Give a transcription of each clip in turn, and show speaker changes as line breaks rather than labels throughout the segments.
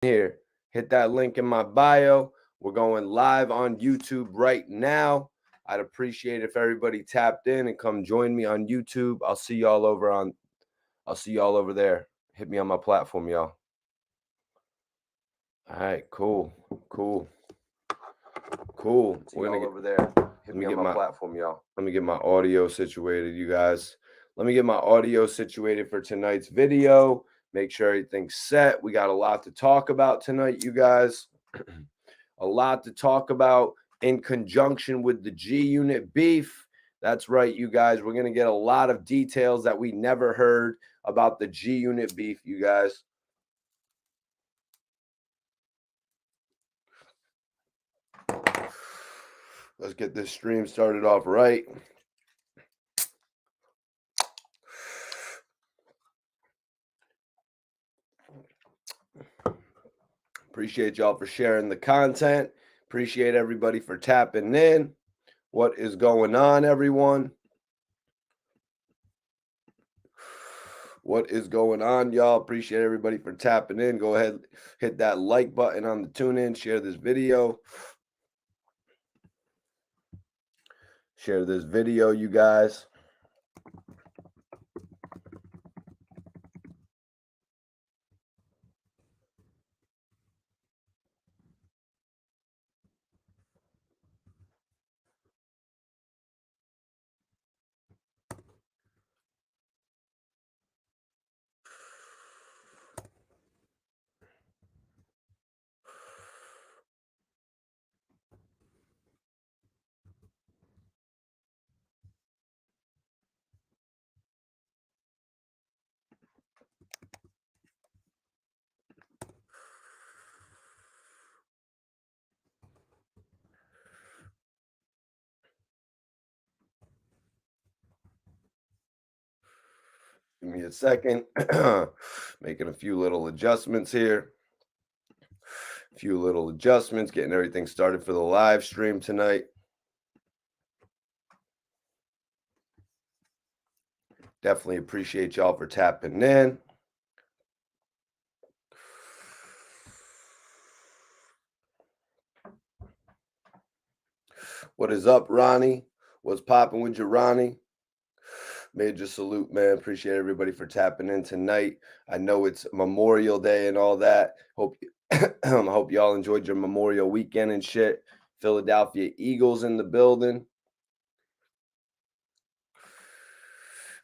here, hit that link in my bio. We're going live on YouTube right now. I'd appreciate if everybody tapped in and come join me on YouTube. I'll see y'all over there. Hit me on my platform, y'all. All right, cool. We're gonna get over there. Hit me on my platform, y'all. Let me get my audio situated, you guys. Let me get my audio situated for tonight's video. Make sure everything's set. We got a lot to talk about tonight, you guys. A lot to talk about in conjunction with the G-Unit beef. That's right, you guys. We're going to get a lot of details that we never heard about the G-Unit beef, you guys. Let's get this stream started off right. Appreciate y'all for sharing the content. Appreciate everybody for tapping in. What is going on, everyone? What is going on, y'all? Appreciate everybody for tapping in. Go ahead, hit that like button on the tune in, share this video. Share this video, you guys. Give me a second. Making a few little adjustments here. Getting everything started for the live stream tonight. Definitely appreciate y'all for tapping in. What is up, Ronnie? What's popping with you, Ronnie? Major salute, man. Appreciate everybody for tapping in tonight. I know it's Memorial Day and all that. Hope y'all enjoyed your Memorial weekend and shit. Philadelphia Eagles in the building.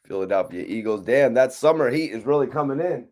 Philadelphia Eagles. Damn, that summer heat is really coming in.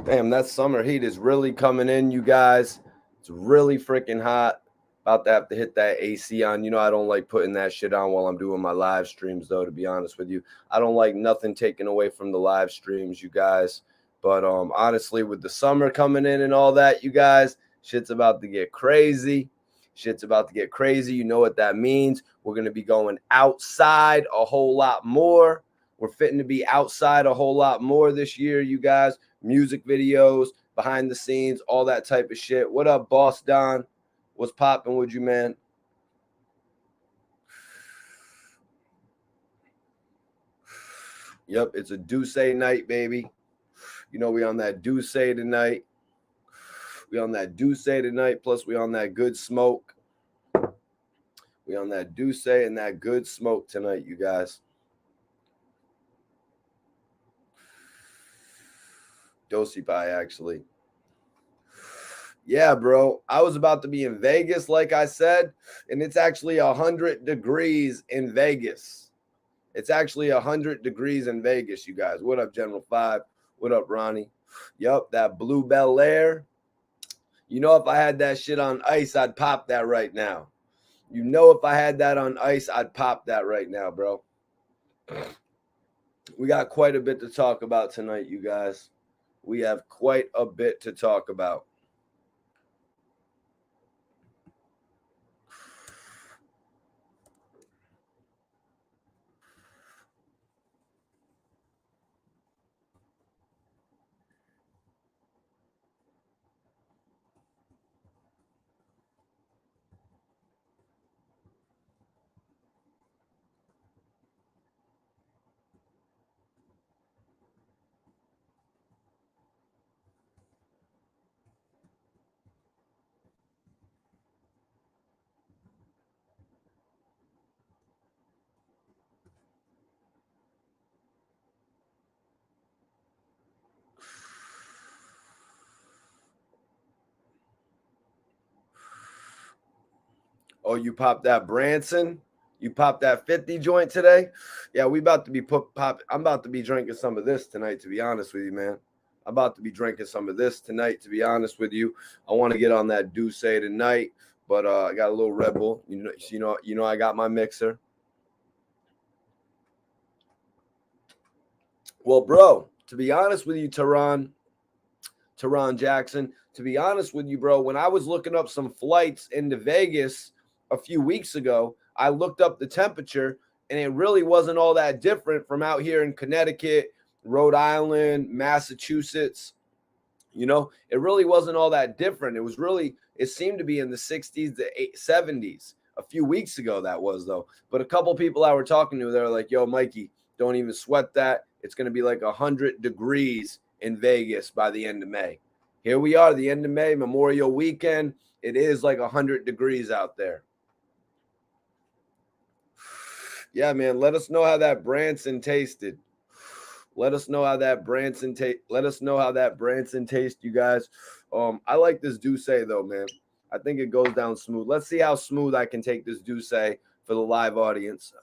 Damn, that summer heat is really coming in, you guys. It's really freaking hot. About to have to hit that AC on. You know, I don't like putting that shit on while I'm doing my live streams, though, to be honest with you. I don't like nothing taken away from the live streams, you guys. But honestly, with the summer coming in and all that, you guys, shit's about to get crazy. You know what that means. We're going to be going outside a whole lot more. We're fitting to be outside a whole lot more this year, you guys. Music videos, behind the scenes, all that type of shit. What up, Boss Don? What's popping with you, man? Yep, it's a Douce night, baby. You know we on that Douce tonight. Plus we on that good smoke. We on that Douce and that good smoke tonight, you guys. Dosey pie, actually. Yeah, bro. I was about to be in Vegas, like I said, and it's actually 100 degrees in Vegas. It's actually 100 degrees in Vegas, you guys. What up, General 5? What up, Ronnie? Yup, that Blue Bel Air. You know, if I had that shit on ice, I'd pop that right now. You know, if I had that on ice, I'd pop that right now, bro. We got quite a bit to talk about tonight, you guys. We have quite a bit to talk about. Oh, you popped that Branson? You popped that 50 joint today? Yeah, we about to be I'm about to be drinking some of this tonight, to be honest with you, man. I'm about to be drinking some of this tonight, to be honest with you. I want to get on that Douce tonight, but I got a little Red Bull. You know, I got my mixer. Well, bro, to be honest with you, Tehran Jackson, to be honest with you, bro, when I was looking up some flights into Vegas a few weeks ago, I looked up the temperature and it really wasn't all that different from out here in Connecticut, Rhode Island, Massachusetts. You know, it really wasn't all that different. It seemed to be in the 60s to 70s a few weeks ago. That was, though. But a couple people I were talking to, they're like, yo, Mikey, don't even sweat that. It's going to be like 100 degrees in Vegas by the end of May. Here we are, the end of May, Memorial Weekend. It is like 100 degrees out there. Yeah, man, let us know how that Branson tasted. Let us know how that Branson taste. Let us know how that Branson taste, you guys. I like this Douce though, man. I think it goes down smooth. Let's see how smooth I can take this Douce for the live audience.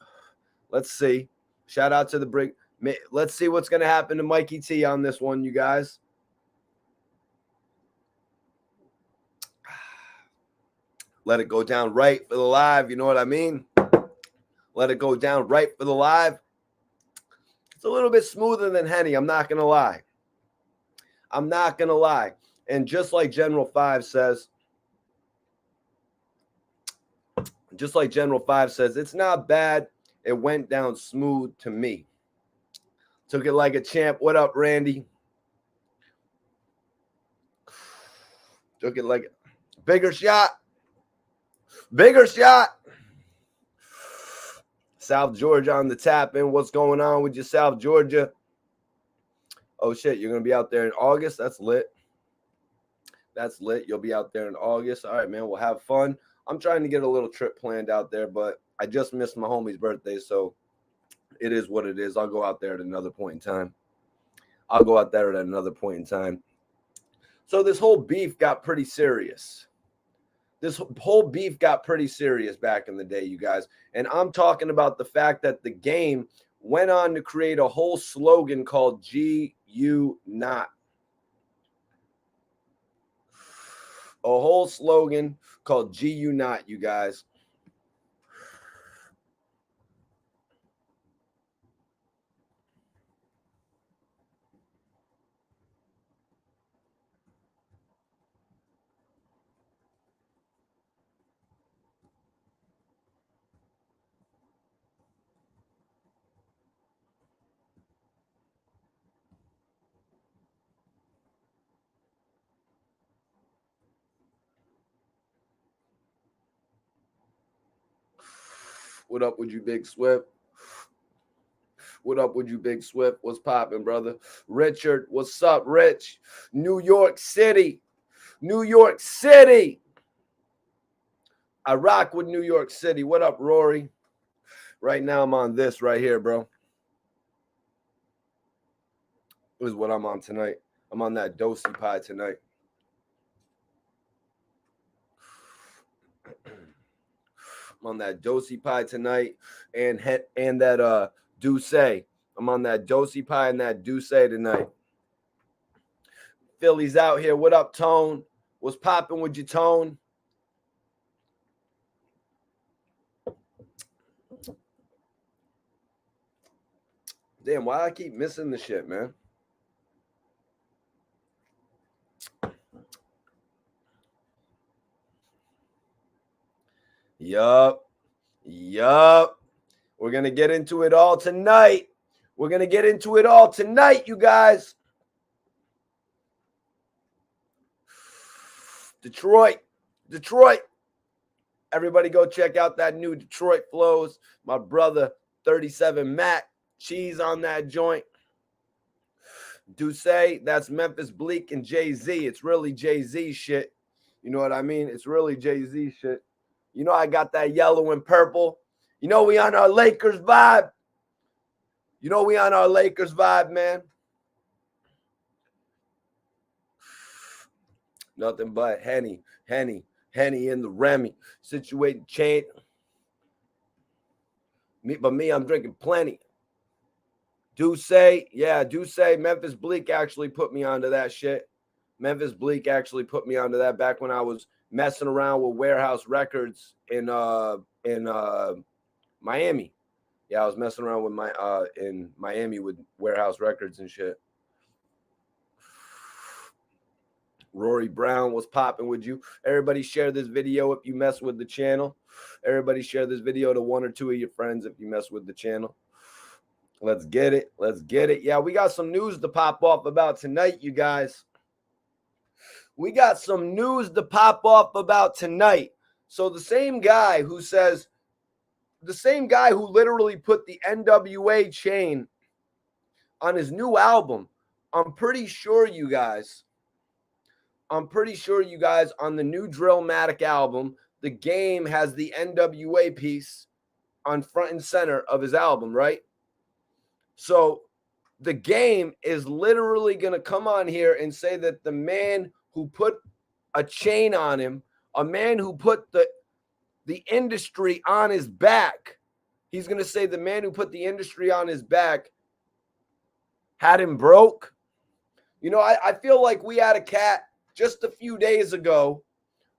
Let's see. Shout out to the break. Let's see what's gonna happen to Mikey T on this one, you guys. Let it go down right for the live. You know what I mean? Let it go down right for the live. It's a little bit smoother than Henny. I'm not going to lie. I'm not going to lie. And just like General 5 says, it's not bad. It went down smooth to me. Took it like a champ. What up, Randy? Took it like a bigger shot. Bigger shot. South Georgia on the tap in. What's going on with you, South Georgia? Oh, shit. You're going to be out there in August? That's lit. That's lit. You'll be out there in August. All right, man. We'll have fun. I'm trying to get a little trip planned out there, but I just missed my homie's birthday, so it is what it is. I'll go out there at another point in time. So this whole beef got pretty serious. Back in the day, you guys. And I'm talking about the fact that the game went on to create a whole slogan called G-Unot. A whole slogan called G-Unot, you guys. What up with you, Big Swift? What up with you, Big Swift? What's popping, brother? Richard, what's up, Rich? New York City. I rock with New York City. What up, Rory? Right now, I'm on this right here, bro. This is what I'm on tonight. I'm on that Dosey Pie tonight. I'm on that Dosey Pie tonight and that Douce. I'm on that Dosey Pie and that Douce tonight. Philly's out here. What up, Tone? What's popping with you, Tone? Damn, why I keep missing the shit, man? Yup. We're going to get into it all tonight. You guys. Detroit. Everybody go check out that new Detroit Flows. My brother, 37 Mac. Cheese on that joint. Douce, that's Memphis Bleak and Jay-Z. It's really Jay-Z shit. You know what I mean? It's really Jay-Z shit. You know I got that yellow and purple. You know we on our Lakers vibe. Man. Nothing but Henny. Henny and the Remy, situated chain. But me, I'm drinking plenty. Do say, Memphis Bleak actually put me onto that shit. Memphis Bleak actually put me onto that back when I was messing around with Warehouse Records in Miami. Yeah, I was messing around with in Miami with Warehouse Records and shit. Rory Brown was popping with you. Everybody share this video if you mess with the channel. Everybody share this video to 1 or 2 of your friends if you mess with the channel. Let's get it. Let's get it. Yeah, we got some news to pop off about tonight, you guys. We got some news to pop off about tonight. So the same guy who literally put the NWA chain on his new album, I'm pretty sure you guys on the new Drillmatic album, The Game has the NWA piece on front and center of his album, right? So The Game is literally going to come on here and say that the man who put a chain on him, a man who put the industry on his back, he's going to say the man who put the industry on his back had him broke. You know, I feel like we had a cat just a few days ago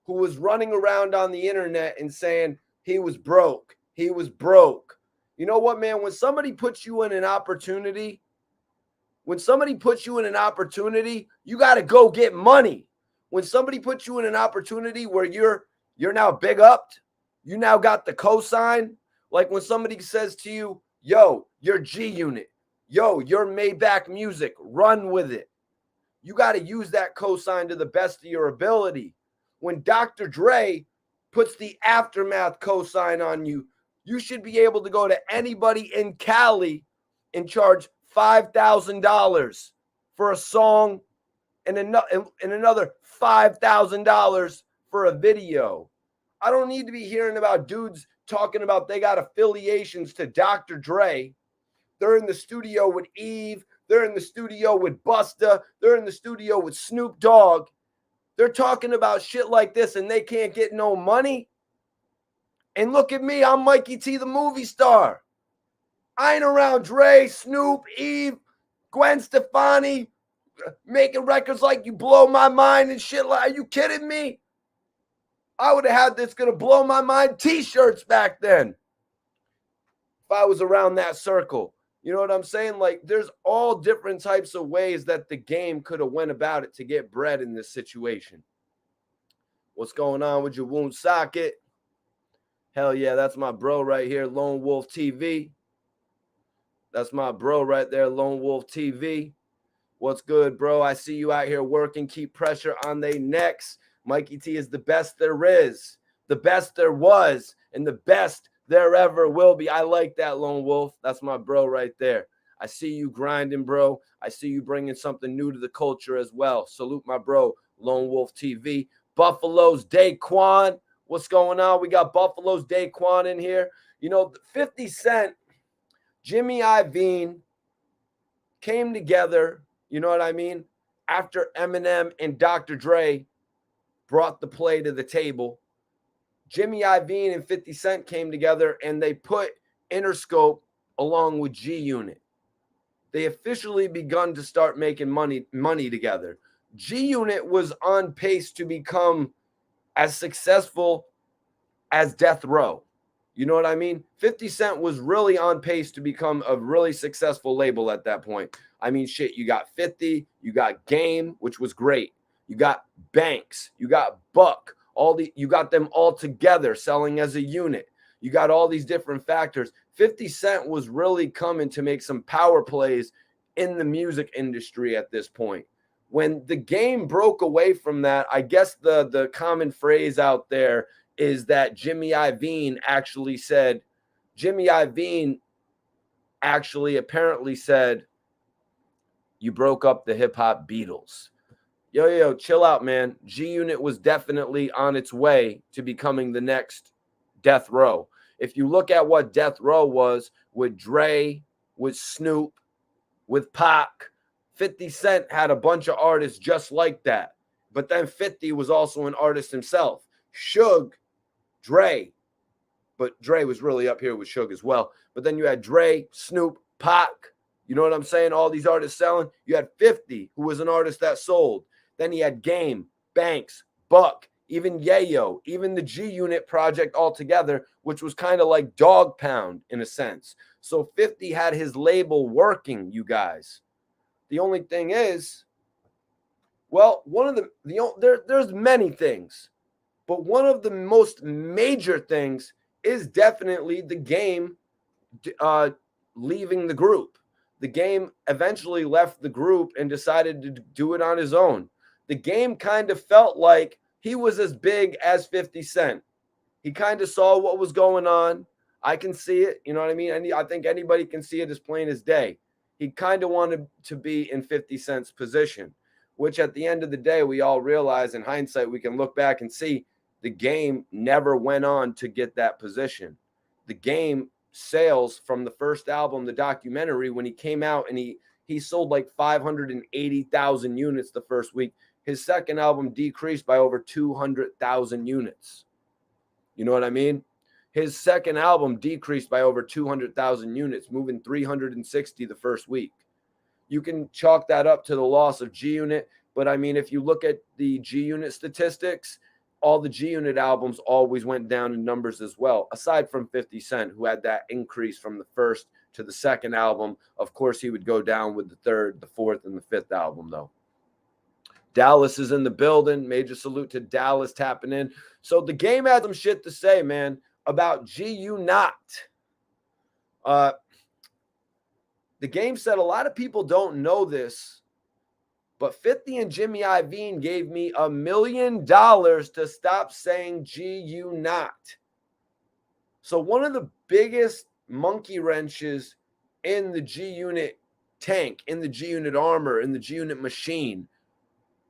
who was running around on the internet and saying he was broke. He was broke. You know what, man? When somebody puts you in an opportunity, you got to go get money. When somebody puts you in an opportunity where you're now big upped, you now got the cosign. Like when somebody says to you, yo, you're G-Unot. Yo, you're Maybach Music. Run with it. You got to use that cosign to the best of your ability. When Dr. Dre puts the Aftermath cosign on you, you should be able to go to anybody in Cali and charge $5,000 for a song and another $5,000 for a video. I don't need to be hearing about dudes talking about they got affiliations to Dr. Dre. They're in the studio with Eve. They're in the studio with Busta. They're in the studio with Snoop Dogg. They're talking about shit like this and they can't get no money. And look at me, I'm Mikey T, the movie star. I ain't around Dre, Snoop, Eve, Gwen Stefani, making records like You Blow My Mind and shit. Like, are you kidding me? I would have had this gonna blow my mind t-shirts back then if I was around that circle. You know what I'm saying? Like, there's all different types of ways that the game could have went about it to get bread in this situation. What's going on with your wound socket? Hell yeah, that's my bro right here, Lone Wolf TV. That's my bro right there, Lone Wolf TV. What's good, bro? I see you out here working. Keep pressure on their necks. Mikey T is the best there is, the best there was, and the best there ever will be. I like that, Lone Wolf. That's my bro right there. I see you grinding, bro. I see you bringing something new to the culture as well. Salute my bro, Lone Wolf TV. Buffalo's Daquan. What's going on? We got Buffalo's Daquan in here. You know, 50 Cent, Jimmy Iovine came together, you know what I mean, after Eminem and Dr. Dre brought the play to the table. Jimmy Iovine and 50 Cent came together and they put Interscope along with G-Unot. They officially begun to start making money together. G-Unot was on pace to become as successful as Death Row. You know what I mean? 50 Cent was really on pace to become a really successful label at that point. I mean, shit, you got 50, you got Game, which was great. You got Banks, you got Buck, you got them all together selling as a unit. You got all these different factors. 50 Cent was really coming to make some power plays in the music industry at this point. When the Game broke away from that, I guess the common phrase out there is that Jimmy Iovine apparently said, you broke up the hip-hop Beatles. Yo, chill out, man. G-Unot was definitely on its way to becoming the next Death Row. If you look at what Death Row was with Dre, with Snoop, with Pac, 50 Cent had a bunch of artists just like that. But then 50 was also an artist himself. Suge, Dre, but Dre was really up here with Suge as well. But then you had Dre, Snoop, Pac. You know what I'm saying? All these artists selling. You had 50, who was an artist that sold. Then he had Game, Banks, Buck, even Yayo, even the G-Unit project altogether, which was kind of like Dog Pound in a sense. So 50 had his label working, you guys. The only thing is, well, one of there's many things, but one of the most major things is definitely the Game leaving the group. The Game eventually left the group and decided to do it on his own. The Game kind of felt like he was as big as 50 Cent. He kind of saw what was going on. I can see it. You know what I mean? I think anybody can see it as plain as day. He kind of wanted to be in 50 Cent's position, which at the end of the day, we all realize in hindsight, we can look back and see the Game never went on to get that position. The Game sales from the first album, the documentary, when he came out and he sold like 580,000 units the first week. His second album decreased by over 200,000 units. You know what I mean? His second album decreased by over 200,000 units, moving 360 the first week. You can chalk that up to the loss of G-Unit, but I mean, if you look at the G-Unit statistics, all the G-Unit albums always went down in numbers as well, aside from 50 Cent, who had that increase from the first to the second album. Of course, he would go down with the third, the fourth, and the fifth album, though. Dallas is in the building. Major salute to Dallas tapping in. So the Game had some shit to say, man, about G-Unot. The Game said a lot of people don't know this, but 50 and Jimmy Iovine gave me $1 million to stop saying G-Unot. So one of the biggest monkey wrenches in the G-Unit tank, in the G-Unit armor, in the G-Unit machine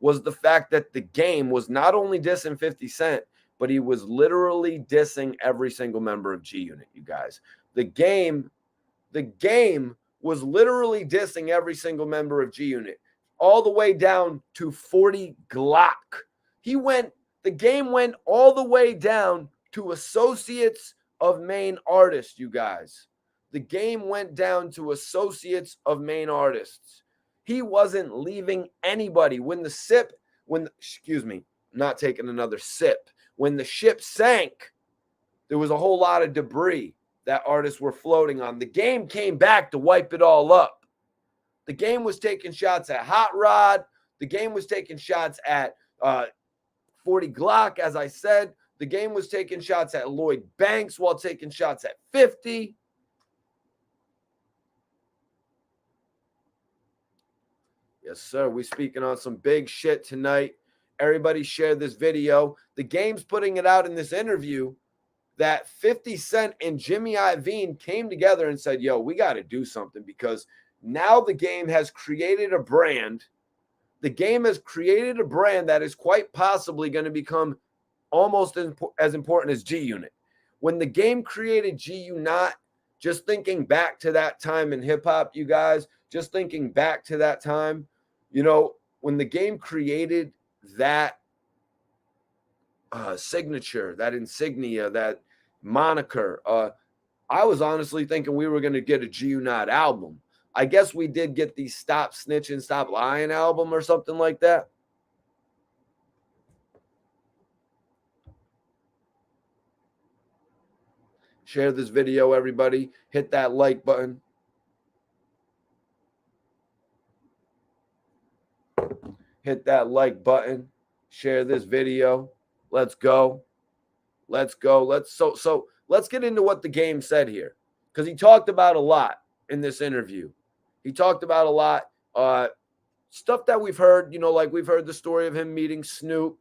was the fact that the Game was not only dissing 50 Cent, but he was literally dissing every single member of G-Unit, you guys. The Game was literally dissing every single member of G-Unit, all the way down to 40 Glock. The Game went all the way down to associates of main artists, you guys. The Game went down to associates of main artists. He wasn't leaving anybody. Not taking another sip. When the ship sank, there was a whole lot of debris that artists were floating on. The Game came back to wipe it all up. The Game was taking shots at Hot Rod. The Game was taking shots at 40 Glock, as I said. The Game was taking shots at Lloyd Banks while taking shots at 50. Yes, sir. We speaking on some big shit tonight. Everybody share this video. The Game's putting it out in this interview that 50 Cent and Jimmy Iovine came together and said, yo, we got to do something because now the Game has created a brand. The Game has created a brand that is quite possibly going to become almost as important as G-Unit. When the Game created G-Unot, just thinking back to that time in hip-hop, you guys, just thinking back to that time, you know, when the Game created that signature, that insignia, that moniker, I was honestly thinking we were going to get a G-Unot album. I guess we did get the Stop Snitching, Stop Lying album or something like that. Share this video, everybody. Hit that like button. Hit that like button. Share this video. Let's go. Let's go. Let's get into what the Game said here, because he talked about a lot in this interview. He talked about a lot stuff that we've heard, you know, like we've heard the story of him meeting Snoop.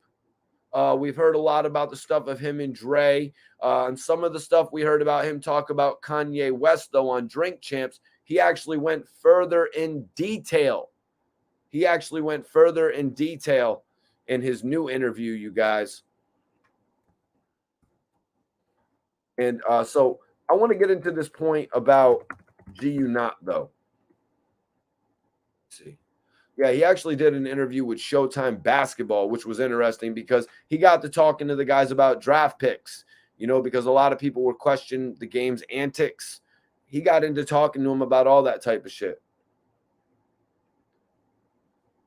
We've heard a lot about the stuff of him and Dre. And some of the stuff we heard about him talk about Kanye West, though, on Drink Champs, he actually went further in detail. He actually went further in detail in his new interview, you guys. And so I want to get into this point about G-Unot, though. Let's see. Yeah, he actually did an interview with Showtime Basketball, which was interesting because he got to talking to the guys about draft picks, because a lot of people were questioning the game's antics. He got into talking to him about all that type of shit.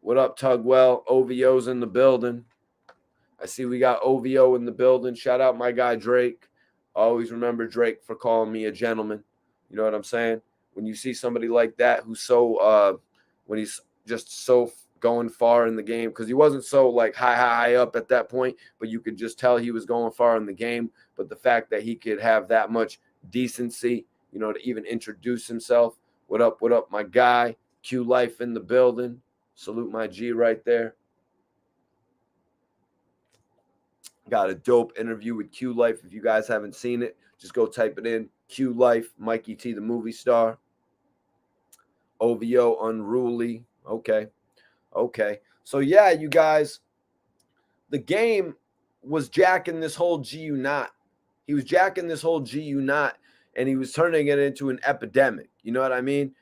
What up, Tugwell? OVO's in the building. I see we got OVO in the building. Shout out my guy Drake. Always remember Drake for calling me a gentleman. You know what I'm saying? When you see somebody like that who's so when he's just so going far in the game, because he wasn't so like high up at that point, but you could just tell he was going far in the game. But the fact that he could have that much decency, to even introduce himself. What up, my guy? Q Life in the building. Salute my G right there. Got a dope interview with Q Life. If you guys haven't seen it, just go type it in. Q Life, Mikey T, the movie star. OVO, Unruly. Okay. So yeah, you guys, the game was jacking this whole G-Unot. He was jacking this whole G-Unot, and he was turning it into an epidemic. You know what I mean?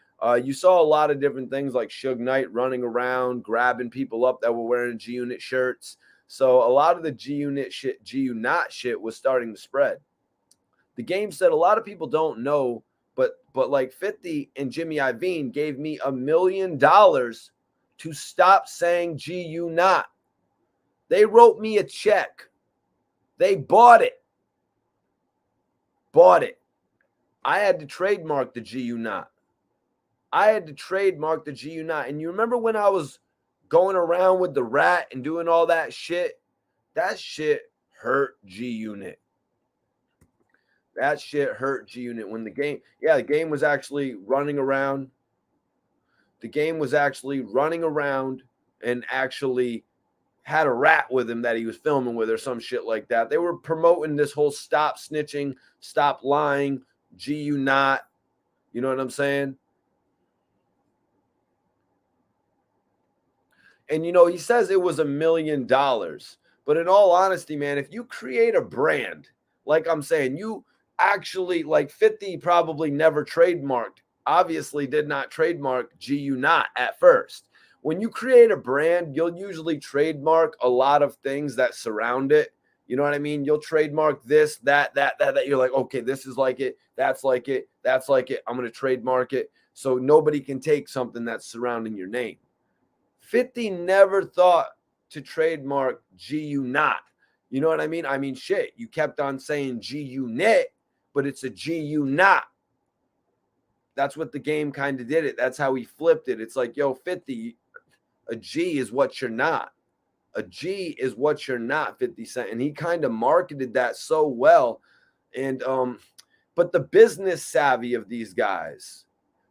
You saw a lot of different things like Suge Knight running around, grabbing people up that were wearing G-Unit shirts. So a lot of the G-Unot shit was starting to spread. The game said a lot of people don't know, but like 50 and Jimmy Iovine gave me $1 million to stop saying G-Unot. They wrote me a check. They bought it. I had to trademark the G-Unot. And you remember when I was going around with the rat and doing all that shit? That shit hurt G-Unit. When the game was actually running around. The game was actually running around and actually had a rat with him that he was filming with or some shit like that. They were promoting this whole stop snitching, stop lying, G-Unot. You know what I'm saying? And, he says it was $1 million. But in all honesty, man, if you create a brand, like I'm saying, you actually, like 50 probably never trademarked, obviously did not trademark G-Unot at first. When you create a brand, you'll usually trademark a lot of things that surround it. You know what I mean? You'll trademark this, that. You're like, okay, this is like it. That's like it. That's like it. I'm going to trademark it. So nobody can take something that's surrounding your name. 50 never thought to trademark G-Unot. You know what I mean? I mean, shit, you kept on saying G-Unit, but it's a G-Unot. That's what the game kind of did it. That's how he flipped it. It's like, yo, 50, a G is what you're not. A G is what you're not, 50 Cent. And he kind of marketed that so well. And but the business savvy of these guys,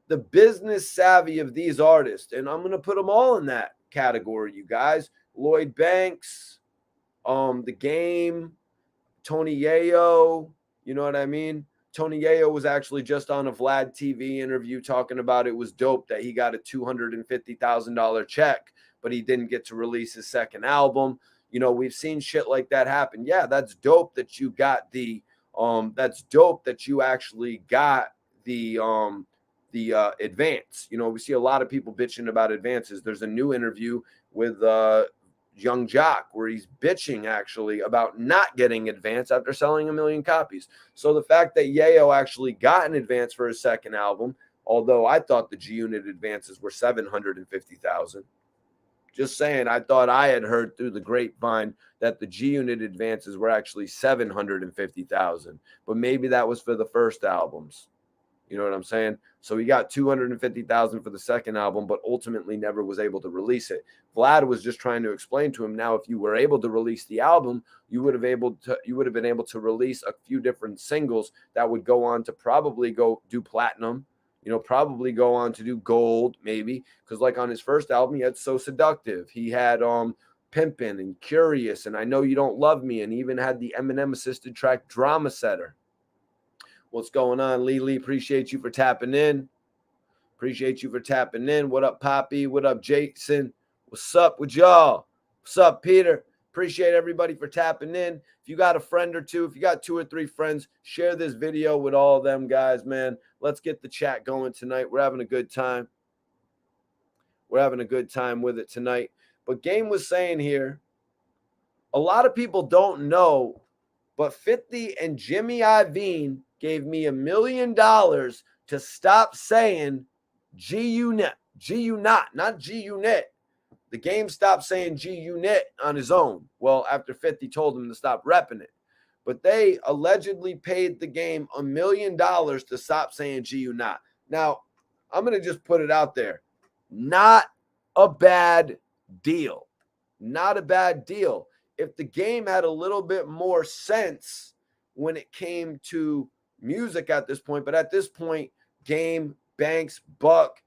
the business savvy of these artists, and I'm going to put them all in that category, you guys. Lloyd Banks, The Game, Tony Yayo, you know what I mean? Tony Yayo was actually just on a Vlad TV interview talking about it was dope that he got a $250,000 check, but he didn't get to release his second album. We've seen shit like that happen. Yeah, that's dope that you got that's dope that you actually got the advance. We see a lot of people bitching about advances. There's a new interview with Young Jock where he's bitching actually about not getting advance after selling 1 million copies. So the fact that Yayo actually got an advance for his second album, although I thought the G-Unit advances were 750,000. Just saying, I thought I had heard through the grapevine that the G-Unit advances were actually 750,000, but maybe that was for the first albums. You know what I'm saying? So he got 250,000 for the second album, but ultimately never was able to release it. Vlad was just trying to explain to him, now if you were able to release the album, you would have been able to release a few different singles that would go on to probably go do platinum, probably go on to do gold, maybe. Because like on his first album, he had So Seductive. He had Pimpin' and Curious and I Know You Don't Love Me, and even had the Eminem assisted track Drama Setter. What's going on, Lee? Appreciate you for tapping in. What up, Poppy? What up, Jason? What's up with y'all? What's up, Peter? Appreciate everybody for tapping in. If you got a friend or two, if you got 2 or 3 friends, share this video with all of them guys, man. Let's get the chat going tonight. We're having a good time. We're having a good time with it tonight. But Game was saying here, a lot of people don't know, but 50 and Jimmy Iovine gave me $1 million to stop saying G-Unot. G-Unot, not G-Unit. The Game stopped saying G-Unit on his own. Well, after 50 told him to stop repping it. But they allegedly paid the Game $1 million to stop saying G-Unot. Now, I'm going to just put it out there. Not a bad deal. Not a bad deal. If the Game had a little bit more sense when it came to music at this point, but at this point, Game, Banks, Buck,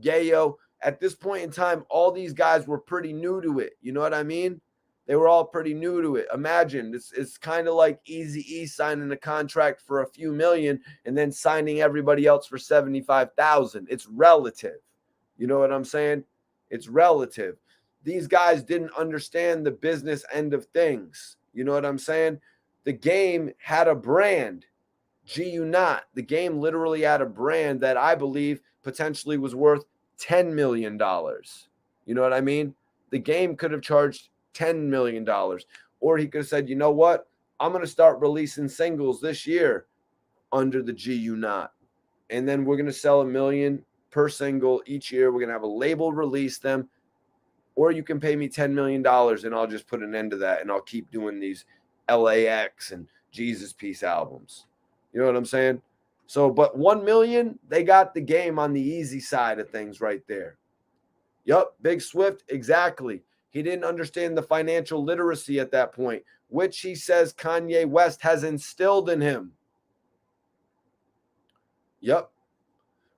Yayo, at this point in time, all these guys were pretty new to it. You know what I mean? They were all pretty new to it. Imagine, it's kind of like Eazy-E signing a contract for a few million and then signing everybody else for 75,000. It's relative. You know what I'm saying? It's relative. These guys didn't understand the business end of things. You know what I'm saying? The Game had a brand, G-Unot. The Game literally had a brand that I believe potentially was worth $10 million. You know what I mean? The Game could have charged $10 million. Or he could have said, you know what? I'm going to start releasing singles this year under the G-Unot. And then we're going to sell $1 million per single each year. We're going to have a label release them. Or you can pay me $10 million and I'll just put an end to that. And I'll keep doing these LAX and Jesus Peace albums. You know what I'm saying? So, but 1 million, they got the Game on the easy side of things right there. Yup, Big Swift, exactly. He didn't understand the financial literacy at that point, which he says Kanye West has instilled in him. Yup.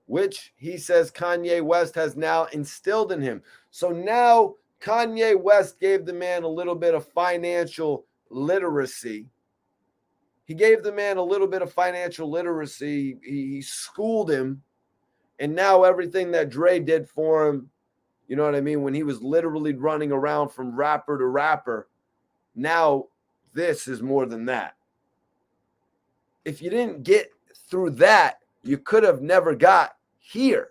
Which he says Kanye West has now instilled in him. So now Kanye West gave the man a little bit of financial literacy. He gave the man a little bit of financial literacy. He schooled him. And now everything that Dre did for him, you know what I mean? When he was literally running around from rapper to rapper, now this is more than that. If you didn't get through that, you could have never got here.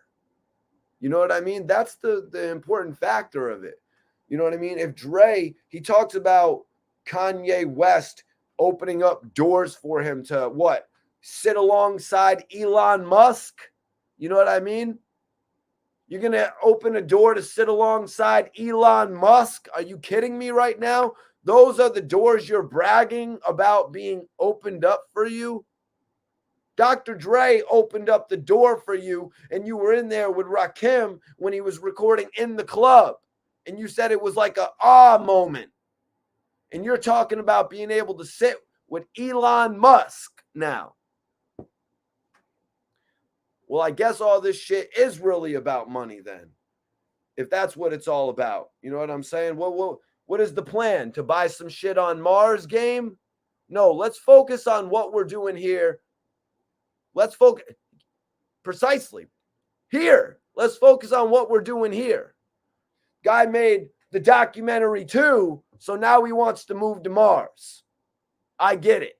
You know what I mean? That's the important factor of it. You know what I mean? If Dre, he talks about Kanye West opening up doors for him to what? Sit alongside Elon Musk? You know what I mean? You're going to open a door to sit alongside Elon Musk? Are you kidding me right now? Those are the doors you're bragging about being opened up for you? Dr. Dre opened up the door for you, and you were in there with Rakim when he was recording In the Club, and you said it was like a moment. And you're talking about being able to sit with Elon Musk now. Well, I guess all this shit is really about money then, if that's what it's all about. You know what I'm saying? What is the plan? To buy some shit on Mars, Game? No, let's focus on what we're doing here. Let's focus precisely here. Let's focus on what we're doing here. Guy made the documentary too, so now he wants to move to Mars. I get it.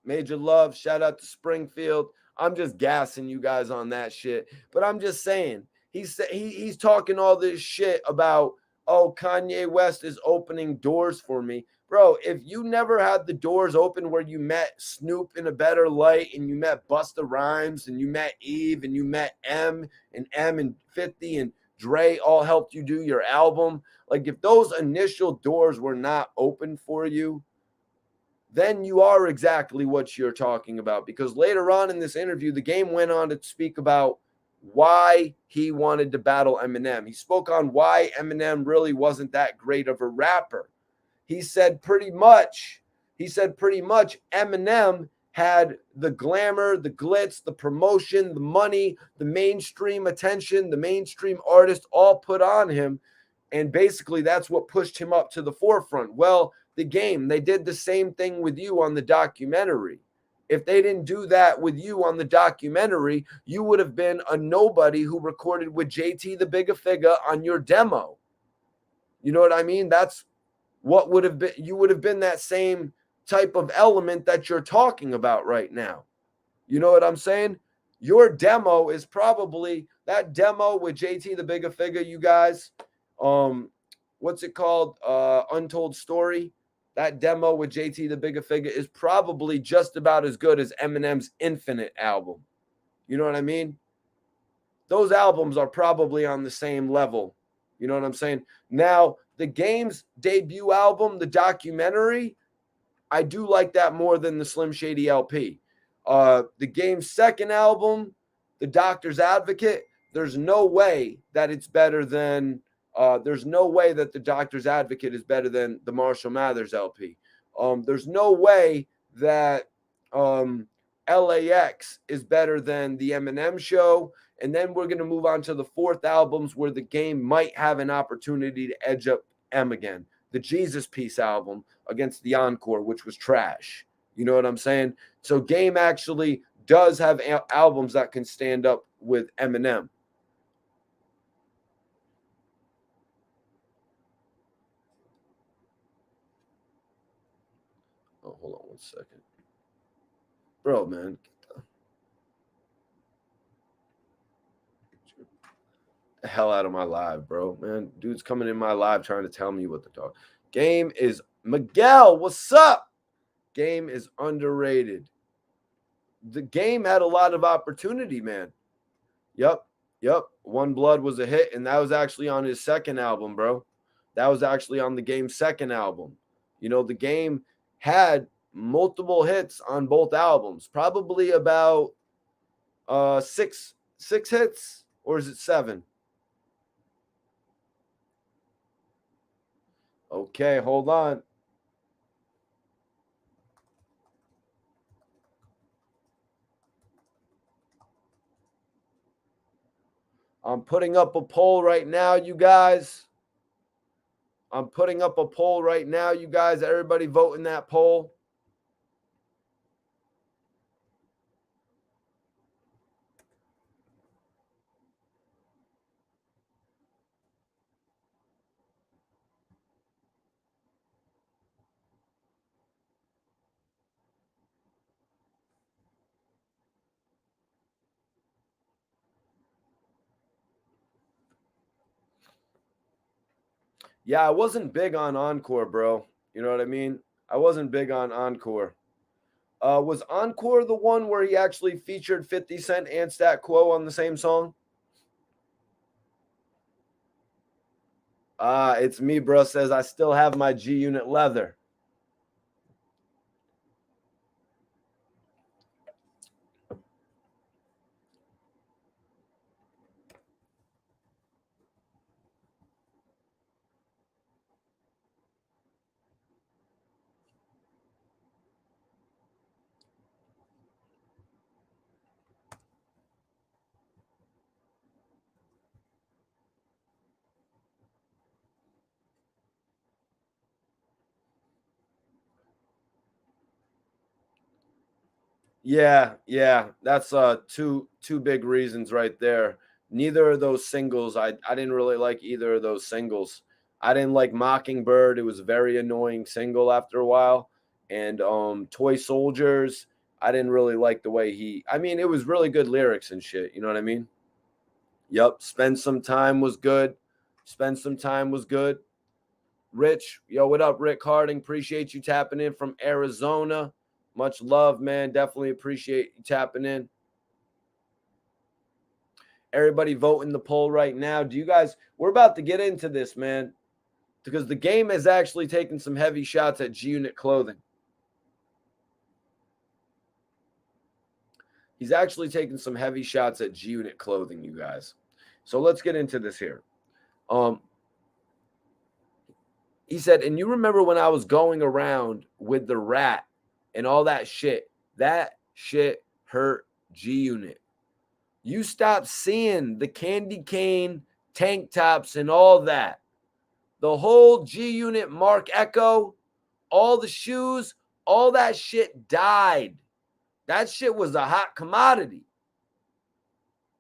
Major love. Shout out to Springfield. I'm just gassing you guys on that shit. But I'm just saying, he's talking all this shit about, oh, Kanye West is opening doors for me. Bro, if you never had the doors open where you met Snoop in a better light and you met Busta Rhymes and you met Eve and you met M and 50 and Dre all helped you do your album, like if those initial doors were not open for you, then you are exactly what you're talking about. Because later on in this interview, the Game went on to speak about why he wanted to battle Eminem. He spoke on why Eminem really wasn't that great of a rapper. He said pretty much Eminem had the glamour, the glitz, the promotion, the money, the mainstream attention, the mainstream artist all put on him. And basically that's what pushed him up to the forefront. Well, the Game, they did the same thing with you on the documentary. If they didn't do that with you on the documentary, you would have been a nobody who recorded with JT the Bigger Figure on your demo. You know what I mean? That's what would have been, you would have been that same type of element that you're talking about right now. You know what I'm saying? your demo is probably that demo with JT the Bigger Figure, you guys. What's it called? Untold Story. That demo with JT the Bigger Figure is probably just about as good as Eminem's Infinite album. You know what I mean? Those albums are probably on the same level. You know what I'm saying? Now, the Game's debut album, the documentary, I do like that more than the Slim Shady LP. The Game's second album, The Doctor's Advocate, there's no way that it's better than, there's no way that The Doctor's Advocate is better than the Marshall Mathers LP. There's no way that LAX is better than the Eminem Show. And then we're going to move on to the fourth albums where the Game might have an opportunity to edge up M again. The Jesus Piece album against the Encore, which was trash. You know what I'm saying? So Game actually does have albums that can stand up with Eminem. Oh, hold on one second. Bro, man. Get the hell out of my live, bro. Man, dude's coming in my live trying to tell me what to talk. Game is Miguel. What's up? Game is underrated. The Game had a lot of opportunity, man. Yep. One Blood was a hit, and that was actually on his second album, bro. That was actually on the Game's second album. You know, the Game had multiple hits on both albums. Probably about six hits, or is it 7? Okay, hold on. I'm putting up a poll right now, you guys. I'm putting up a poll right now, you guys. Everybody vote in that poll. Yeah, I wasn't big on Encore, bro. You know what I mean? I wasn't big on Encore. Was Encore the one where he actually featured 50 Cent and Stat Quo on the same song? It's me, bro. Says I still have my G-Unit leather. Yeah. That's two big reasons right there. Neither of those singles, I didn't really like either of those singles. I didn't like Mockingbird. It was a very annoying single after a while. And Toy Soldiers, I didn't really like the way I mean, it was really good lyrics and shit. You know what I mean? Yep. Spend Some Time was good. Spend Some Time was good. Rich, yo, what up, Rick Harding? Appreciate you tapping in from Arizona. Much love, man. Definitely appreciate you tapping in. Everybody vote in the poll right now. Do you guys, we're about to get into this, man, because the Game has actually taken some heavy shots at G-Unit clothing. He's actually taken some heavy shots at G-Unit clothing, you guys. So let's get into this here. He said, and you remember when I was going around with the rat and all that shit? That shit hurt G-Unit. You stopped seeing the candy cane tank tops and all that. The whole G-Unit Mark Echo, all the shoes, all that shit died. That shit was a hot commodity.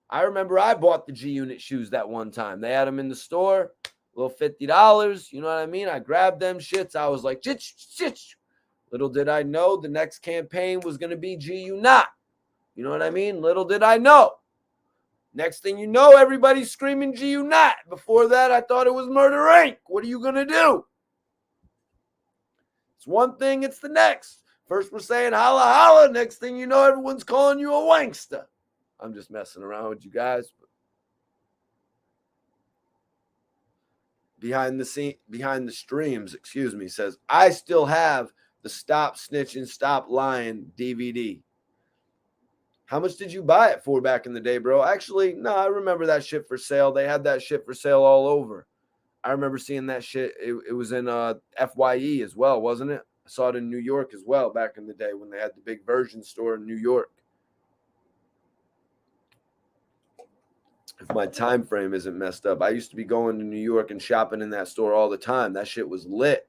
I remember I bought the G-Unit shoes that one time. They had them in the store, little $50. You know what I mean? I grabbed them shits. I was like, chitch. Little did I know the next campaign was going to be G-Unot. You know what I mean? Little did I know. Next thing you know, everybody's screaming G-Unot. Before that, I thought it was Murder Inc. What are you going to do? It's one thing, it's the next. First we're saying holla holla. Next thing you know, everyone's calling you a wankster. I'm just messing around with you guys. Behind the streams, says, I still have the Stop Snitching, Stop Lying DVD. How much did you buy it for back in the day, bro? Actually, no, I remember that shit for sale. They had that shit for sale all over. I remember seeing that shit. It was in FYE as well, wasn't it? I saw it in New York as well back in the day when they had the big Virgin store in New York. If my time frame isn't messed up, I used to be going to New York and shopping in that store all the time. That shit was lit.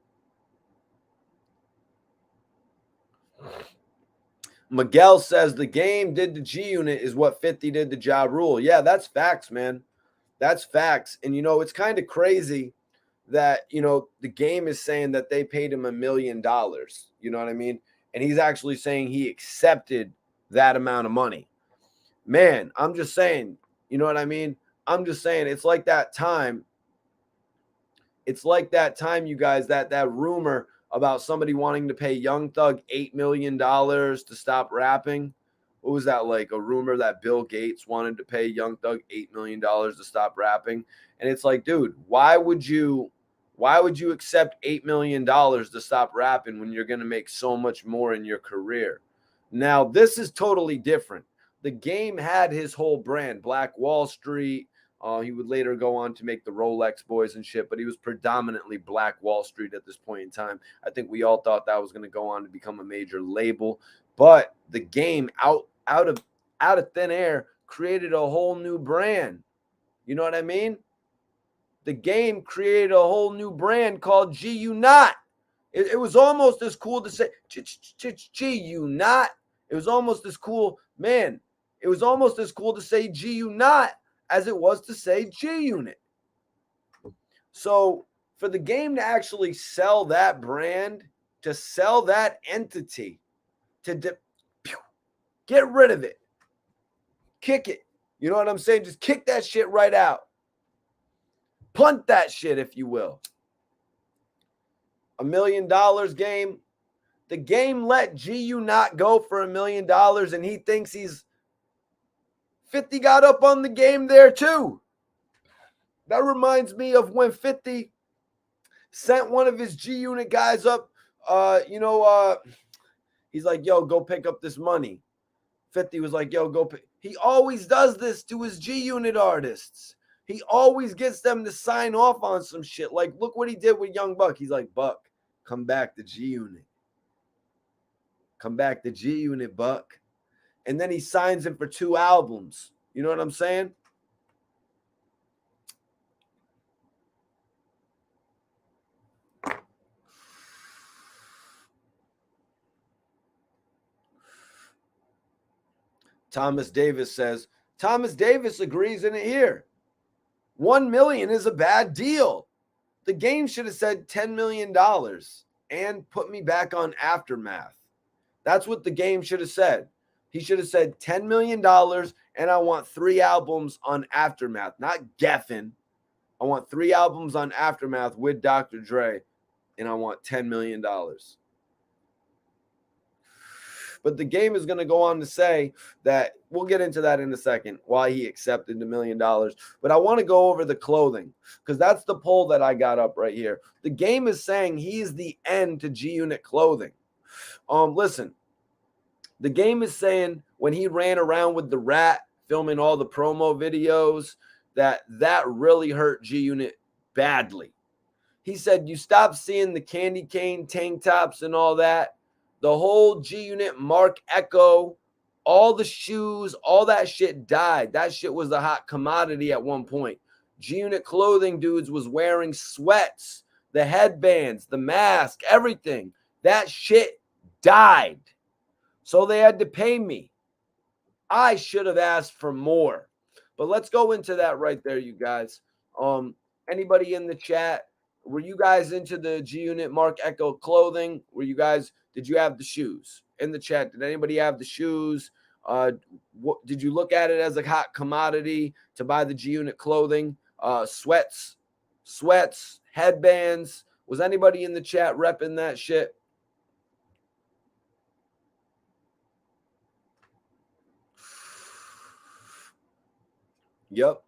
Miguel says the game did to G-Unit is what 50 did to Ja Rule. Yeah, that's facts, man. That's facts. And, it's kind of crazy that, the game is saying that they paid him $1 million. You know what I mean? And he's actually saying he accepted that amount of money. Man, I'm just saying, you know what I mean? I'm just saying it's like that time. It's like that time, you guys, that rumor about somebody wanting to pay Young Thug $8 million to stop rapping. What was that like? A rumor that Bill Gates wanted to pay Young Thug $8 million to stop rapping. And it's like, dude, why would you accept $8 million to stop rapping when you're going to make so much more in your career? Now, this is totally different. The game had his whole brand, Black Wall Street. He would later go on to make the Rolex Boys and shit, but he was predominantly Black Wall Street at this point in time. I think we all thought that was going to go on to become a major label, but the game out of thin air created a whole new brand. You know what I mean? The game created a whole new brand called G-Unot. It was almost as cool to say G-Unot. It was almost as cool, man. It was almost as cool to say G-Unot as it was to say G-Unit. So for the game to actually sell that brand, to sell that entity, to get rid of it, kick it. You know what I'm saying? Just kick that shit right out. Punt that shit, if you will. $1 million game. The game let G-Unot go for $1 million, and he thinks he's 50 got up on the game there too. That reminds me of when 50 sent one of his G-Unit guys up. He's like, yo, go pick up this money. 50 was like, yo, go pick. He always does this to his G-Unit artists. He always gets them to sign off on some shit. Like, look what he did with Young Buck. He's like, Buck, come back to G-Unit. Come back to G-Unit, Buck. And then he signs him for 2 albums. You know what I'm saying? Thomas Davis says, Thomas Davis agrees in it here. 1 million is a bad deal. The game should have said $10 million and put me back on Aftermath. That's what the game should have said. He should have said $10 million and I want 3 albums on Aftermath, not Geffen. I want 3 albums on Aftermath with Dr. Dre and I want $10 million. But the game is going to go on to say that, we'll get into that in a second, why he accepted the $1 million. But I want to go over the clothing because that's the poll that I got up right here. The game is saying he's the end to G-Unit clothing. Listen, the game is saying when he ran around with the rat filming all the promo videos, that really hurt G-Unit badly. He said, you stop seeing the candy cane tank tops and all that. The whole G-Unit Mark Echo, all the shoes, all that shit died. That shit was a hot commodity at one point. G-Unit clothing dudes was wearing sweats, the headbands, the mask, everything. That shit died. So they had to pay me. I should have asked for more. But let's go into that right there, you guys. Anybody in the chat, were you guys into the G-Unit Mark Echo clothing? Did you have the shoes? In the chat, did anybody have the shoes? Did you look at it as a hot commodity to buy the G-Unit clothing? Sweats, headbands. Was anybody in the chat repping that shit? Yep.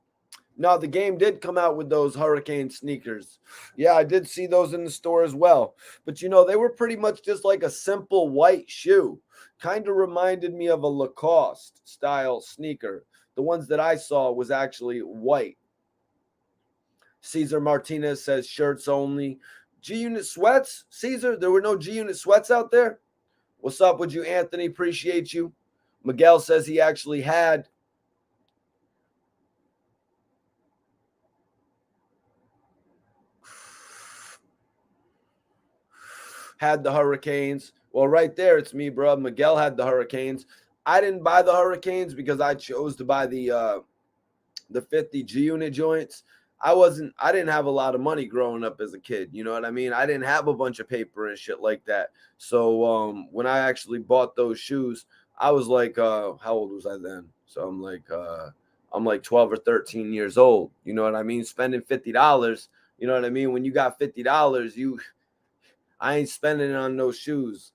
No, the game did come out with those hurricane sneakers. Yeah, I did see those in the store as well. But they were pretty much just like a simple white shoe. Kind of reminded me of a Lacoste style sneaker. The ones that I saw was actually white. Caesar Martinez says shirts only. G-Unit sweats? Caesar, there were no G-Unit sweats out there? What's up with you, Anthony? Appreciate you. Miguel says he actually had the Hurricanes. Well, right there, it's me, bro. Miguel had the Hurricanes. I didn't buy the Hurricanes because I chose to buy the 50 G-Unit joints. I didn't have a lot of money growing up as a kid. You know what I mean? I didn't have a bunch of paper and shit like that. So when I actually bought those shoes, I was like, how old was I then? So I'm like 12 or 13 years old. You know what I mean? Spending $50. You know what I mean? When you got $50, I ain't spending it on no shoes.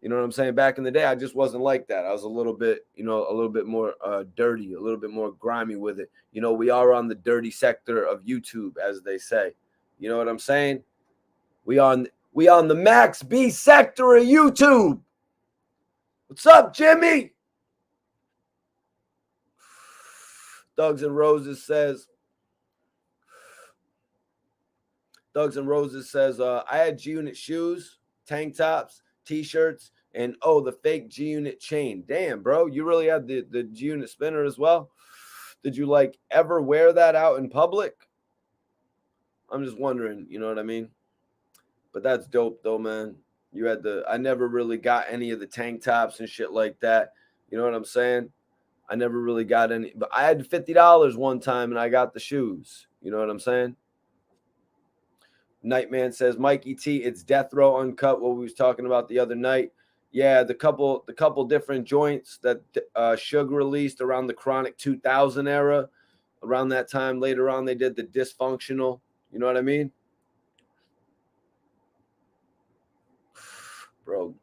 You know what I'm saying? Back in the day, I just wasn't like that. I was a little bit more dirty, a little bit more grimy with it. We are on the dirty sector of YouTube, as they say. You know what I'm saying? We on the Max B sector of YouTube. What's up, Jimmy? Thugs and Roses says, I had G-Unit shoes, tank tops, T-shirts, and the fake G-Unit chain. Damn, bro, you really had the G-Unit spinner as well? Did you ever wear that out in public? I'm just wondering, you know what I mean? But that's dope though, man. I never really got any of the tank tops and shit like that. You know what I'm saying? I never really got any, but I had $50 one time and I got the shoes. You know what I'm saying? Nightman says, Mikey T, it's Death Row Uncut, what we was talking about the other night. Yeah, the couple different joints that Suge released around the Chronic 2000 era. Around that time, later on, they did the Dysfunctional. You know what I mean? Bro.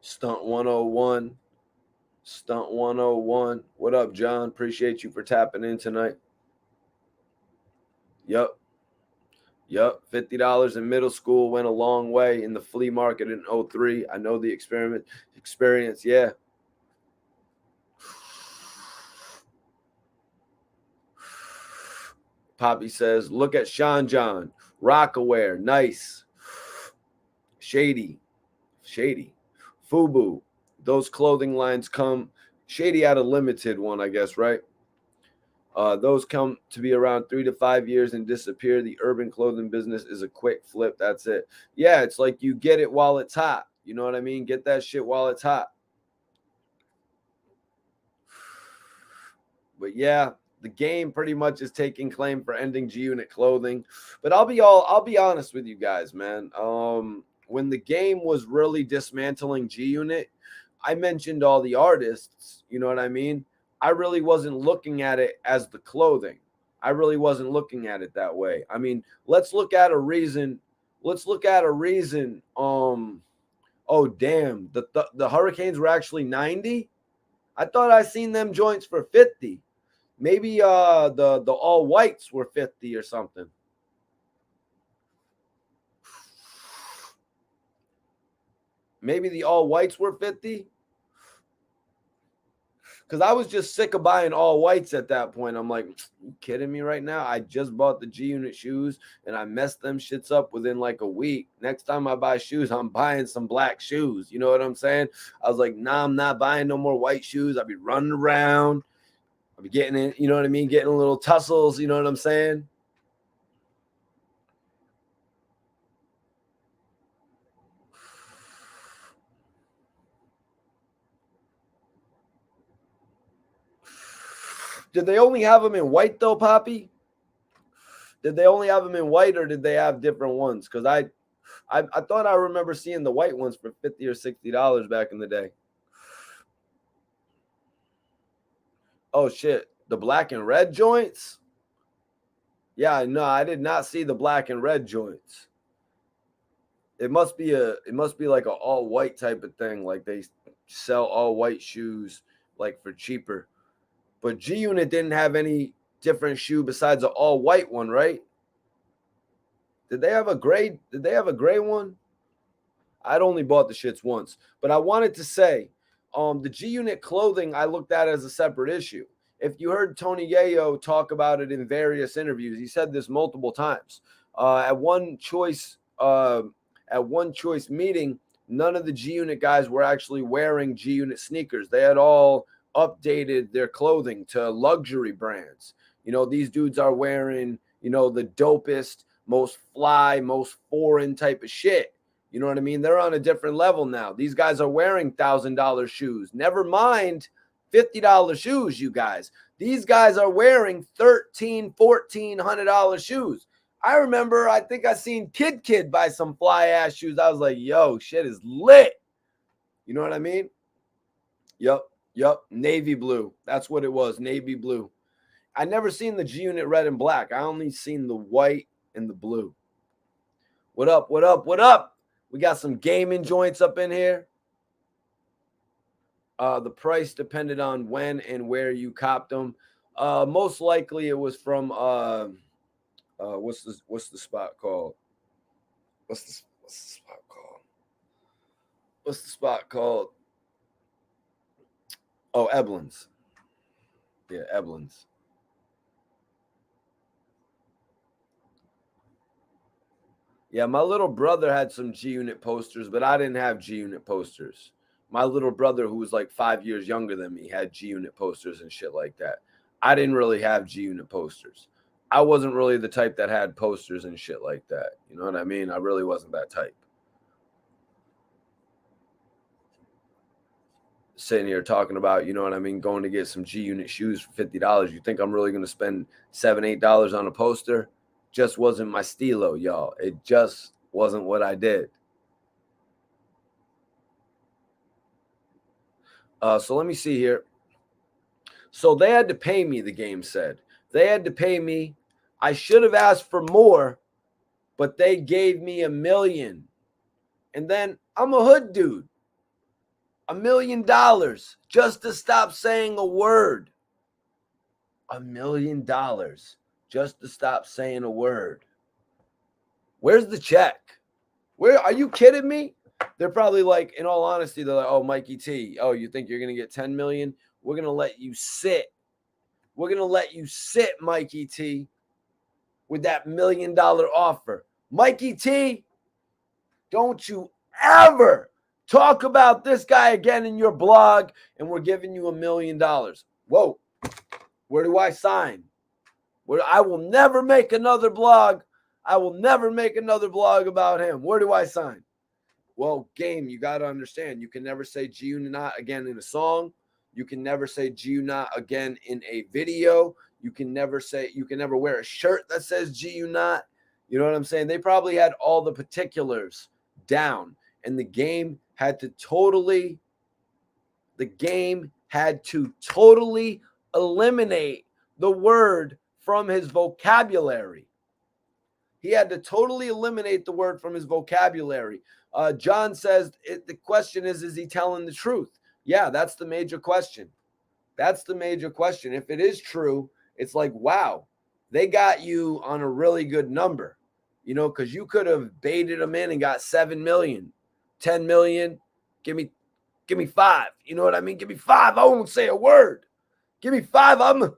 Stunt 101. Stunt 101. What up, John? Appreciate you for tapping in tonight. Yep. $50 in middle school went a long way in the flea market in 03. I know the experience. Yeah. Poppy says, look at Sean John. Rockaware. Nice. Shady. Fubu. Those clothing lines come. Shady had a limited one, I guess, right? Those come to be around 3 to 5 years and disappear. The urban clothing business is a quick flip. That's it. Yeah, it's like you get it while it's hot. You know what I mean? Get that shit while it's hot. But yeah, the game pretty much is taking claim for ending G-Unit clothing. But I'll be honest with you guys, man. When the game was really dismantling G-Unit, I mentioned all the artists, you know what I mean? I really wasn't looking at it as the clothing. I really wasn't looking at it that way. I mean, let's look at a reason. Oh damn, the Hurricanes were actually 90. I thought I seen them joints for 50. Maybe the all whites were 50 or something. Maybe the all whites were 50. Because I was just sick of buying all whites at that point. I'm like, you kidding me right now? I just bought the G-Unit shoes and I messed them shits up within like a week. Next time I buy shoes, I'm buying some black shoes. You know what I'm saying? I was like, nah, I'm not buying no more white shoes. I'll be running around. I'll be getting it, you know what I mean? Getting little tussles, you know what I'm saying? Did they only have them in white though, Poppy? Did they only have them in white, or did they have different ones? Because I thought I remember seeing the white ones for $50 or $60 back in the day. Oh shit, the black and red joints? Yeah, no, I did not see the black and red joints. It must be like an all white type of thing. Like they sell all white shoes like for cheaper. But G-Unit didn't have any different shoe besides an all white one, right? Did they have a gray one? I'd only bought the shits once. But I wanted to say, the G-Unit clothing I looked at as a separate issue. If you heard Tony Yayo talk about it in various interviews, he said this multiple times. At one choice meeting, none of the G-Unit guys were actually wearing G-Unit sneakers. They had all updated their clothing to luxury brands. You know, these dudes are wearing, you know, the dopest, most fly, most foreign type of shit. You know what I mean? They're on a different level now. These guys are wearing $1,000 shoes. Never mind $50 shoes, you guys. These guys are wearing $1,300, $1,400 shoes. I remember, I think I seen Kid buy some fly ass shoes. I was like, yo, shit is lit. You know what I mean? Yup. Navy blue. That's what it was. Navy blue. I never seen the G-Unit red and black. I only seen the white and the blue. What up? We got some gaming joints up in here. The price depended on when and where you copped them. Most likely it was from what's the spot called? What's the spot called? Oh, Eblin's. Yeah, Eblin's. Yeah, my little brother had some G-Unit posters, but I didn't have G-Unit posters. My little brother, who was like 5 years younger than me, had G-Unit posters and shit like that. I didn't really have G-Unit posters. I wasn't really the type that had posters and shit like that. You know what I mean? I really wasn't that type. Sitting here talking about, you know what I mean, going to get some G-Unit shoes for $50. You think I'm really going to spend $7, $8 on a poster? Just wasn't my stilo, y'all. It just wasn't what I did. So let me see here. So they had to pay me, the game said. They had to pay me. I should have asked for more, but they gave me $1 million. And then I'm a hood dude. $1 million just to stop saying a word. $1 million just to stop saying a word. Where's the check? Where are you kidding me? They're probably like, in all honesty, they're like, oh, Mikey T, oh, you think you're going to get 10 million? We're going to let you sit. We're going to let you sit, Mikey T, with that $1 million offer. Mikey T, don't you ever talk about this guy again in your blog, and we're giving you $1 million. Whoa. Where do I sign? Where I will never make another blog. I will never make another blog about him. Where do I sign? Well, game, you got to understand, you can never say G-Unot again in a song. You can never say G-Unot again in a video. You can never wear a shirt that says G-Unot. You know what I'm saying? They probably had all the particulars down, and the game had to totally eliminate the word from his vocabulary. He had to totally eliminate the word from his vocabulary. John says, the question is he telling the truth? Yeah, that's the major question. That's the major question. If it is true, it's like, wow, they got you on a really good number, you know, because you could have baited them in and got 7 million, 10 million. Give me 5. You know what I mean? Give me 5. I won't say a word. Give me 5.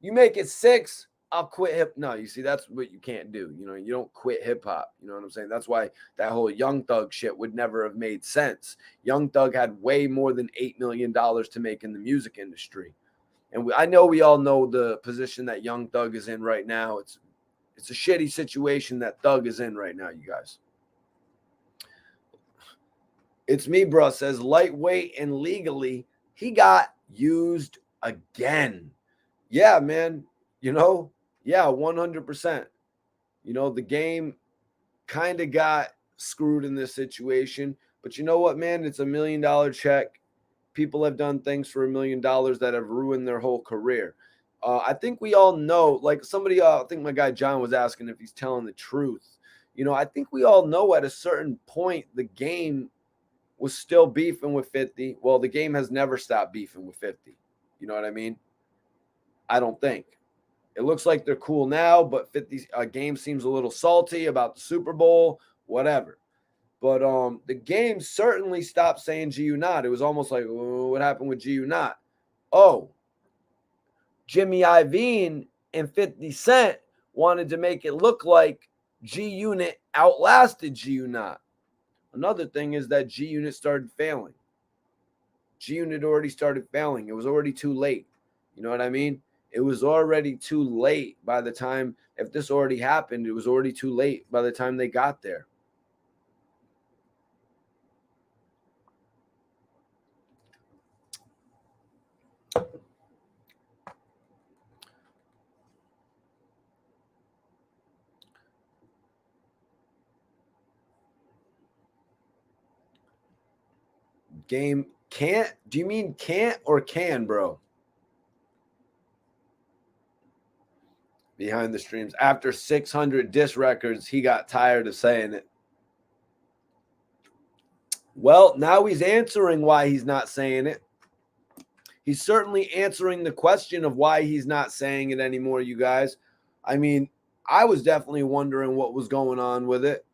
You make it 6. I'll quit No, you see, that's what you can't do. You know, you don't quit hip hop. You know what I'm saying? That's why that whole Young Thug shit would never have made sense. Young Thug had way more than $8 million to make in the music industry. And I know we all know the position that Young Thug is in right now. It's a shitty situation that Thug is in right now, you guys. It's me, bro, says lightweight and legally, he got used again. Yeah, man. Yeah, 100%. The game kind of got screwed in this situation. But you know what, man? It's $1 million check. People have done things for $1 million that have ruined their whole career. I think we all know, like somebody, I think my guy John was asking if he's telling the truth. I think we all know at a certain point the game was still beefing with 50. Well, the game has never stopped beefing with 50. You know what I mean? I don't think. It looks like they're cool now, but 50 game seems a little salty about the Super Bowl, whatever. But the game certainly stopped saying G-Unot. It was almost like, oh, what happened with G-Unot? Oh, Jimmy Iovine and 50 Cent wanted to make it look like G-Unit outlasted G-Unot. Another thing is that G-Unit started failing. G-Unit already started failing. It was already too late. You know what I mean? It was already too late by the time, if this already happened, it was already too late by the time they got there. Game can't? Do you mean can't or can, bro? Behind the streams. After 600 diss records, he got tired of saying it. Well, now he's answering why he's not saying it. He's certainly answering the question of why he's not saying it anymore, you guys. I mean, I was definitely wondering what was going on with it.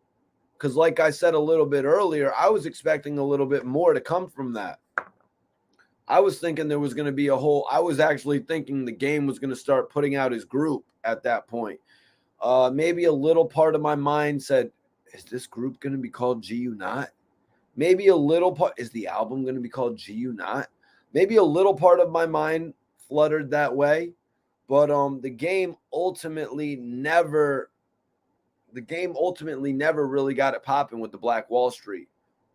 Because, like I said a little bit earlier, I was expecting a little bit more to come from that. I was thinking there was going to be I was actually thinking the game was going to start putting out his group at that point. Maybe a little part of my mind said, is this group going to be called G-Unot? Maybe a little part, is the album going to be called G-Unot? Maybe a little part of my mind fluttered that way. But the game ultimately never really got it popping with the Black Wall Street.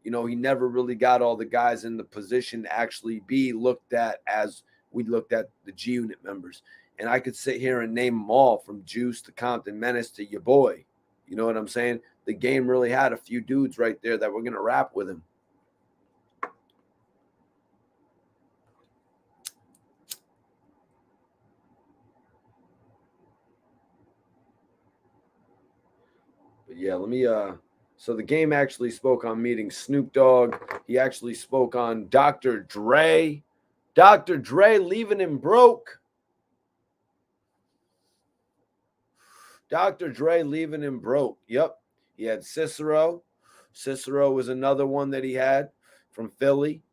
He never really got all the guys in the position to actually be looked at as we looked at the G Unit members. And I could sit here and name them all, from Juice to Compton Menace to your boy. You know what I'm saying? The game really had a few dudes right there that were going to rap with him. But yeah, let me so the game actually spoke on meeting Snoop Dogg. He actually spoke on Dr. Dre. Dr. Dre leaving him broke. Dr. Dre leaving him broke. Yep. He had Cicero. Cicero was another one that he had from Philly.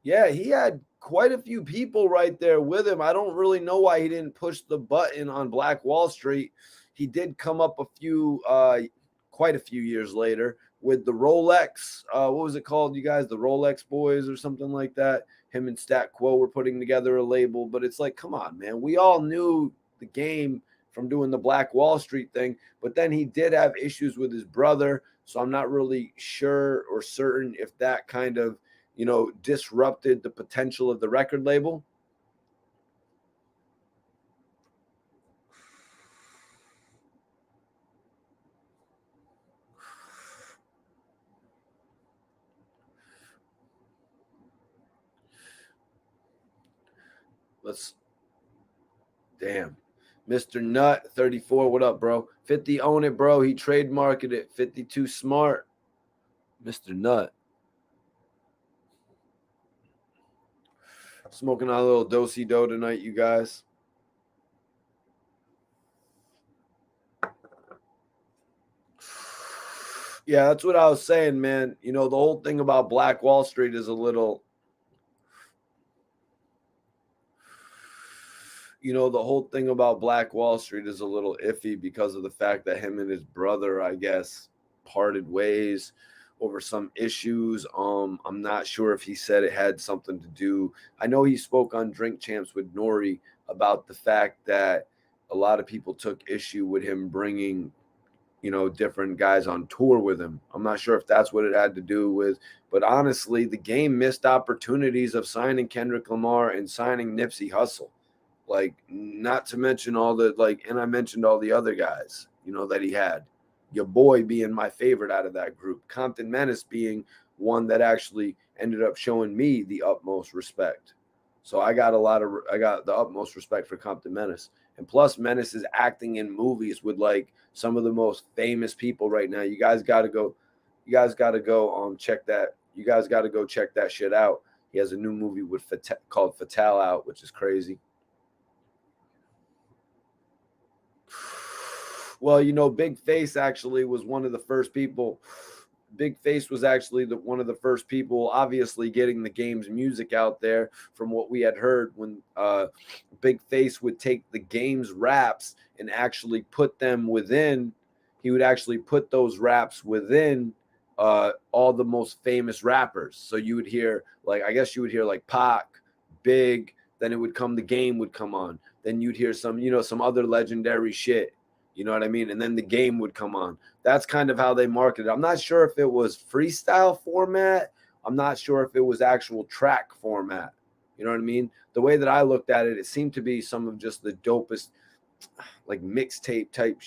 Yeah, he had quite a few people right there with him. I don't really know why he didn't push the button on Black Wall Street. He did come up quite a few years later with the Rolex. What was it called, you guys? The Rolex Boys or something like that. Him and Stat Quo were putting together a label, but it's like, come on, man. We all knew the game from doing the Black Wall Street thing, but then he did have issues with his brother. So I'm not really sure or certain if that kind of, disrupted the potential of the record label. Damn. Mr. Nut 34, what up, bro? 50 own it, bro. He trademarked it. 52 smart. Mr. Nut. Smoking on a little do-si-do tonight, you guys. Yeah, that's what I was saying, man. The whole thing about Black Wall Street is a little, the whole thing about Black Wall Street is a little iffy because of the fact that him and his brother, I guess, parted ways over some issues. I'm not sure if he said it had something to do. I know he spoke on Drink Champs with Nori about the fact that a lot of people took issue with him bringing, different guys on tour with him. I'm not sure if that's what it had to do with, but honestly, the game missed opportunities of signing Kendrick Lamar and signing Nipsey Hussle. Like, not to mention all the, like, and I mentioned all the other guys, you know, that he had. Your boy being my favorite out of that group. Compton Menace being one that actually ended up showing me the utmost respect. So I got the utmost respect for Compton Menace. And plus, Menace is acting in movies with like some of the most famous people right now. You guys got to go. You guys got to go check that. You guys got to go check that shit out. He has a new movie called Fatale out, which is crazy. Well, you know, Big Face actually was one of the first people. Big Face was actually one of the first people, obviously, getting the game's music out there. From what we had heard, when Big Face would take the game's raps and actually put them within, he would actually put those raps within all the most famous rappers. So you would hear, like, I guess you would hear like Pac, Big, then it would come, the game would come on. Then you'd hear some, you know, some other legendary shit. You know what I mean? And then the game would come on. That's kind of how they marketed. I'm not sure if it was freestyle format. I'm not sure if it was actual track format. You know what I mean? The way that I looked at it, it seemed to be some of just the dopest, like mixtape type,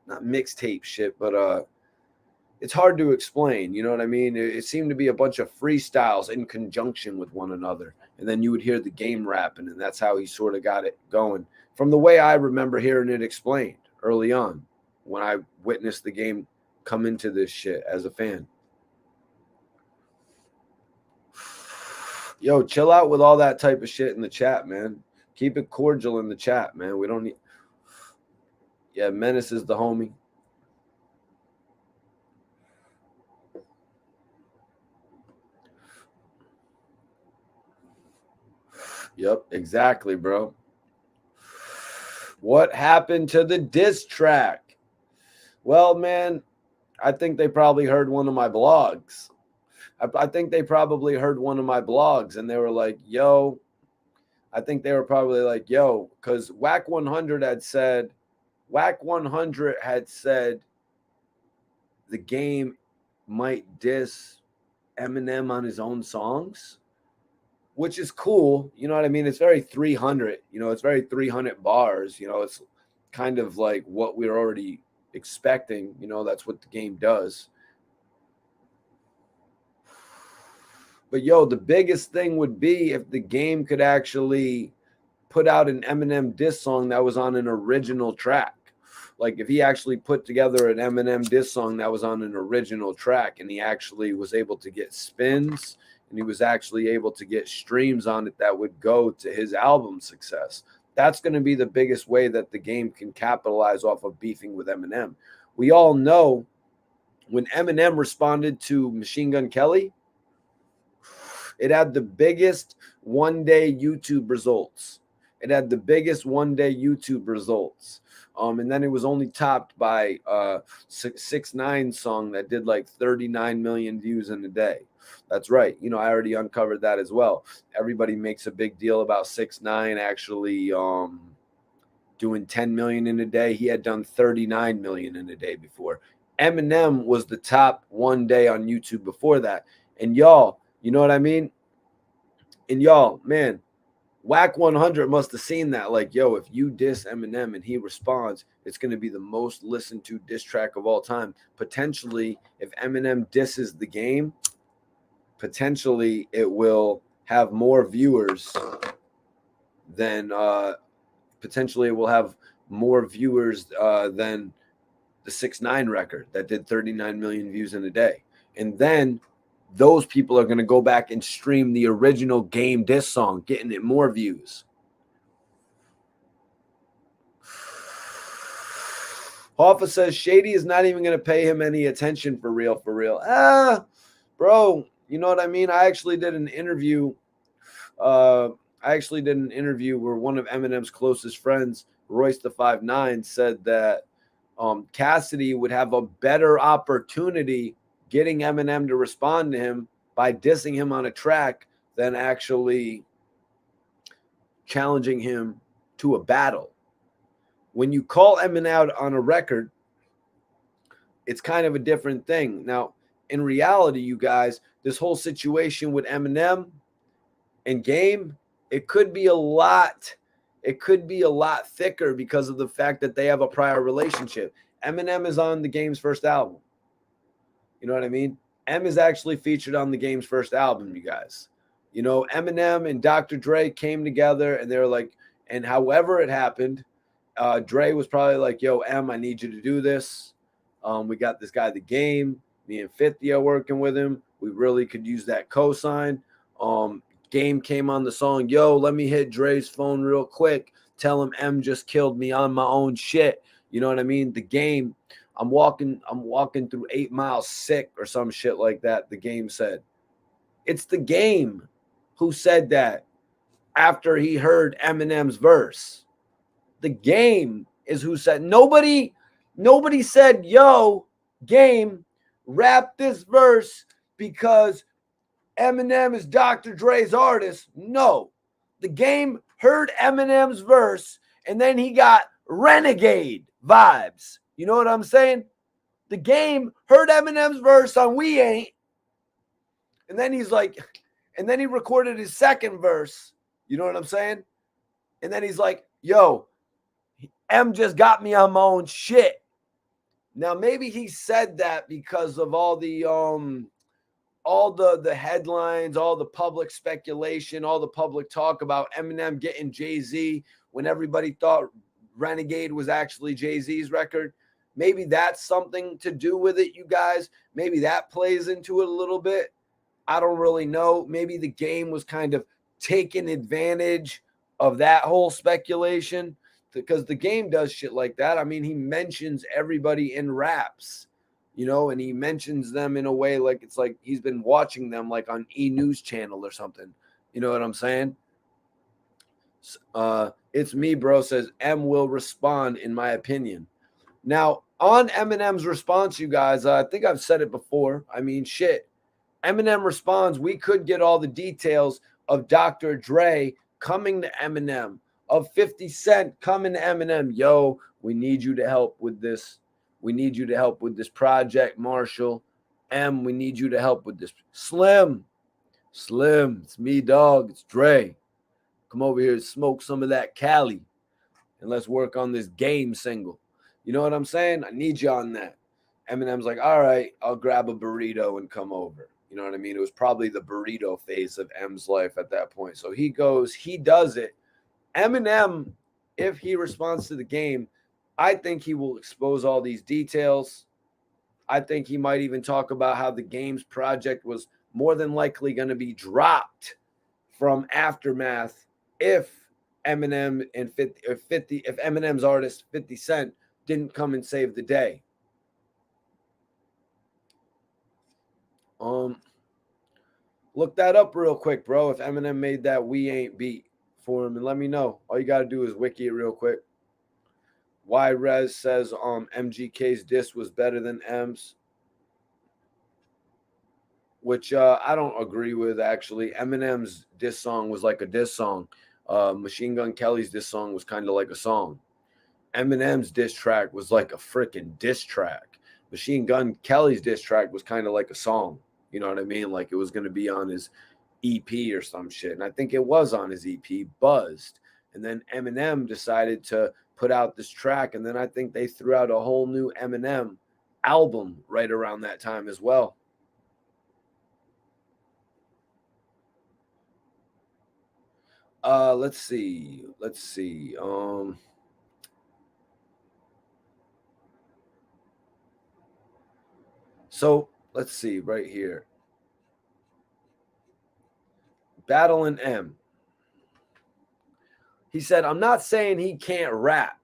not mixtape shit, but it's hard to explain. You know what I mean? It seemed to be a bunch of freestyles in conjunction with one another. And then you would hear the game rapping, and that's how he sort of got it going. From the way I remember hearing it explained early on when I witnessed the game come into this shit as a fan. Yo, chill out with all that type of shit in the chat, man. Keep it cordial in the chat, man. We don't need. Yeah, Menace is the homie. Yep, exactly, bro. What happened to the diss track? Well, man, I think they probably heard one of my blogs. I think they probably heard one of my blogs and they were like, yo, I think they were probably like, yo, because Whack 100 had said the game might diss Eminem on his own songs, which is cool. You know what I mean? It's very 300, you know, it's very 300 bars. You know, it's kind of like what we're already expecting. You know, that's what the game does. But yo, the biggest thing would be if the game could actually put out an Eminem diss song that was on an original track. Like if he actually put together an Eminem diss song that was on an original track and he actually was able to get spins and he was actually able to get streams on it that would go to his album success. That's going to be the biggest way that the game can capitalize off of beefing with Eminem. We all know when Eminem responded to Machine Gun Kelly, it had the biggest one-day YouTube results. It had the biggest one-day YouTube results. And then it was only topped by 6ix9ine song that did like 39 million views in a day. That's right. You know, I already uncovered that as well. Everybody makes a big deal about 6ix9ine actually doing 10 million in a day. He had done 39 million in a day before. Eminem was the top one day on YouTube before that. And y'all, you know what I mean? And y'all, man, Whack 100 must have seen that. Like, yo, if you diss Eminem and he responds, it's going to be the most listened to diss track of all time. Potentially, if Eminem disses the game, potentially it will have more viewers than potentially it will have more viewers than the 6ix9ine record that did 39 million views in a day. And then those people are going to go back and stream the original game diss song, getting it more views. Hoffa says Shady is not even going to pay him any attention for real, for real. Bro, you know what I mean? I actually did an interview. Where one of Eminem's closest friends, Royce the 5'9", said that Cassidy would have a better opportunity getting Eminem to respond to him by dissing him on a track than actually challenging him to a battle. When you call Eminem out on a record, it's kind of a different thing. Now, in reality, you guys, this whole situation with Eminem and Game, it could be a lot it could be a lot thicker because of the fact that they have a prior relationship. Eminem is on the Game's first album. You know what I mean? M is actually featured on the Game's first album, you guys. You know, Eminem and Dr. Dre came together and they were like, and however it happened, Dre was probably like, yo, M, I need you to do this. We got this guy, The Game. Me and 50 are working with him. We really could use that cosign. Game came on the song, yo, let me hit Dre's phone real quick. Tell him M just killed me on my own shit. You know what I mean? The Game, I'm walking through 8 Miles sick or some shit like that, The Game said. It's The Game who said that after he heard Eminem's verse. The Game is who said, nobody said, yo, Game, rap this verse because Eminem is Dr. Dre's artist. No. The Game heard Eminem's verse and then he got Renegade vibes. You know what I'm saying? The Game heard Eminem's verse on We Ain't. And then he's like, and then he recorded his second verse. You know what I'm saying? And then he's like, yo, M just got me on my own shit. Now, maybe he said that because of all the headlines, all the public speculation, all the public talk about Eminem getting Jay-Z when everybody thought Renegade was actually Jay-Z's record. Maybe that's something to do with it, you guys. Maybe that plays into it a little bit. I don't really know. Maybe the Game was kind of taking advantage of that whole speculation because the Game does shit like that. I mean, he mentions everybody in raps, you know, and he mentions them in a way like it's like he's been watching them like on E! News Channel or something. You know what I'm saying? It's me, bro, says M will respond, in my opinion. Now, on Eminem's response, you guys, I think I've said it before. I mean, shit. Eminem responds, we could get all the details of Dr. Dre coming to Eminem, of 50 Cent coming to Eminem. Yo, we need you to help with this. We need you to help with this project, Marshall. M, we need you to help with this. Slim, it's me, dog. It's Dre. Come over here and smoke some of that Cali. And let's work on this Game single. You know what I'm saying? I need you on that. Eminem's like, all right, I'll grab a burrito and come over. You know what I mean? It was probably the burrito phase of M's life at that point. So he goes, he does it. Eminem, if he responds to the Game, I think he will expose all these details. I think he might even talk about how the Game's project was more than likely going to be dropped from Aftermath if Eminem and 50, if Eminem's artist 50 Cent didn't come and save the day. Look that up real quick, bro. If Eminem made that We Ain't beat for him, and let me know. All you gotta do is wiki it real quick. Y Rez says MGK's diss was better than M's, which I don't agree with actually. Eminem's diss song was like a diss song. Machine Gun Kelly's diss song was kind of like a song. Eminem's diss track was like a freaking diss track. Machine Gun Kelly's diss track was kind of like a song. You know what I mean? Like it was going to be on his EP or some shit. And I think it was on his EP, Buzzed. And then Eminem decided to put out this track. And then I think they threw out a whole new Eminem album right around that time as well. Let's see. So let's see right here. Battle and M. He said, I'm not saying he can't rap.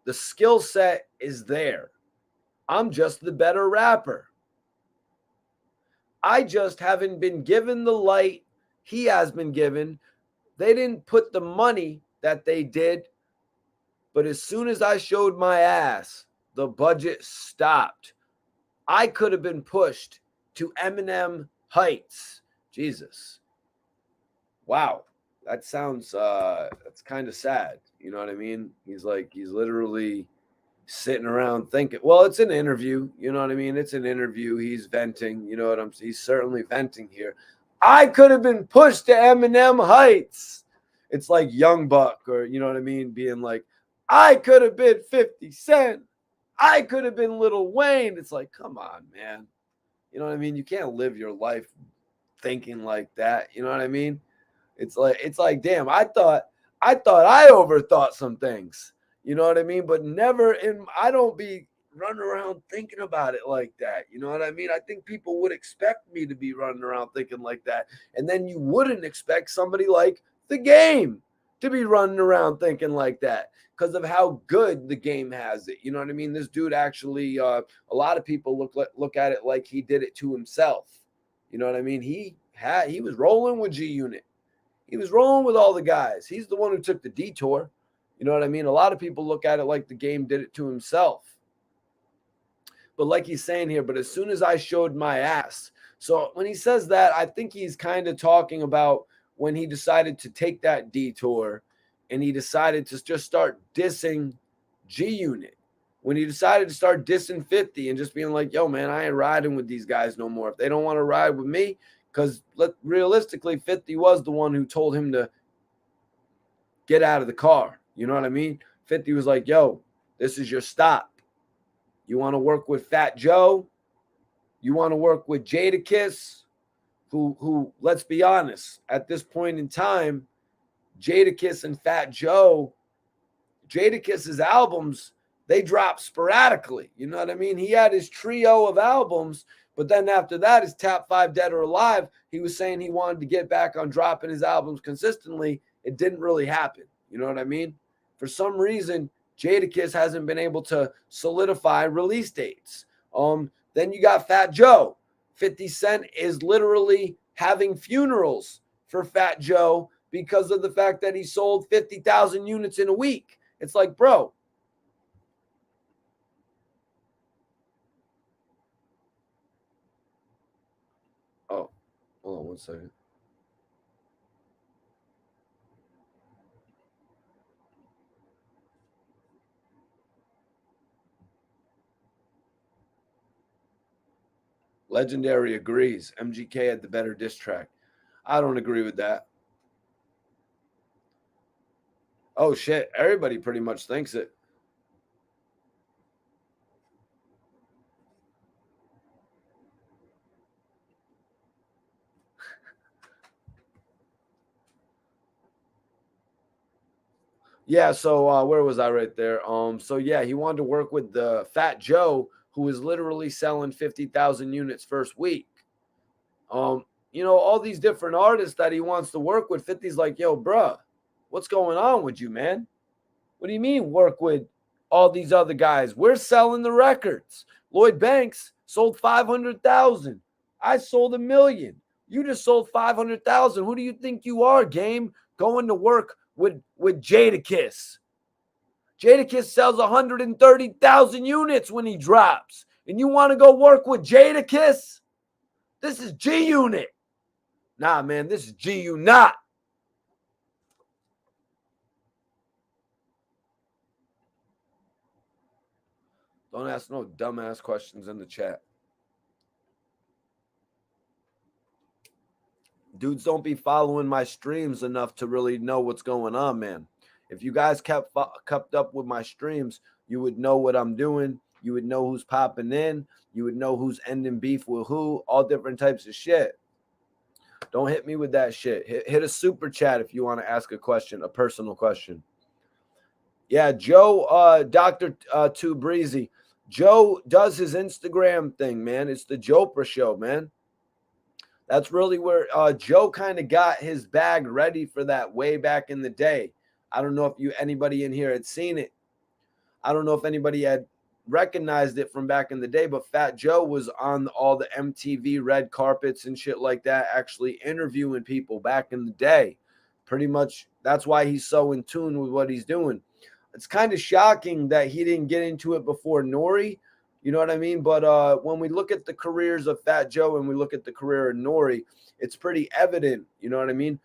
The skill set is there. I'm just the better rapper. I just haven't been given the light he has been given. They didn't put the money that they did. But as soon as I showed my ass, the budget stopped. I could have been pushed to Eminem heights. Jesus. Wow. That sounds, that's kind of sad. You know what I mean? He's literally sitting around thinking, well, it's an interview. You know what I mean? It's an interview. He's venting. You know what he's certainly venting here. I could have been pushed to Eminem heights. It's like Young Buck, or you know what I mean, being like, I could have been 50 Cent. I could have been Lil Wayne. It's like, come on, man. You know what I mean? You can't live your life thinking like that. You know what I mean? It's like, damn, I overthought some things. You know what I mean? But never I don't be running around thinking about it like that. You know what I mean? I think people would expect me to be running around thinking like that. And then you wouldn't expect somebody like The Game to be running around thinking like that because of how good The Game has it. You know what I mean? This dude actually, a lot of people look at it like he did it to himself. You know what I mean? He was rolling with G-Unit. He was rolling with all the guys. He's the one who took the detour. You know what I mean? A lot of people look at it like The Game did it to himself. But like he's saying here, but as soon as I showed my ass. So when he says that, I think he's kind of talking about when he decided to take that detour and he decided to just start dissing G-Unit. When he decided to start dissing 50 and just being like, yo, man, I ain't riding with these guys no more. If they don't want to ride with me, because realistically, 50 was the one who told him to get out of the car. You know what I mean? 50 was like, yo, this is your stop. You want to work with Fat Joe? You want to work with Jadakiss? Who, let's be honest, at this point in time, Jadakiss and Fat Joe, Jadakiss's albums, they drop sporadically. You know what I mean? He had his trio of albums, but then after that, his top 5 Dead or Alive, he was saying he wanted to get back on dropping his albums consistently. It didn't really happen. You know what I mean? For some reason, Jadakiss hasn't been able to solidify release dates. Then you got Fat Joe. 50 Cent is literally having funerals for Fat Joe because of the fact that he sold 50,000 units in a week. It's like, bro. Oh, hold on one second. Legendary agrees. MGK had the better diss track. I don't agree with that. Oh, shit. Everybody pretty much thinks it. Yeah, so where was I right there? So yeah, he wanted to work with the Fat Joe, who was literally selling 50,000 units first week. All these different artists that he wants to work with, 50's like, yo, bruh, what's going on with you, man? What do you mean work with all these other guys? We're selling the records. Lloyd Banks sold 500,000. I sold 1 million. You just sold 500,000. Who do you think you are, Game? Going to work with Jadakiss. Jadakiss sells 130,000 units when he drops. And you want to go work with Jadakiss? This is G-Unit. Nah, man, this is G-Unot. Don't ask no dumbass questions in the chat. Dudes don't be following my streams enough to really know what's going on, man. If you guys kept up with my streams, you would know what I'm doing. You would know who's popping in. You would know who's ending beef with who, all different types of shit. Don't hit me with that shit. Hit a super chat if you want to ask a question, a personal question. Yeah, Joe, Dr. Too Breezy. Joe does his Instagram thing, man. It's the Jopra show, man. That's really where Joe kind of got his bag ready for that way back in the day. I don't know if anybody in here had seen it. I don't know if anybody had recognized it from back in the day, but Fat Joe was on all the MTV red carpets and shit like that, actually interviewing people back in the day. Pretty much that's why he's so in tune with what he's doing. It's kind of shocking that he didn't get into it before Nori. You know what I mean? But when we look at the careers of Fat Joe and we look at the career of Nori, it's pretty evident. You know what I mean?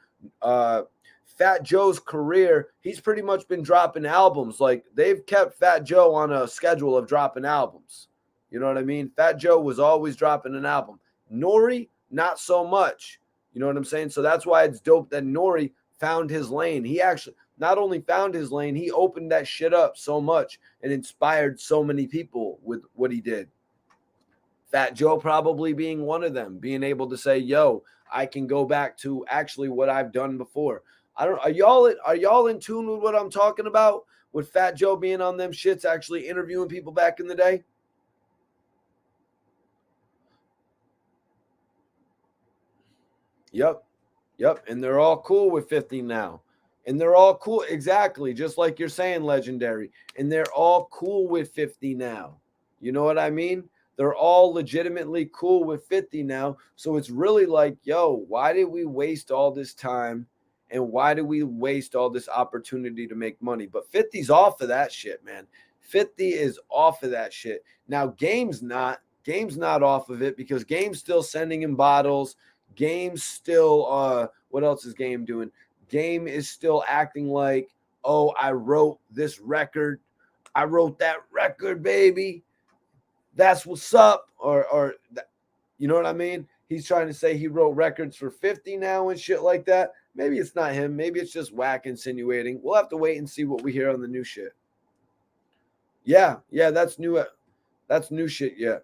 Fat Joe's career, he's pretty much been dropping albums. Like, they've kept Fat Joe on a schedule of dropping albums. You know what I mean? Fat Joe was always dropping an album. Nori, not so much. You know what I'm saying? So that's why it's dope that Nori found his lane. He actually not only found his lane, he opened that shit up so much and inspired so many people with what he did. Fat Joe probably being one of them, being able to say, yo, I can go back to actually what I've done before. I don't are y'all in tune with what I'm talking about? With Fat Joe being on them shits, actually interviewing people back in the day? Yep. Yep. And they're all cool with 50 now. And they're all cool. Exactly. Just like you're saying, legendary. And they're all cool with 50 now. You know what I mean? They're all legitimately cool with 50 now. So it's really like, yo, why did we waste all this time? And why did we waste all this opportunity to make money? But 50's off of that shit, man. 50 is off of that shit. Now, Game's not. Game's not off of it because Game's still sending him bottles. Game's still what else is Game doing? Game is still acting like, oh, I wrote this record. I wrote that record, baby. That's what's up. Or you know what I mean? He's trying to say he wrote records for 50 now and shit like that. Maybe it's not him. Maybe it's just whack insinuating. We'll have to wait and see what we hear on the new shit. Yeah, that's new. That's new shit, yeah.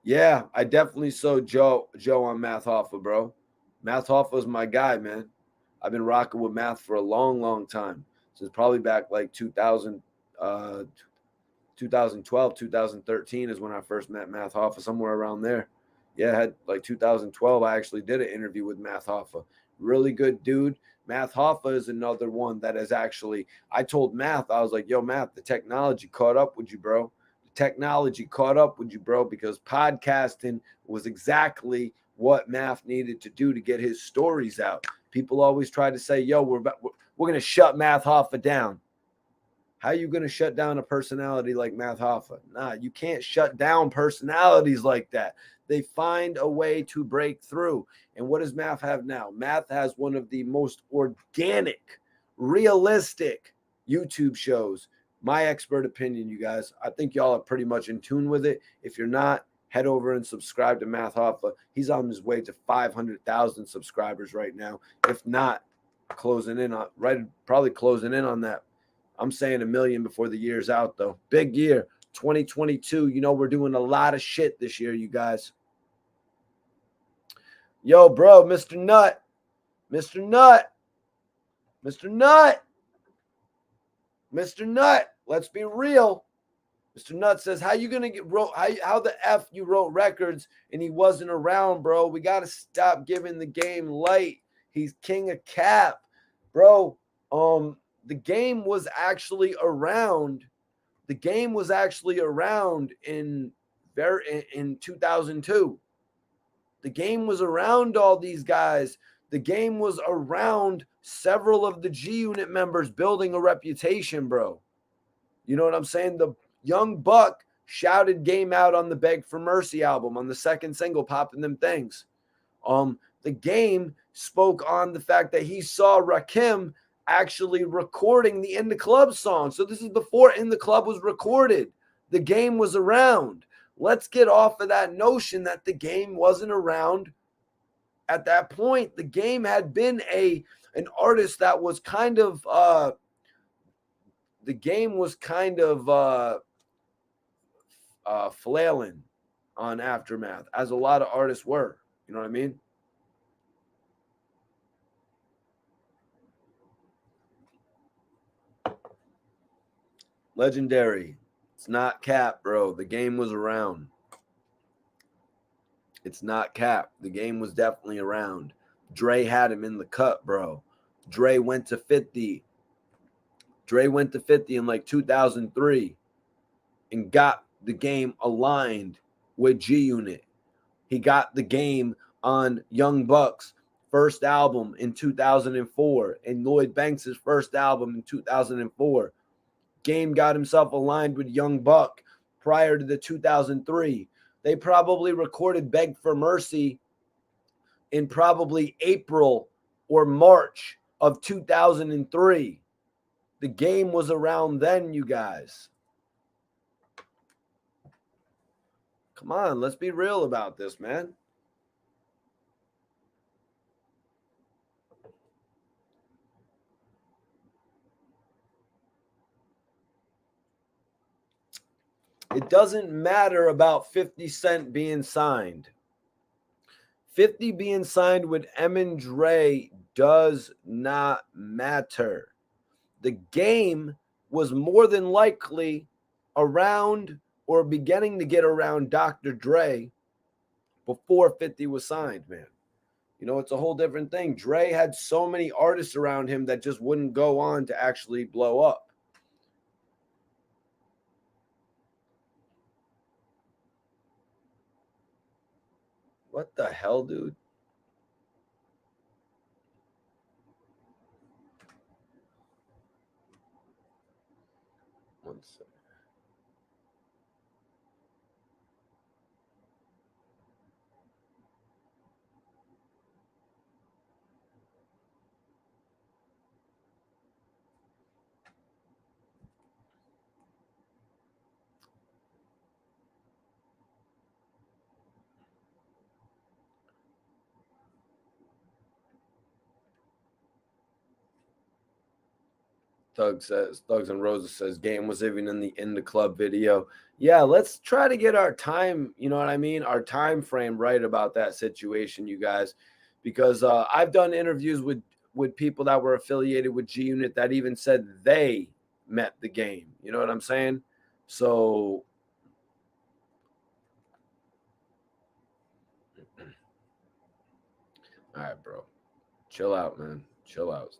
Yeah, I definitely saw Joe on Math Hoffa, bro. Math Hoffa's my guy, man. I've been rocking with Math for a long, long time. Since probably back like 2012, 2013 is when I first met Math Hoffa, somewhere around there. Yeah, I had like 2012. I actually did an interview with Math Hoffa. Really good dude. Math Hoffa is another one that is actually, I told Math, I was like, yo, Math, the technology caught up with you, bro. Technology caught up with you, bro, because podcasting was exactly what Math needed to do to get his stories out. People always try to say, yo, we're going to shut Math Hoffa down. How are you going to shut down a personality like Math Hoffa? Nah, you can't shut down personalities like that. They find a way to break through. And what does Math have now? Math has one of the most organic, realistic YouTube shows. My expert opinion, you guys. I think y'all are pretty much in tune with it. If you're not, head over and subscribe to Math Hoffa. He's on his way to 500,000 subscribers right now. If not, probably closing in on that. I'm saying 1 million before the year's out, though. Big year, 2022. You know, we're doing a lot of shit this year, you guys. Yo, bro, Mr. Nut. Mr. Nut. Mr. Nut. Mr. Nut. Let's be real. Mr. Nut says, how you going to how the F you wrote records and he wasn't around, bro? We got to stop giving the game light. He's king of cap. Bro, the game was actually around. The game was actually around in 2002. The game was around all these guys. The game was around several of the G-Unit members building a reputation, bro. You know what I'm saying? The Young Buck shouted Game out on the Beg for Mercy album, on the second single, Popping Them Things. The Game spoke on the fact that he saw Rakim actually recording the In the Club song. So this is before In the Club was recorded. The Game was around. Let's get off of that notion that the Game wasn't around at that point. The Game had been an artist that was kind of the Game was kind of flailing on Aftermath, as a lot of artists were. You know what I mean? Legendary. It's not cap, bro. The Game was around. It's not cap. The Game was definitely around. Dre had him in the cut, bro. Dre went to 50. Dre went to 50 in like 2003 and got the Game aligned with G-Unit. He got the Game on Young Buck's first album in 2004 and Lloyd Banks' first album in 2004. Game got himself aligned with Young Buck prior to the 2003. They probably recorded Beg for Mercy in probably April or March of 2003. The Game was around then, you guys. Come on, let's be real about this, man. It doesn't matter about 50 Cent being signed. 50 being signed with M and Dre does not matter. The game was more than likely around or beginning to get around Dr. Dre before 50 was signed, man. You know, it's a whole different thing. Dre had so many artists around him that just wouldn't go on to actually blow up. What the hell, dude? One second. Thugs and Roses says Game was even in the club video. Yeah, let's try to get our time, you know what I mean? Our time frame right about that situation, you guys, because I've done interviews with people that were affiliated with G-Unit that even said they met the Game. You know what I'm saying? So all right, bro. Chill out, man. Chill out.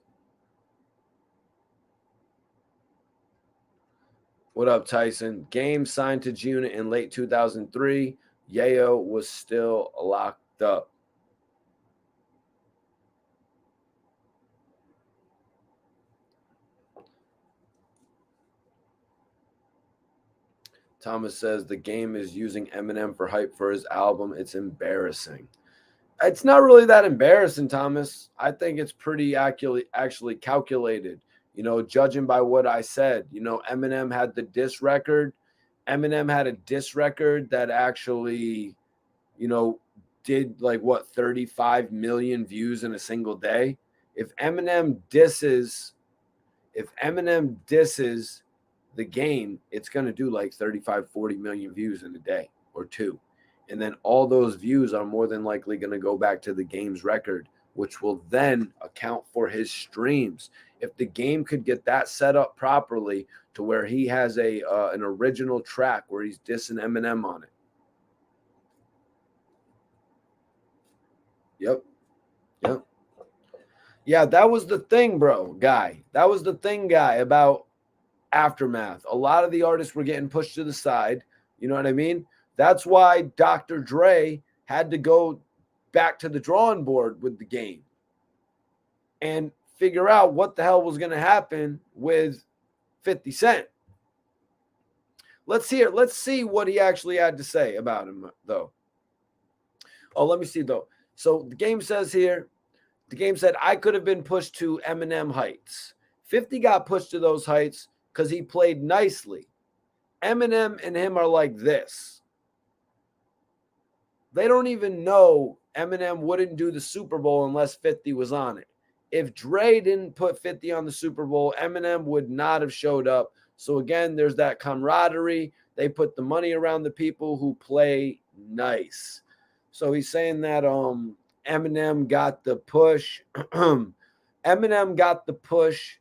What up, Tyson? Game signed to G-Unit in late 2003. Yayo was still locked up. Thomas says the Game is using Eminem for hype for his album. It's embarrassing. It's not really that embarrassing, Thomas. I think it's pretty actually calculated. You know, judging by what I said, you know, Eminem had the diss record. Eminem had a diss record that actually, you know, did like what 35 million views in a single day. If Eminem disses, if Eminem disses the Game, it's going to do like 35, 40 million views in a day or two. And then all those views are more than likely going to go back to the Game's record, which will then account for his streams. If the Game could get that set up properly to where he has an original track where he's dissing Eminem on it. Yep. Yep. Yeah, that was the thing, bro, guy. That was the thing, guy, about Aftermath. A lot of the artists were getting pushed to the side. You know what I mean? That's why Dr. Dre had to go back to the drawing board with the Game and figure out what the hell was going to happen with 50 Cent. Let's see what he actually had to say about him, though. Oh, let me see, though. So the Game says here, the Game said, I could have been pushed to Eminem heights. 50 got pushed to those heights because he played nicely. Eminem and him are like this. They don't even know Eminem wouldn't do the Super Bowl unless 50 was on it. If Dre didn't put 50 on the Super Bowl, Eminem would not have showed up. So again, there's that camaraderie. They put the money around the people who play nice. So he's saying that Eminem got the push. Eminem got the push,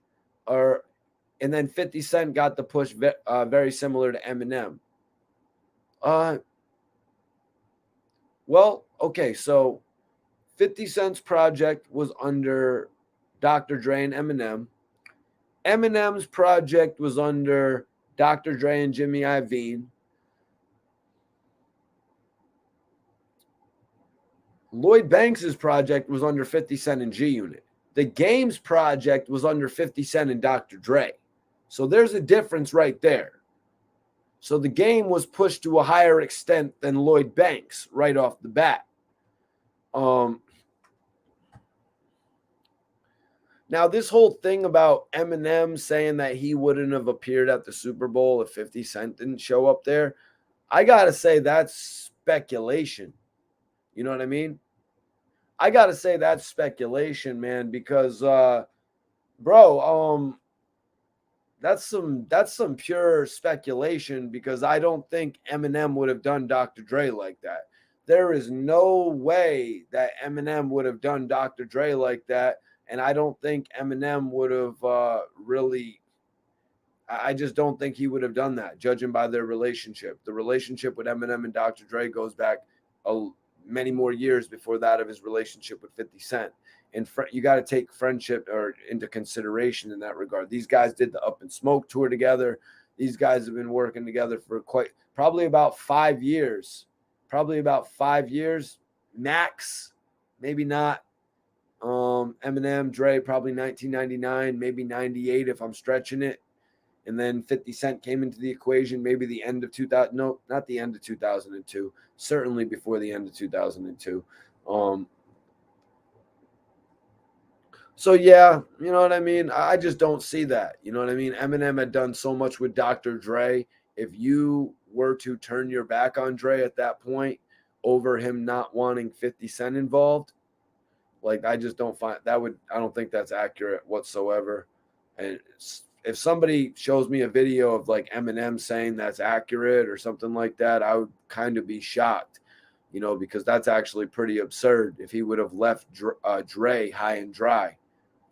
and then 50 Cent got the push very similar to Eminem. Well, okay, so 50 Cent's project was under Dr. Dre and Eminem. Eminem's project was under Dr. Dre and Jimmy Iovine. Lloyd Banks' project was under 50 Cent and G-Unit. The Game's project was under 50 Cent and Dr. Dre. So there's a difference right there. So the Game was pushed to a higher extent than Lloyd Banks right off the bat. Now, this whole thing about Eminem saying that he wouldn't have appeared at the Super Bowl if 50 Cent didn't show up there, I got to say that's speculation. You know what I mean? I got to say that's speculation, man, because, bro, that's some pure speculation, because I don't think Eminem would have done Dr. Dre like that. There is no way that Eminem would have done Dr. Dre like that, and I don't think Eminem would have really. I just don't think he would have done that, judging by their relationship. The relationship with Eminem and Dr. Dre goes back many more years before that of his relationship with 50 Cent. And you got to take friendship or into consideration in that regard. These guys did the Up and Smoke tour together. These guys have been working together for probably about 5 years. Probably about 5 years max, maybe not. Eminem, Dre, probably 1999, maybe 98 if I'm stretching it. And then 50 Cent came into the equation, maybe the end of 2000. No, not the end of 2002. Certainly before the end of 2002. So, yeah, you know what I mean? I just don't see that. You know what I mean? Eminem had done so much with Dr. Dre. If you were to turn your back on Dre at that point over him not wanting 50 Cent involved, like, I just don't find that I don't think that's accurate whatsoever. And if somebody shows me a video of like Eminem saying that's accurate or something like that, I would kind of be shocked, you know, because that's actually pretty absurd if he would have left Dre high and dry.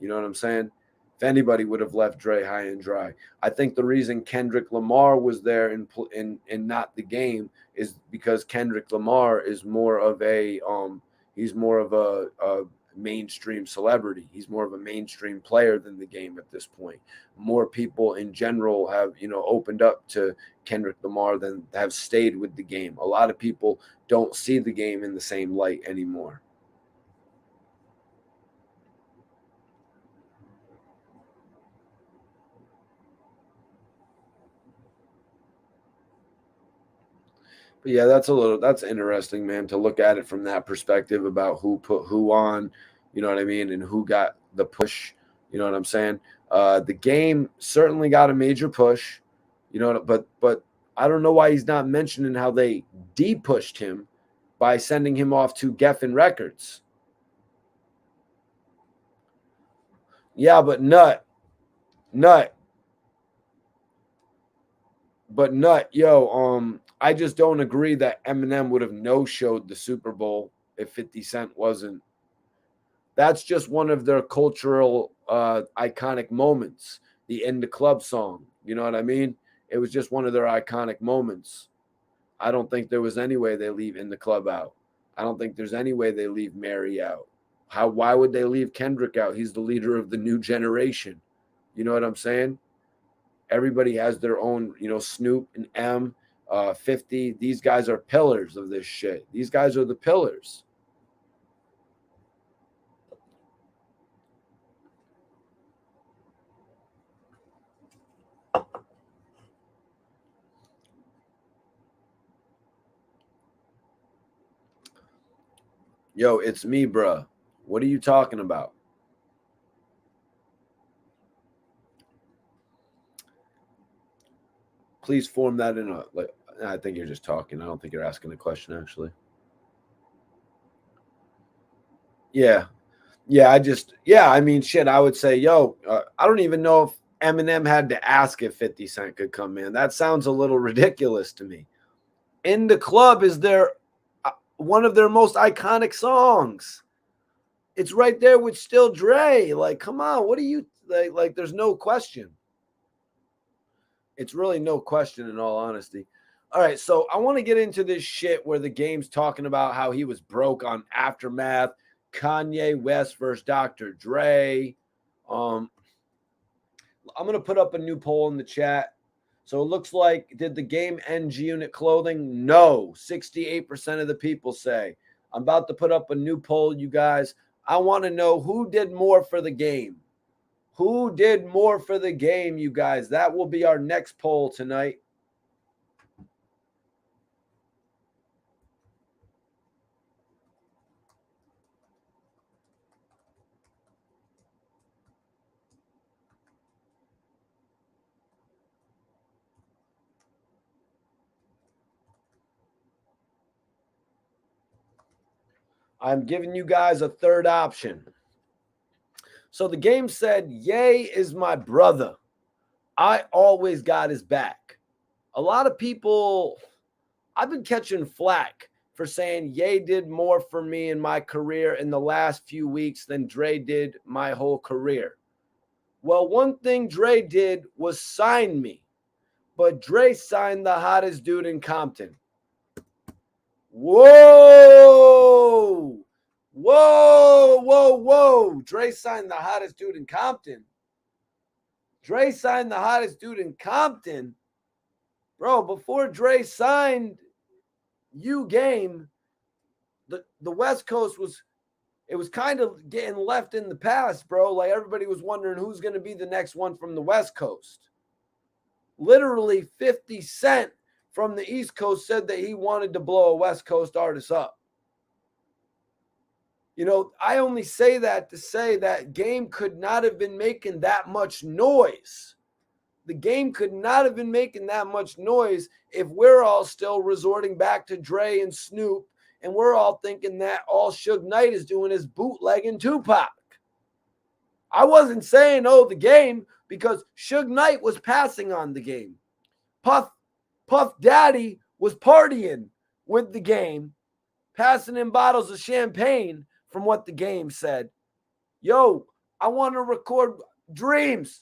You know what I'm saying? If anybody would have left Dre high and dry, I think the reason Kendrick Lamar was there in not the game is because Kendrick Lamar is more of a he's more of a mainstream celebrity. He's more of a mainstream player than the game at this point. More people in general have, you know, opened up to Kendrick Lamar than have stayed with the game. A lot of people don't see the game in the same light anymore. But yeah, that's interesting, man, to look at it from that perspective about who put who on, you know what I mean, and who got the push, you know what I'm saying? The game certainly got a major push, you know, but I don't know why he's not mentioning how they de-pushed him by sending him off to Geffen Records. Yeah, but nut, I just don't agree that Eminem would have no-showed the Super Bowl if 50 Cent wasn't. That's just one of their cultural iconic moments. The In the Club song. You know what I mean? It was just one of their iconic moments. I don't think there was any way they leave In the Club out. I don't think there's any way they leave Mary out. Why would they leave Kendrick out? He's the leader of the new generation. You know what I'm saying? Everybody has their own, you know, Snoop and 50. These guys are pillars of this shit. These guys are the pillars. Yo, it's me, bruh. What are you talking about? Please form that in a like. I think you're just talking. I don't think you're asking a question, actually. Yeah, yeah. I mean, shit. I would say, yo, I don't even know if Eminem had to ask if 50 Cent could come in. That sounds a little ridiculous to me. In the Club is their one of their most iconic songs. It's right there with Still Dre. Like, come on, what are you like? Like, there's no question. It's really no question, in all honesty. All right, so I want to get into this shit where the game's talking about how he was broke on Aftermath, Kanye West versus Dr. Dre. I'm gonna put up a new poll in the chat. So it looks like, did the game end G-Unit clothing? No. 68% of the people say. I'm about to put up a new poll, you guys. I want to know who did more for the game. Who did more for the game, you guys? That will be our next poll tonight. I'm giving you guys a third option. So the game said, Ye is my brother. I always got his back. A lot of people, I've been catching flack for saying Ye did more for me in my career in the last few weeks than Dre did my whole career. Well, one thing Dre did was sign me, but Dre signed the hottest dude in Compton. Whoa! Whoa, whoa, whoa. Dre signed the hottest dude in Compton. Dre signed the hottest dude in Compton. Bro, before Dre signed Game, the West Coast was kind of getting left in the past, bro. Like everybody was wondering who's going to be the next one from the West Coast. Literally 50 Cent from the East Coast said that he wanted to blow a West Coast artist up. You know, I only say that to say that Game could not have been making that much noise. The Game could not have been making that much noise if we're all still resorting back to Dre and Snoop, and we're all thinking that all Suge Knight is doing is bootlegging Tupac. I wasn't saying, oh, the Game, because Suge Knight was passing on the Game. Puff Daddy was partying with the Game, passing in bottles of champagne, from what the Game said. Yo, I want to record Dreams.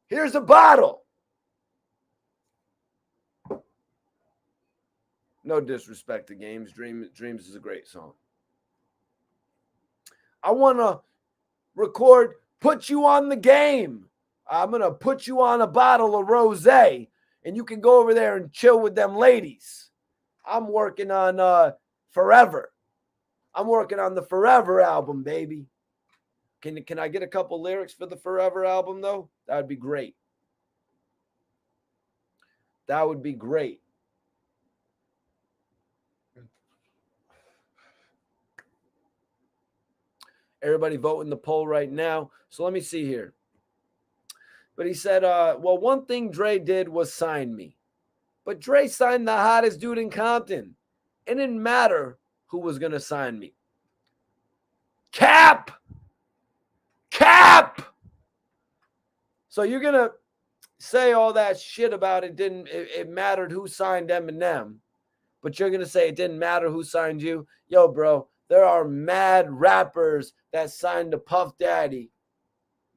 Here's a bottle. No disrespect to Games. Dreams is a great song. I want to record Put You on the Game. I'm going to put you on a bottle of rosé, and you can go over there and chill with them ladies. I'm working on Forever. I'm working on the Forever album, baby. Can I get a couple lyrics for the Forever album, though? That would be great. That would be great. Everybody vote in the poll right now. So let me see here. But he said, well, one thing Dre did was sign me. But Dre signed the hottest dude in Compton. It didn't matter who was going to sign me. Cap! So you're going to say all that shit about it mattered who signed Eminem, but you're going to say it didn't matter who signed you? Yo, bro, there are mad rappers that signed to Puff Daddy.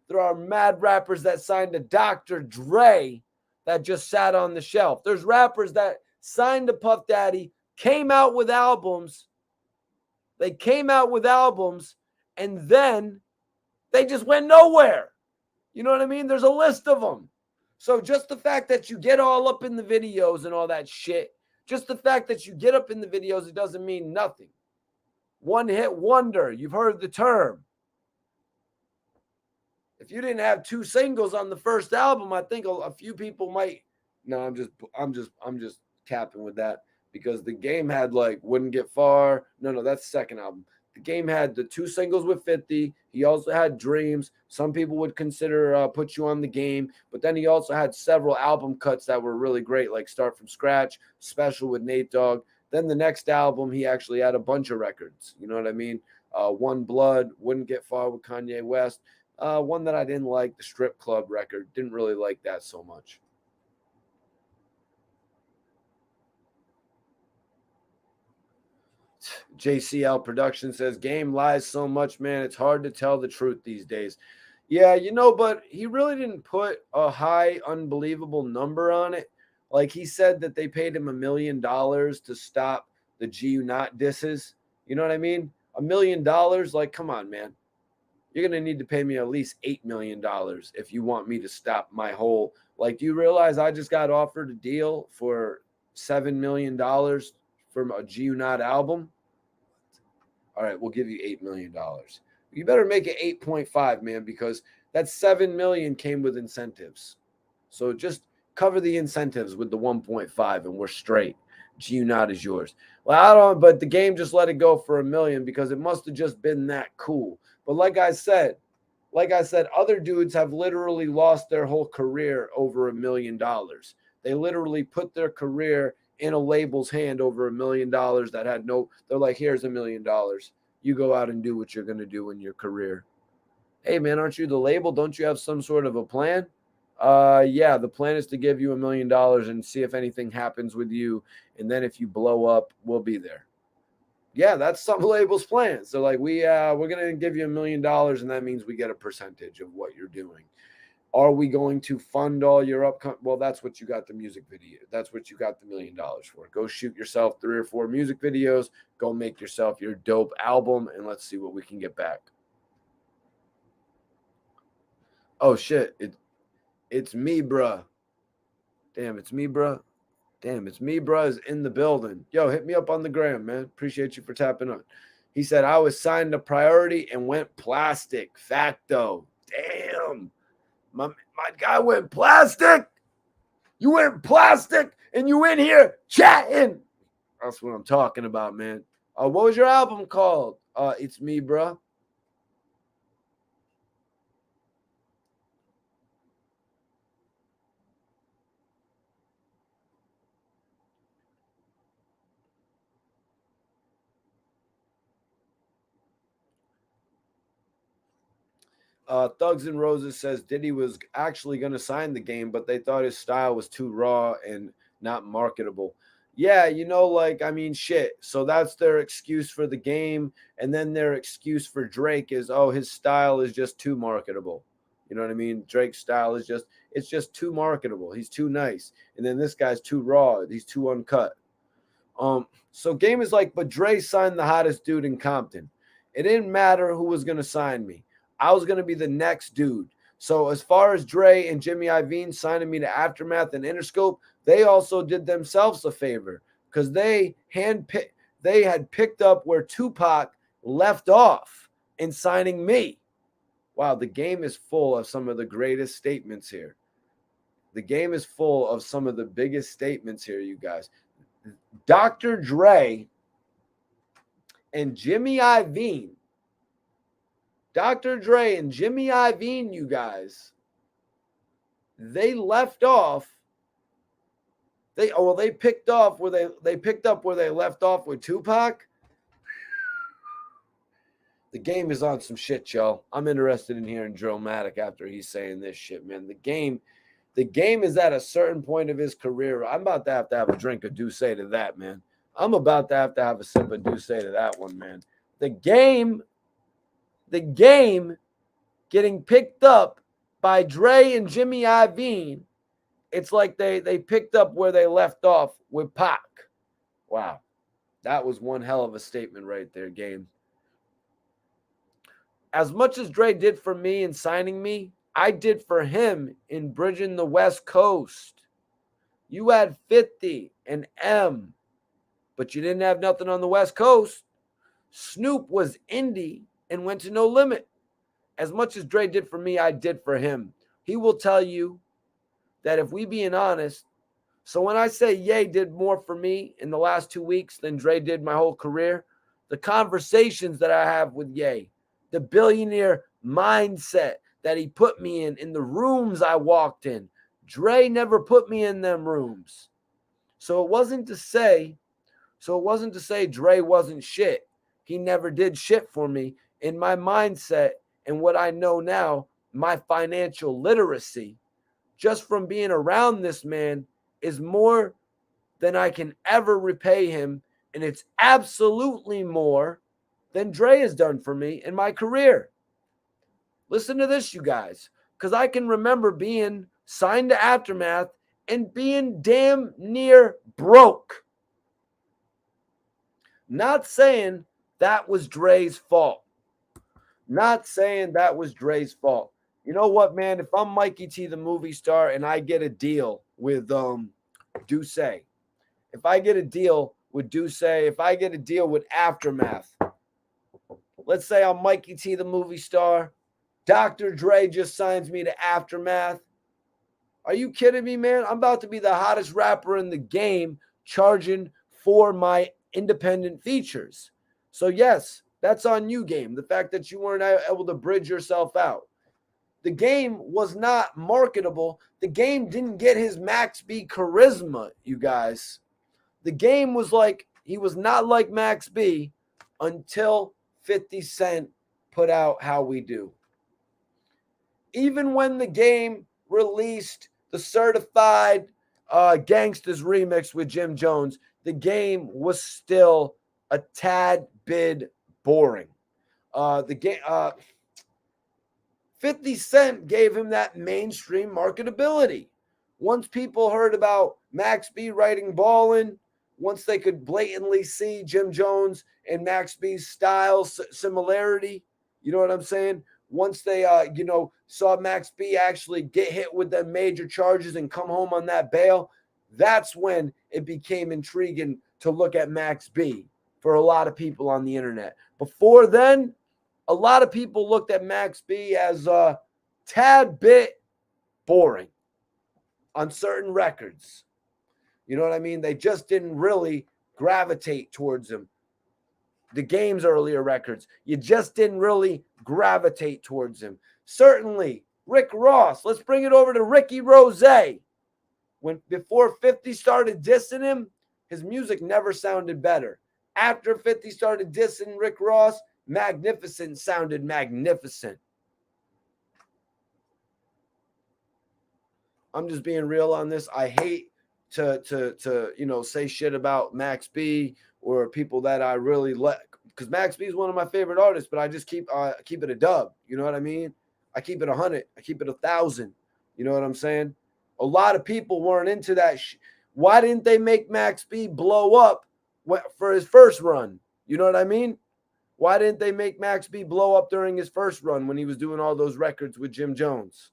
There are mad rappers that signed to Dr. Dre that just sat on the shelf. There's rappers that signed to Puff Daddy, came out with albums. They came out with albums, and then they just went nowhere. You know what I mean? There's a list of them. So just the fact that you get all up in the videos and all that shit, just the fact that you get up in the videos, it doesn't mean nothing. One hit wonder. You've heard the term. If you didn't have 2 singles on the first album, I think a few people might. No, I'm just capping with that, because the Game had like Wouldn't Get Far. No, that's the second album. The Game had the 2 singles with 50. He also had Dreams. Some people would consider Put You on the Game. But then he also had several album cuts that were really great, like Start From Scratch, Special with Nate Dogg. Then the next album, he actually had a bunch of records. You know what I mean? One Blood, Wouldn't Get Far with Kanye West. One that I didn't like, the Strip Club record. Didn't really like that so much. JCL Production says, Game lies so much, man. It's hard to tell the truth these days. Yeah, but he really didn't put a high, unbelievable number on it. Like, he said that they paid him $1 million to stop the G-Unot disses. You know what I mean? $1 million? Like, come on, man. You're going to need to pay me at least $8 million if you want me to stop my whole. Like, do you realize I just got offered a deal for $7 million from a G-Unot album? All right, we'll give you $8 million. You better make it 8.5, man, because that $7 million came with incentives. So just cover the incentives with the 1.5 and we're straight. G-Unot is yours. Well, but the Game just let it go for $1 million because it must have just been that cool. But like I said, other dudes have literally lost their whole career over $1 million. They literally put their career in a label's hand over $1 million that had no, they're like, here's $1 million. You go out and do what you're going to do in your career. Hey, man, aren't you the label? Don't you have some sort of a plan? Yeah, the plan is to give you $1 million and see if anything happens with you. And then if you blow up, we'll be there. Yeah, that's some labels' plan. So like we're gonna give you $1 million, and that means we get a percentage of what you're doing. Are we going to fund all your upcoming? Well, that's what you got the music video. That's what you got the $1 million for. Go shoot yourself 3 or 4 music videos. Go make yourself your dope album, and let's see what we can get back. Oh shit! It's me, bruh. Damn, it's me, bruh. Damn, it's me, bruh. Is in the building. Yo, hit me up on the gram, man. Appreciate you for tapping on. He said I was signed to Priority and went plastic. Facto. Damn. My guy went plastic. You went plastic and you in here chatting. That's what I'm talking about, man. What was your album called? It's me, bro. Thugs and Roses says Diddy was actually going to sign the game, but they thought his style was too raw and not marketable. Yeah, like, I mean, shit. So that's their excuse for the game. And then their excuse for Drake is, oh, his style is just too marketable. You know what I mean? Drake's style is it's just too marketable. He's too nice. And then this guy's too raw. He's too uncut. So game is like, but Dre signed the hottest dude in Compton. It didn't matter who was going to sign me. I was going to be the next dude. So as far as Dre and Jimmy Iovine signing me to Aftermath and Interscope, they also did themselves a favor because they had picked up where Tupac left off in signing me. Wow, the game is full of some of the greatest statements here. The game is full of some of the biggest statements here, you guys. Dr. Dre and Jimmy Iovine. Dr. Dre and Jimmy Iovine, you guys, they left off. They picked up where they left off with Tupac. The game is on some shit, y'all. I'm interested in hearing Dramatic after he's saying this shit, man. The game is at a certain point of his career. I'm about to have a drink of Douce to that, man. I'm about to have a sip of Douce to that one, man. The game getting picked up by Dre and Jimmy Iovine, it's like they picked up where they left off with Pac. Wow. That was one hell of a statement right there, game. As much as Dre did for me in signing me, I did for him in bridging the West Coast. You had 50 and M, but you didn't have nothing on the West Coast. Snoop was indie and went to No Limit. As much as Dre did for me, I did for him. He will tell you that if we being honest, so when I say Ye did more for me in the last 2 weeks than Dre did my whole career, the conversations that I have with Ye, the billionaire mindset that he put me in the rooms I walked in, Dre never put me in them rooms. So it wasn't to say Dre wasn't shit. He never did shit for me. In my mindset and what I know now, my financial literacy, just from being around this man, is more than I can ever repay him. And it's absolutely more than Dre has done for me in my career. Listen to this, you guys, because I can remember being signed to Aftermath and being damn near broke. Not saying that was Dre's fault. Not saying that was Dre's fault. You know what, man? If I'm Mikey T, the movie star, and I get a deal with Douce, if I get a deal with Douce, if I get a deal with Aftermath, let's say I'm Mikey T, the movie star, Dr. Dre just signs me to Aftermath. Are you kidding me, man? I'm about to be the hottest rapper in the game charging for my independent features. So yes, that's on you, game. The fact that you weren't able to bridge yourself out. The game was not marketable. The game didn't get his Max B charisma, you guys. The game was like, he was not like Max B until 50 Cent put out How We Do. Even when the Game released the Certified Gangsters remix with Jim Jones, the Game was still a tad bit boring. The game, 50 Cent gave him that mainstream marketability. Once people heard about Max B writing Ballin', once they could blatantly see Jim Jones and Max B's style similarity, you know what I'm saying? Once they, saw Max B actually get hit with the major charges and come home on that bail, that's when it became intriguing to look at Max B for a lot of people on the internet. Before then, a lot of people looked at Max B as a tad bit boring on certain records. You know what I mean? They just didn't really gravitate towards him. The Game's earlier records, you just didn't really gravitate towards him. Certainly, Rick Ross. Let's bring it over to Ricky Rose. Before 50 started dissing him, his music never sounded better. After 50 started dissing Rick Ross, Magnificent sounded magnificent. I'm just being real on this. I hate to say shit about Max B or people that I really like, because Max B is one of my favorite artists, but I just keep it a dub. You know what I mean? I keep it 100. I keep it 1,000. You know what I'm saying? A lot of people weren't into that. Why didn't they make Max B blow up for his first run? You know what I mean? Why didn't they make Max B blow up during his first run when he was doing all those records with Jim Jones?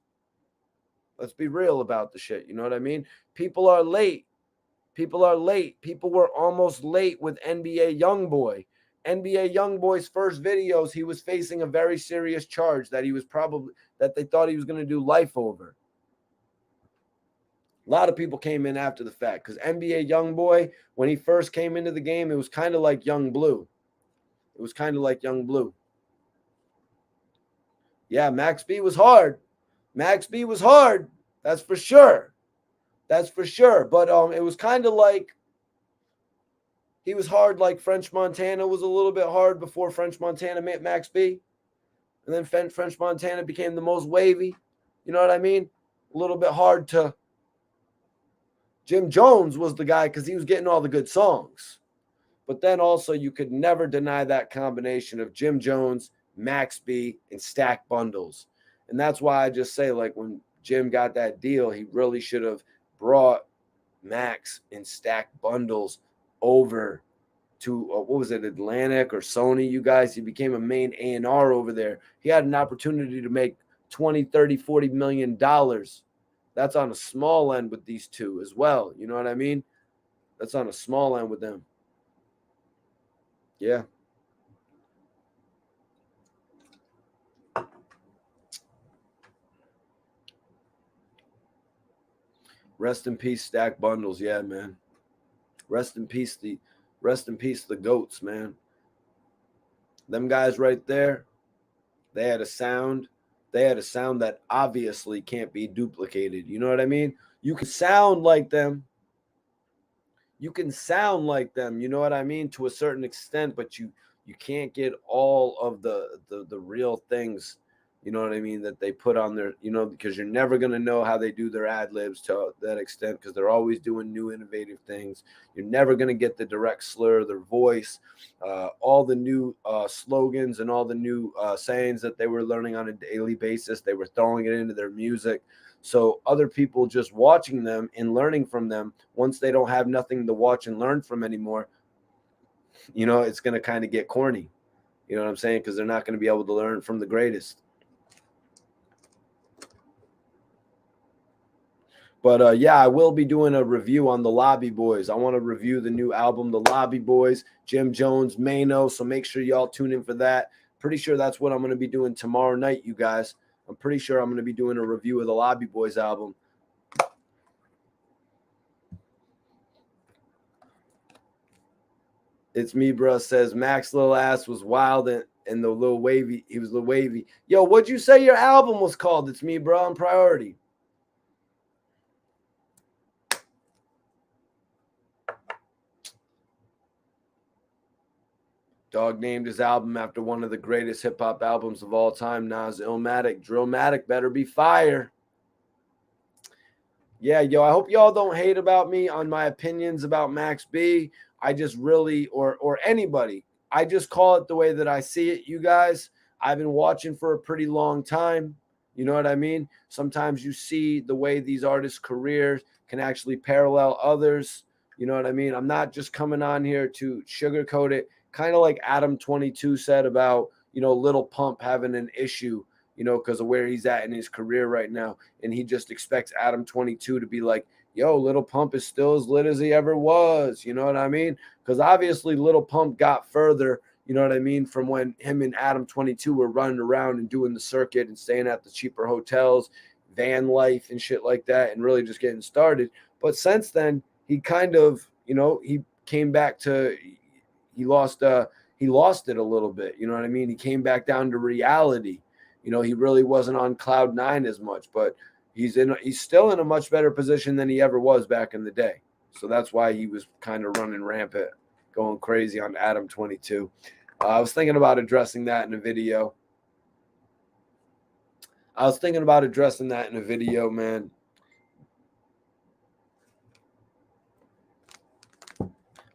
Let's be real about the shit. You know what I mean? People are late. People are late. People were almost late with NBA Youngboy. NBA Youngboy's first videos, he was facing a very serious charge that they thought he was going to do life over. A lot of people came in after the fact because NBA Youngboy, when he first came into the game, it was kind of like Young Blue. It was kind of like Young Blue. Yeah, Max B was hard. Max B was hard. That's for sure. That's for sure. But it was kind of like he was hard like French Montana was a little bit hard before French Montana met Max B. And then French Montana became the most wavy. You know what I mean? A little bit hard to. Jim Jones was the guy because he was getting all the good songs. But then also you could never deny that combination of Jim Jones, Max B, and Stack Bundles. And that's why I just say, like, when Jim got that deal, he really should have brought Max and Stack Bundles over to, what was it, Atlantic or Sony, you guys? He became a main A&R over there. He had an opportunity to make 20, 30, 40 million dollars. That's on a small end with these two as well. You know what I mean? That's on a small end with them. Yeah. Rest in peace, Stack Bundles. Yeah, man. Rest in peace, the goats, man. Them guys right there, they had a sound. They had a sound that obviously can't be duplicated. You know what I mean? You can sound like them. You can sound like them, you know what I mean, to a certain extent, but you can't get all of the real things, you know what I mean, that they put on their, because you're never going to know how they do their ad libs to that extent, because they're always doing new innovative things. You're never going to get the direct slur of their voice, all the new slogans and all the new sayings that they were learning on a daily basis. They were throwing it into their music. So other people just watching them and learning from them, once they don't have nothing to watch and learn from anymore, it's going to kind of get corny. You know what I'm saying? Because they're not going to be able to learn from the greatest. But yeah, I will be doing a review on the Lobby Boys. I want to review the new album, The Lobby Boys, Jim Jones, Mano. So make sure y'all tune in for that. Pretty sure that's what I'm going to be doing tomorrow night, you guys. I'm pretty sure I'm going to be doing a review of the Lobby Boys album. It's me, bro. Says Max Lil Ass was wild and the little wavy. He was little wavy. Yo, what'd you say your album was called? It's me, bro. On Priority. Dog named his album after one of the greatest hip-hop albums of all time, Nas Illmatic. Drillmatic better be fire. Yeah, yo, I hope y'all don't hate about me on my opinions about Max B. I just really, or anybody, I just call it the way that I see it, you guys. I've been watching for a pretty long time. You know what I mean? Sometimes you see the way these artists' careers can actually parallel others. You know what I mean? I'm not just coming on here to sugarcoat it, kind of like Adam 22 said about, Lil Pump having an issue, because of where he's at in his career right now. And he just expects Adam 22 to be like, yo, Lil Pump is still as lit as he ever was. You know what I mean? Because obviously Lil Pump got further, you know what I mean, from when him and Adam 22 were running around and doing the circuit and staying at the cheaper hotels, van life and shit like that, and really just getting started. But since then, he kind of, he came back to, he lost it a little bit. You know what I mean? He came back down to reality. He really wasn't on cloud nine as much, but he's still in a much better position than he ever was back in the day. So that's why he was kind of running rampant, going crazy on Adam 22. I was thinking about addressing that in a video. Man.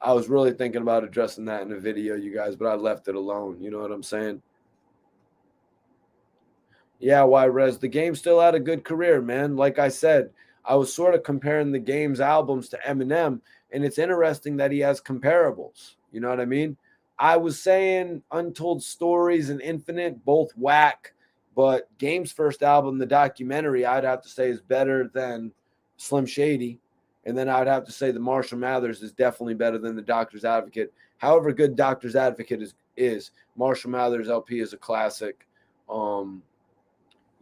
I was really thinking about addressing that in a video, you guys, but I left it alone. You know what I'm saying? Yeah, why, Rez? The Game still had a good career, man. Like I said, I was sort of comparing the Game's albums to Eminem, and it's interesting that he has comparables. You know what I mean? I was saying Untold Stories and Infinite, both whack, but Game's first album, the documentary, I'd have to say is better than Slim Shady. And then I'd have to say the Marshall Mathers is definitely better than the Doctor's Advocate. However good Doctor's Advocate is Marshall Mathers LP is a classic.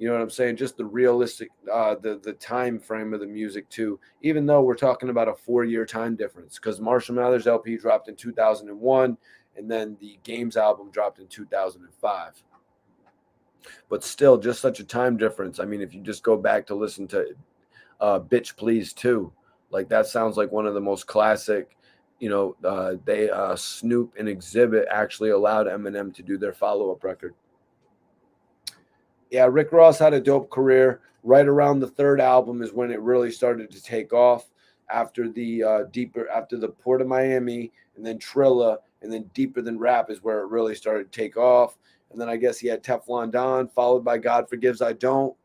You know what I'm saying? Just the realistic, the time frame of the music too. Even though we're talking about a 4-year time difference, because Marshall Mathers LP dropped in 2001, and then the Games album dropped in 2005. But still, just such a time difference. I mean, if you just go back to listen to "Bitch Please" too, like that sounds like one of the most classic. Snoop and Exhibit actually allowed Eminem to do their follow-up record. Yeah, Rick Ross had a dope career. Right around the third album is when it really started to take off. After the after the Port of Miami, and then Trilla, and then Deeper Than Rap is where it really started to take off. And then I guess he had Teflon Don, followed by God Forgives I Don't.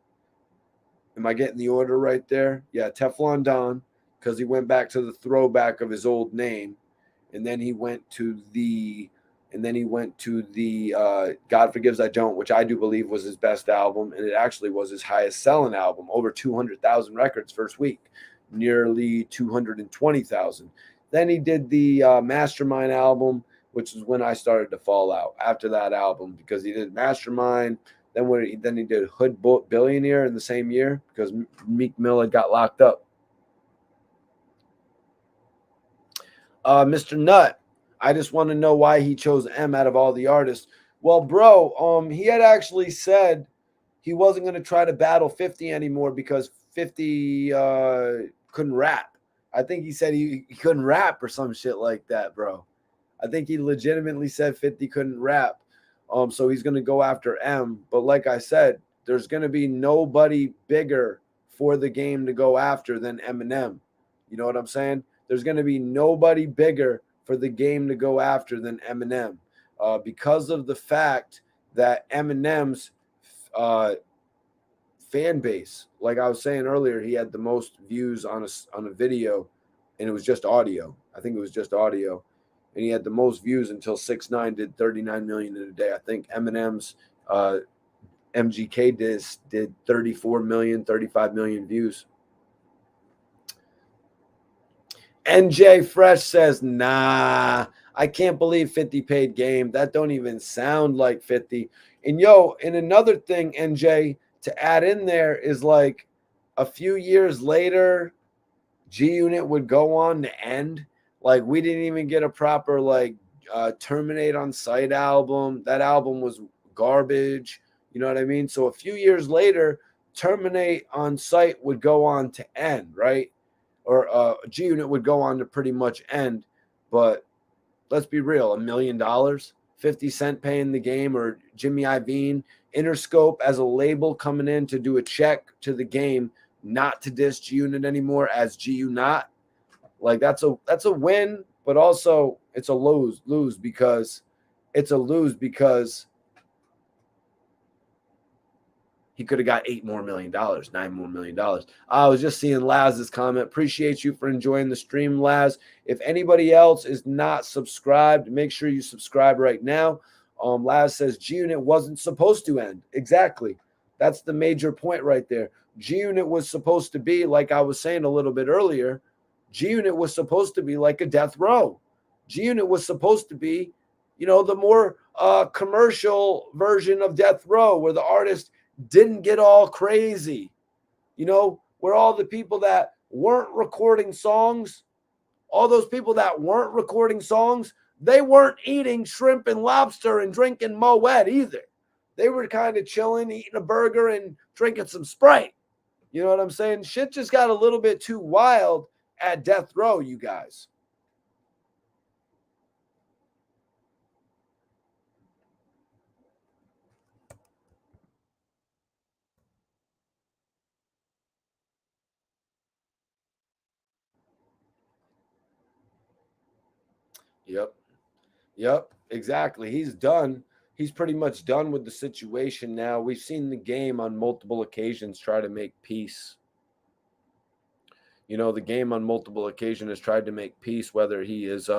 Am I getting the order right there? Yeah, Teflon Don, because he went back to the throwback of his old name, and then he went to the God Forgives I Don't, which I do believe was his best album, and it actually was his highest selling album, over 200,000 records first week, nearly 220,000. Then he did the Mastermind album, which is when I started to fall out after that album, because he did Mastermind. Then he did Hood Billionaire in the same year because Meek Mill had got locked up. Mr. Nutt, I just want to know why he chose M out of all the artists. Well, bro, he had actually said he wasn't going to try to battle 50 anymore because 50 couldn't rap. I think he said he couldn't rap or some shit like that, bro. I think he legitimately said 50 couldn't rap. So he's going to go after M. But like I said, there's going to be nobody bigger for the Game to go after than Eminem. You know what I'm saying? There's going to be nobody bigger for the Game to go after than Eminem, because of the fact that Eminem's fan base, like I was saying earlier, he had the most views on a video, and it was just audio. I think it was just audio, and he had the most views until 6ix9ine did 39 million in a day. I think Eminem's MGK did 34 million, 35 million views. NJ Fresh says, nah, I can't believe 50 paid Game. That don't even sound like 50. And and another thing, NJ, to add in there is like a few years later, G-Unit would go on to end. Like we didn't even get a proper Terminate on Sight album. That album was garbage. You know what I mean? So a few years later, Terminate on Sight would go on to end, right? Or G-Unit would go on to pretty much end. But let's be real, $1 million, 50 Cent paying the game or Jimmy Iovine, Interscope as a label coming in to do a check to the game, not to diss G-Unit anymore as G-Unot. Like that's a win, but also it's a lose because he could have got $8 more million, $9 more million. I was just seeing Laz's comment. Appreciate you for enjoying the stream, Laz. If anybody else is not subscribed, make sure you subscribe right now. Laz says G-Unit wasn't supposed to end. Exactly. That's the major point right there. G-Unit was supposed to be, like I was saying a little bit earlier, G-Unit was supposed to be like a death row. G-Unit was supposed to be, the more commercial version of death row where the artist didn't get all crazy, where all the people that weren't recording songs, all those people that weren't recording songs, they weren't eating shrimp and lobster and drinking Moet either. They were kind of chilling, eating a burger and drinking some Sprite. You know what I'm saying? Shit just got a little bit too wild at death row, you guys. Yep, exactly. He's done. He's pretty much done with the situation now. We've seen the game on multiple occasions try to make peace. The game on multiple occasions has tried to make peace, whether he is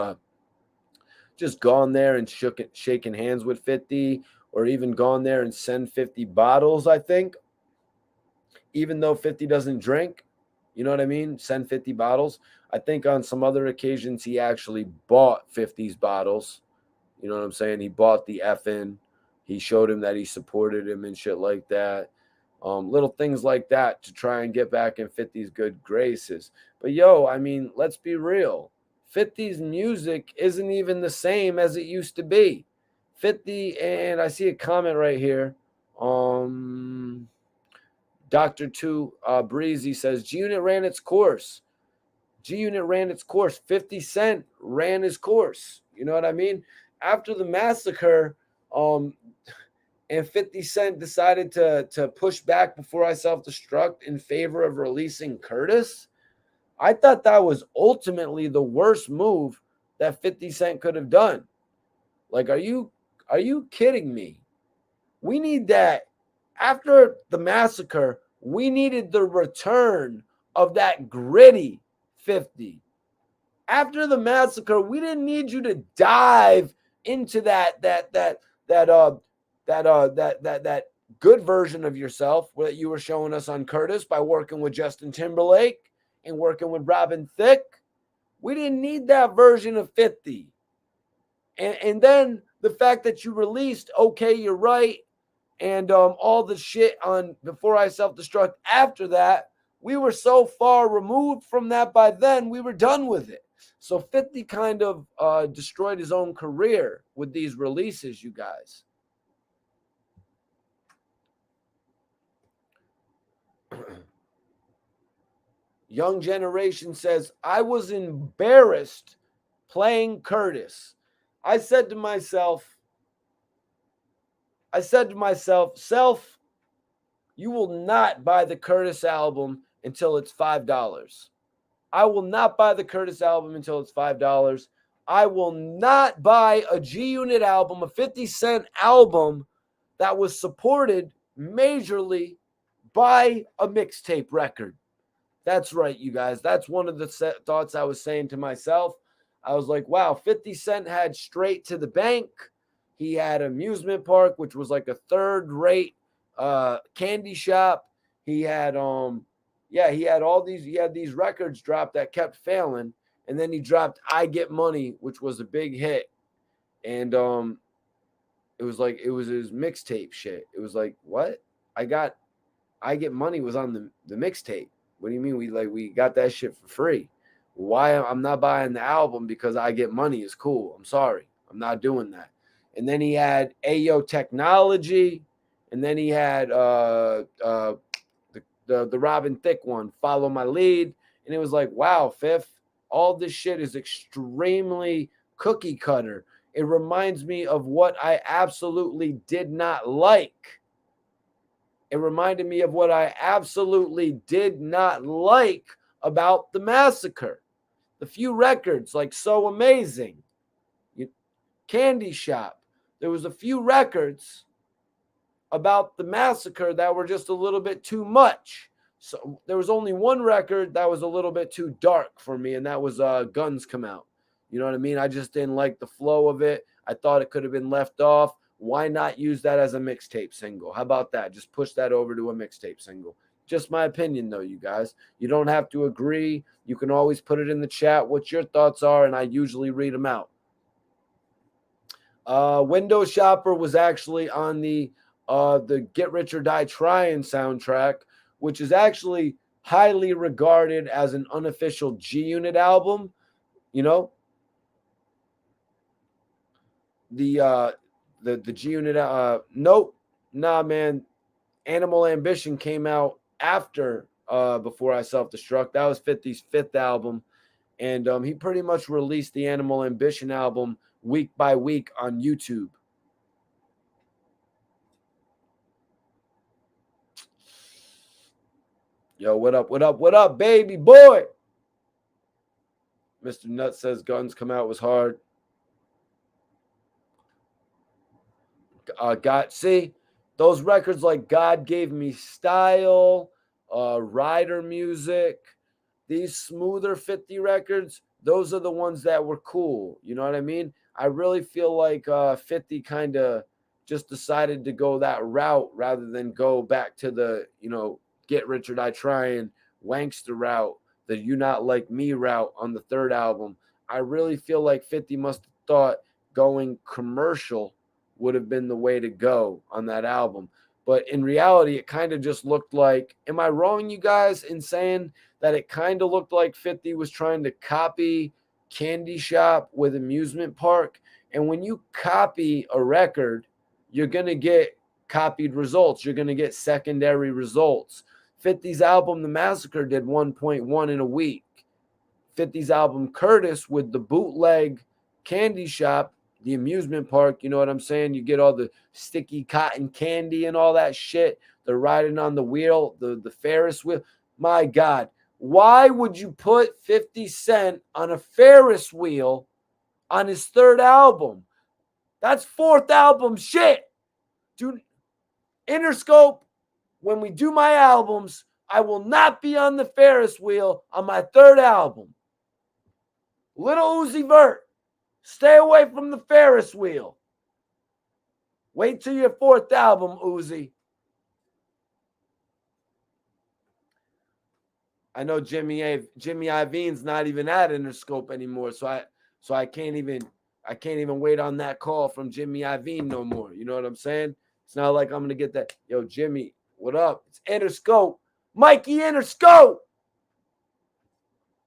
just gone there and shaking hands with 50, or even gone there and send 50 bottles, I think. Even though 50 doesn't drink, you know what I mean? Send 50 bottles. I think on some other occasions he actually bought 50's bottles. You know what I'm saying? He bought the effing. He showed him that he supported him and shit like that. Little things like that to try and get back in 50's good graces. But I mean, let's be real. 50's music isn't even the same as it used to be. 50, and I see a comment right here. Dr. 2 Breezy says G-Unit ran its course. G-Unit ran its course. 50 Cent ran his course. You know what I mean? After the massacre, and 50 Cent decided to push back before I self-destruct in favor of releasing Curtis, I thought that was ultimately the worst move that 50 Cent could have done. Like, are you kidding me? We need that. After the massacre, we needed the return of that gritty 50. After the massacre, we didn't need you to dive into that good version of yourself that you were showing us on Curtis by working with Justin Timberlake and working with Robin Thicke. We didn't need that version of 50. And then the fact that you released Okay, You're Right and all the shit on Before I Self-Destruct after that, we were so far removed from that by then, we were done with it. So 50 kind of destroyed his own career with these releases, you guys. Young Generation says, I was embarrassed playing Curtis. I said to myself, Self, you will not buy the Curtis album until it's $5. I will not buy the Curtis album until it's $5. I will not buy a G-Unit album, a 50 Cent album that was supported majorly by a mixtape record. That's right, you guys. That's one of the thoughts I was saying to myself. I was like, wow, 50 Cent had Straight to the Bank. He had Amusement Park, which was like a third-rate candy shop. He had he had these records dropped that kept failing, and then he dropped I Get Money, which was a big hit. And it was his mixtape shit. It was like, what? I Get Money was on the mixtape. What do you mean we got that shit for free? Why I'm not buying the album because I Get Money is cool. I'm sorry. I'm not doing that. And then he had Ayo Technology, and then he had the Robin Thicke one, Follow My Lead, and it was like, wow, Fifth, all this shit is extremely cookie cutter. It reminds me of what I absolutely did not like. It reminded me of what I absolutely did not like about the massacre. The few records like So Amazing, Candy Shop. There was a few records about the massacre that were just a little bit too much. So there was only one record that was a little bit too dark for me, and that was Guns Come Out. You know what I mean? I just didn't like the flow of it. I thought it could have been left off. Why not use that as a mixtape single? How about that? Just push that over to a mixtape single. Just my opinion, though, you guys. You don't have to agree. You can always put it in the chat what your thoughts are, and I usually read them out. Window Shopper was actually on the Get Rich or Die Trying soundtrack, which is actually highly regarded as an unofficial G-Unit album. You know, the G-Unit. Nope, nah, man. Animal Ambition came out after Before I Self-Destruct. That was 50's fifth album, and he pretty much released the Animal Ambition album week by week on YouTube. Yo, what up, what up, what up, baby boy? Mr. Nutt says Guns Come Out was hard. See, those records like God Gave Me Style, Rider Music, these smoother 50 records, those are the ones that were cool. You know what I mean? I really feel like 50 kind of just decided to go that route rather than go back to the, Get Rich or Die Trying Wankster route, the You Not Like Me route on the third album. I really feel like 50 must have thought going commercial would have been the way to go on that album. But in reality, it kind of just looked like, am I wrong, you guys, in saying that it kind of looked like 50 was trying to copy Candy Shop with Amusement Park? And when you copy a record, you're going to get copied results. You're going to get secondary results. 50's album, The Massacre, did 1.1 in a week. 50's album, Curtis, with the bootleg Candy Shop, the amusement park, you know what I'm saying? You get all the sticky cotton candy and all that shit. They're riding on the wheel, the Ferris wheel. My God, why would you put 50 Cent on a Ferris wheel on his third album? That's fourth album shit. Dude, Interscope, when we do my albums, I will not be on the Ferris wheel on my third album. Little Uzi Vert, stay away from the Ferris wheel. Wait till your fourth album, Uzi. I know Jimmy Iovine's not even at Interscope anymore, so I can't even wait on that call from Jimmy Iovine no more. You know what I'm saying? It's not like I'm gonna get that. Yo, Jimmy, what up? It's Interscope, Mikey Interscope.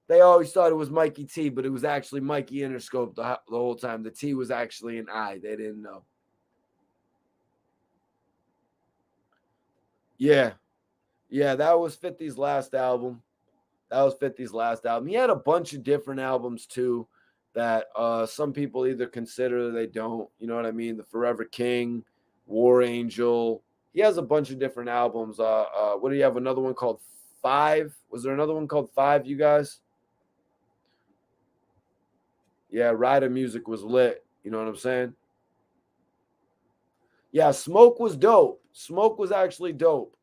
They always thought it was Mikey T, but it was actually Mikey Interscope the whole time. The T was actually an I. They didn't know. Yeah, that was 50's last album. He had a bunch of different albums too that some people either consider or they don't. You know what I mean? The Forever King, War Angel. He has a bunch of different albums. What do you have? Another one called Five? Was there another one called Five, you guys? Yeah, Rider Music was lit. You know what I'm saying? Yeah, Smoke was dope. Smoke was actually dope.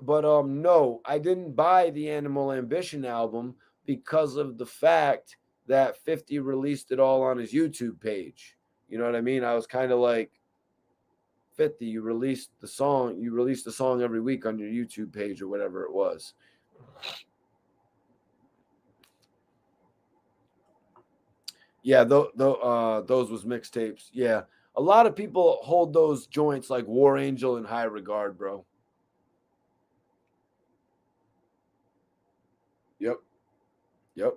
But no, I didn't buy the Animal Ambition album because of the fact that 50 released it all on his YouTube page. You know what I mean? I was kind of like, 50, you released the song every week on your YouTube page or whatever it was. Yeah, those was mixtapes. Yeah. A lot of people hold those joints like War Angel in high regard, bro. Yep.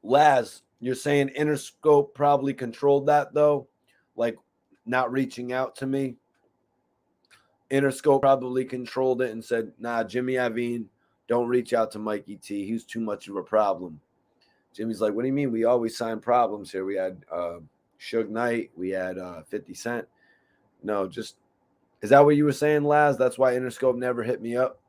Laz, you're saying Interscope probably controlled that though? Like not reaching out to me? Interscope probably controlled it and said, nah, Jimmy Iovine, don't reach out to Mikey T. He's too much of a problem. Jimmy's like, what do you mean? We always sign problems here. We had Suge Knight. We had 50 Cent. No, just, is that what you were saying, Laz? That's why Interscope never hit me up?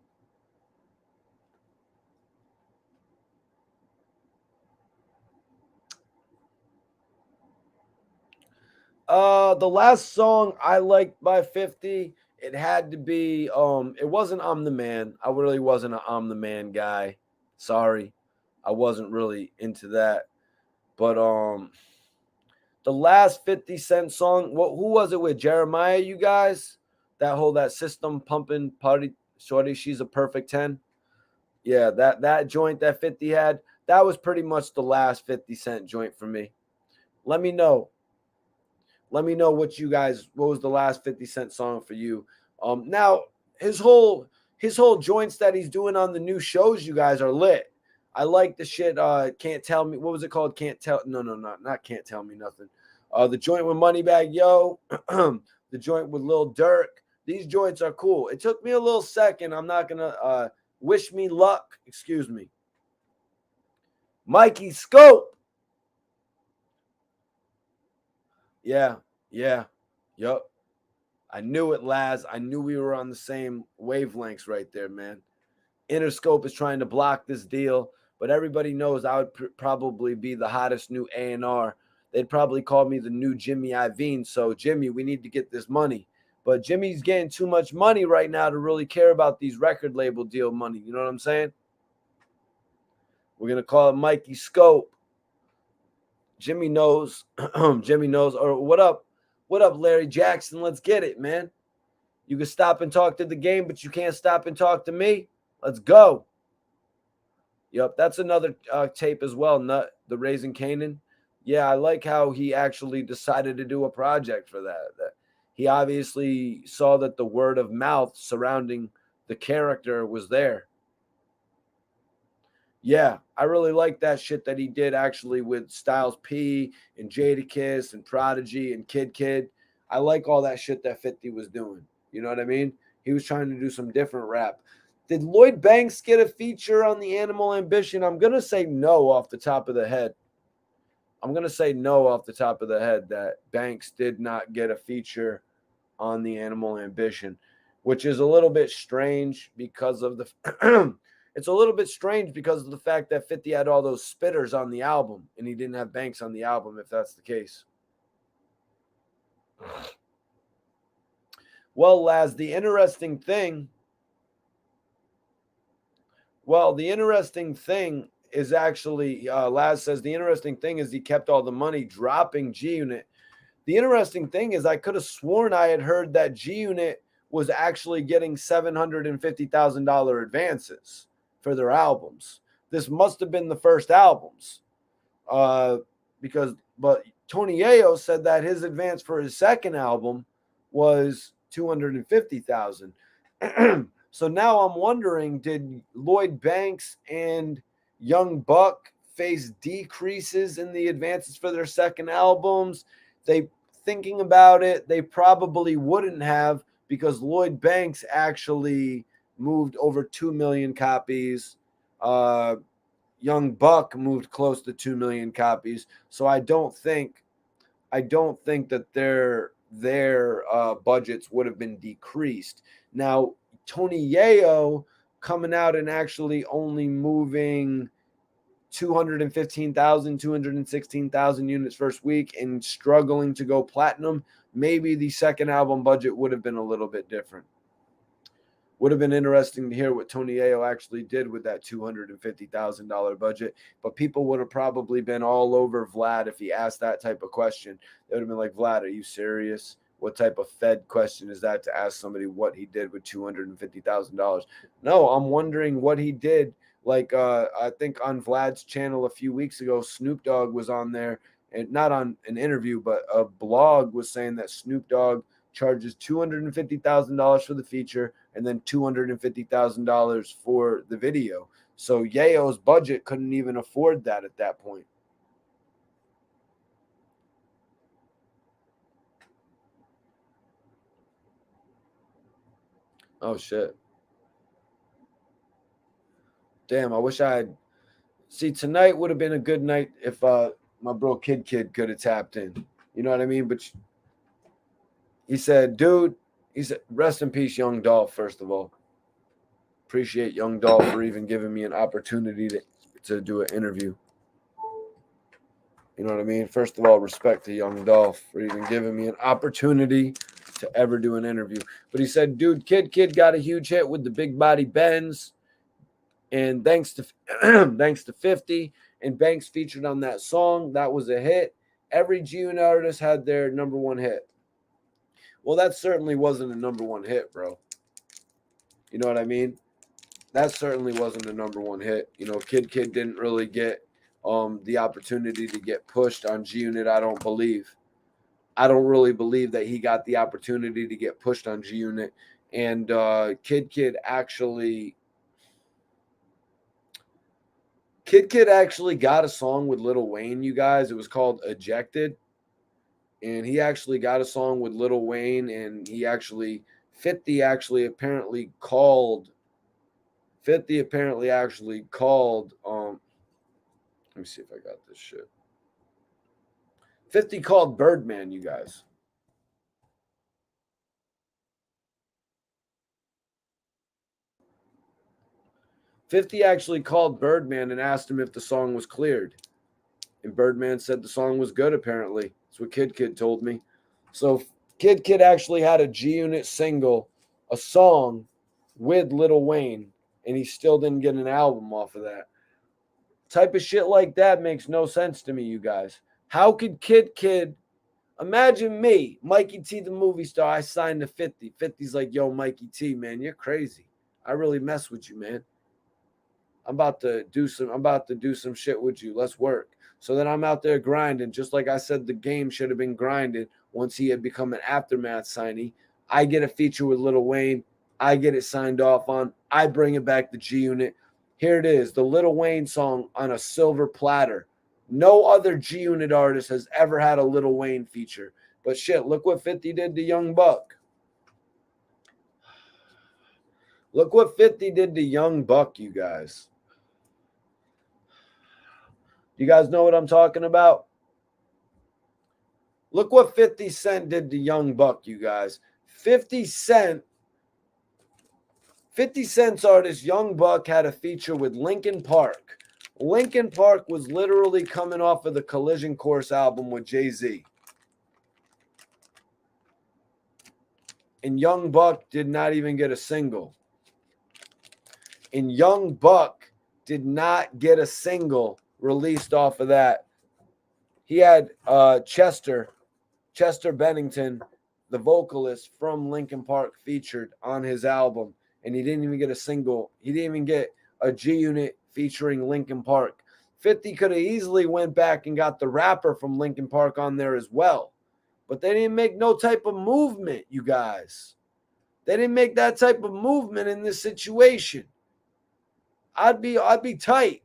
The last song I liked by 50, it had to be it wasn't I'm the Man. I really wasn't an I'm the Man guy. Sorry. I wasn't really into that. But the last 50 Cent song, who was it with? Jeremiah, you guys? That system pumping party shorty, she's a perfect 10. Yeah, that joint that 50 had, that was pretty much the last 50 Cent joint for me. Let me know. Let me know what was the last 50 Cent song for you. Now his whole joints that he's doing on the new shows, you guys, are lit. I like the shit. Can't tell me, what was it called? Can't tell. No, not can't tell me nothing. The joint with Moneybagg Yo, the joint with Lil Durk. These joints are cool. It took me a little second. I'm not gonna wish me luck. Excuse me. Mikey Scope. Yeah, yeah, yup. I knew it, Laz. I knew we were on the same wavelengths right there, man. Interscope is trying to block this deal, but everybody knows I would probably be the hottest new A&R. They'd probably call me the new Jimmy Iovine. So, Jimmy, we need to get this money. But Jimmy's getting too much money right now to really care about these record label deal money. You know what I'm saying? We're going to call it Mikey Scope. Jimmy knows. Jimmy knows. Or what up? What up, Larry Jackson? Let's get it, man. You can stop and talk to the game, but you can't stop and talk to me. Let's go. Yep, that's another tape as well, Nut, the Raising Canaan. Yeah, I like how he actually decided to do a project for that. He obviously saw that the word of mouth surrounding the character was there. Yeah, I really like that shit that he did actually with Styles P and Jadakiss and Prodigy and Kid Kid. I like all that shit that 50 was doing. You know what I mean? He was trying to do some different rap. Did Lloyd Banks get a feature on the Animal Ambition? I'm going to say no off the top of the head. I'm going to say no off the top of the head that Banks did not get a feature on the Animal Ambition, which is a little bit strange because of the it's a little bit strange because of the fact that 50 had all those spitters on the album and he didn't have Banks on the album, if that's the case. Well, Laz, the interesting thing is actually, Laz says the interesting thing is he kept all the money dropping G-Unit. The interesting thing is I could have sworn I had heard that G-Unit was actually getting $750,000 advances for their albums. This must have been the first albums. But Tony Ayo said that his advance for his second album was $250,000. So now I'm wondering, did Lloyd Banks and Young Buck face decreases in the advances for their second albums? They thinking about it, they probably wouldn't have, because Lloyd Banks actually moved over 2 million copies. Young Buck moved close to 2 million copies. So I don't think that their budgets would have been decreased. Now, Tony Yayo coming out and actually only moving 215,000, 216,000 units first week and struggling to go platinum, maybe the second album budget would have been a little bit different. Would have been interesting to hear what Tony Ayo actually did with that $250,000 budget, but people would have probably been all over Vlad if he asked that type of question. They would have been like, Vlad, are you serious? What type of Fed question is that to ask somebody what he did with $250,000? No, I'm wondering what he did. Like, I think on Vlad's channel a few weeks ago, Snoop Dogg was on there, and not on an interview, but a blog was saying that Snoop Dogg charges $250,000 for the feature and then $250,000 for the video. So Yayo's budget couldn't even afford that at that point. Oh shit. Damn, I wish I had. See, tonight would have been a good night if my bro Kid could have tapped in. You know what I mean? But he said, dude, he said, rest in peace, Young Dolph, first of all. Appreciate Young Dolph for even giving me an opportunity to do an interview. You know what I mean? First of all, respect to Young Dolph for even giving me an opportunity to ever do an interview. But he said, dude, Kid got a huge hit with the Big Body Benz. And thanks to thanks to 50 and Banks featured on that song, that was a hit. Every G-Unit artist had their number one hit. Well, that certainly wasn't a number one hit, bro. You know what I mean? That certainly wasn't a number one hit. You know, Kid didn't really get the opportunity to get pushed on G-Unit, I don't believe. I don't really believe that he got the opportunity to get pushed on G-Unit. And Kid actually got a song with Lil Wayne, you guys. It was called Ejected. And he actually got a song with Lil Wayne, and 50 actually apparently called let me see if I got this shit. 50 called Birdman, you guys. 50 actually called Birdman and asked him if the song was cleared. And Birdman said the song was good, apparently. That's what Kid told me. So Kid actually had a G-Unit single, a song with Lil Wayne, and he still didn't get an album off of that. Type of shit like that makes no sense to me, you guys. How could Kid imagine me, Mikey T, the movie star, I signed to 50. 50's like, yo, Mikey T, man, you're crazy. I really mess with you, man. I'm about to do some shit with you. Let's work. So then I'm out there grinding, just like I said the game should have been grinded once he had become an Aftermath signee. I get a feature with Lil Wayne. I get it signed off on. I bring it back to G-Unit. Here it is, the Lil Wayne song on a silver platter. No other G-Unit artist has ever had a Lil Wayne feature. But shit, look what 50 did to Young Buck. Look what 50 did to Young Buck, you guys. You guys know what I'm talking about? Look what 50 Cent did to Young Buck, you guys. 50 Cent's artist Young Buck had a feature with Linkin Park. Linkin Park was literally coming off of the Collision Course album with Jay-Z. And Young Buck did not even get a single. And Young Buck did not get a single released off of that. He had Chester Bennington, the vocalist from Linkin Park, featured on his album, and he didn't even get a single. He didn't even get a G-Unit featuring Linkin Park. 50 could have easily went back and got the rapper from Linkin Park on there as well, but they didn't make no type of movement, you guys. They didn't make that type of movement in this situation. I'd be tight.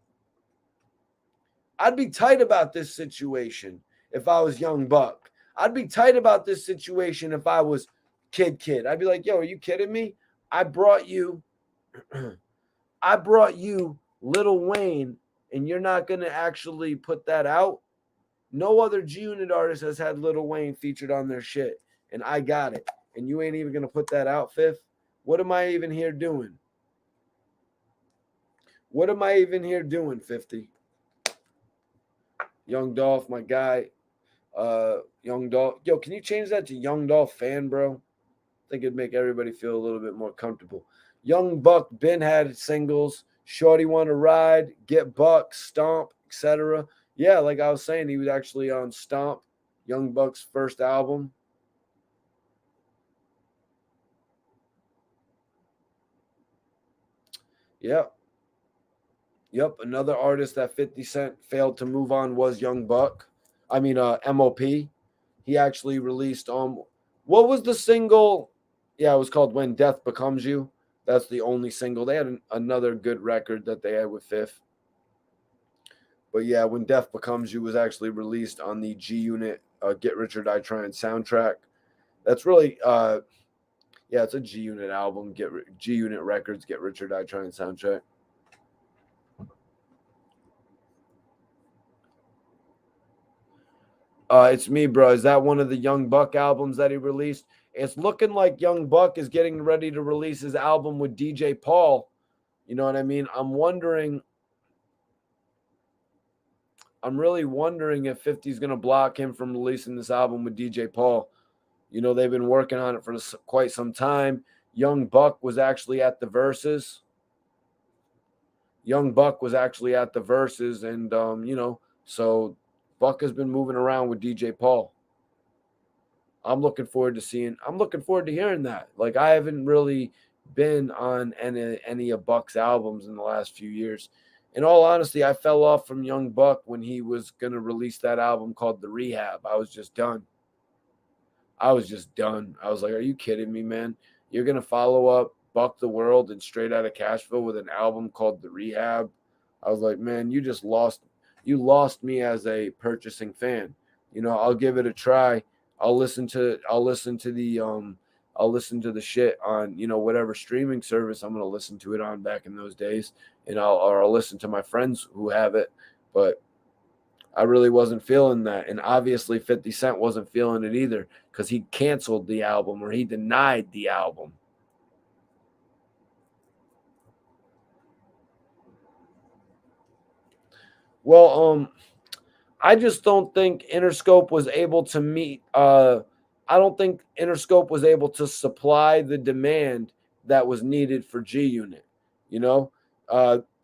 I'd be tight about this situation if I was Young Buck. I'd be tight about this situation if I was Kid. I'd be like, yo, are you kidding me? I brought you Lil Wayne, and you're not gonna actually put that out. No other G-Unit artist has had Lil Wayne featured on their shit, and I got it. And you ain't even gonna put that out, Fifth? What am I even here doing? What am I even here doing, 50? Young Dolph, my guy. Young Dolph. Yo, can you change that to Young Dolph fan, bro? I think it'd make everybody feel a little bit more comfortable. Young Buck been had singles. Shorty Want to Ride, Get Buck, Stomp, etc. Yeah, like I was saying, he was actually on Stomp, Young Buck's first album. Yep. Yep. Another artist that 50 Cent failed to move on was Young Buck. I mean, MOP. He actually released what was the single? Yeah, it was called When Death Becomes You. That's the only single. They had another good record that they had with Fifth. But yeah, When Death Becomes You was actually released on the G-Unit Get Rich or Die Trying soundtrack. That's really Yeah, it's a G-Unit album. G-Unit Records, Get Rich or Die Trying soundtrack. It's me, bro. Is that one of the Young Buck albums that he released? It's looking like Young Buck is getting ready to release his album with DJ Paul. You know what I mean? I'm really wondering if 50's going to block him from releasing this album with DJ Paul. You know, they've been working on it for quite some time. Young Buck was actually at the Verses. And so Buck has been moving around with DJ Paul. I'm looking forward to hearing that. Like, I haven't really been on any of Buck's albums in the last few years. In all honesty, I fell off from Young Buck when he was gonna release that album called The Rehab. I was just done. I was like, are you kidding me, man? You're gonna follow up Buck the World and Straight Outta Cashville with an album called The Rehab? I was like, man, you lost me as a purchasing fan. You know, I'll give it a try. I'll listen to the shit on, whatever streaming service I'm gonna listen to it on back in those days, and I'll listen to my friends who have it. But I really wasn't feeling that, and obviously 50 Cent wasn't feeling it either, because he canceled the album, or he denied the album. Well, I just don't think Interscope was able to meet. I don't think Interscope was able to supply the demand that was needed for G-Unit. You know,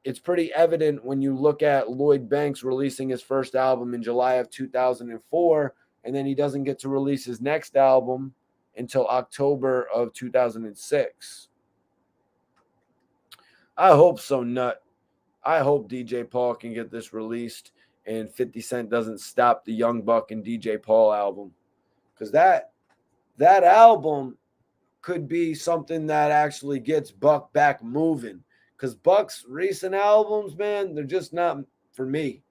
it's pretty evident when you look at Lloyd Banks releasing his first album in July of 2004, and then he doesn't get to release his next album until October of 2006. I hope so, Nut. I hope DJ Paul can get this released and 50 Cent doesn't stop the Young Buck and DJ Paul album. Because that album could be something that actually gets Buck back moving. Because Buck's recent albums, man, they're just not for me.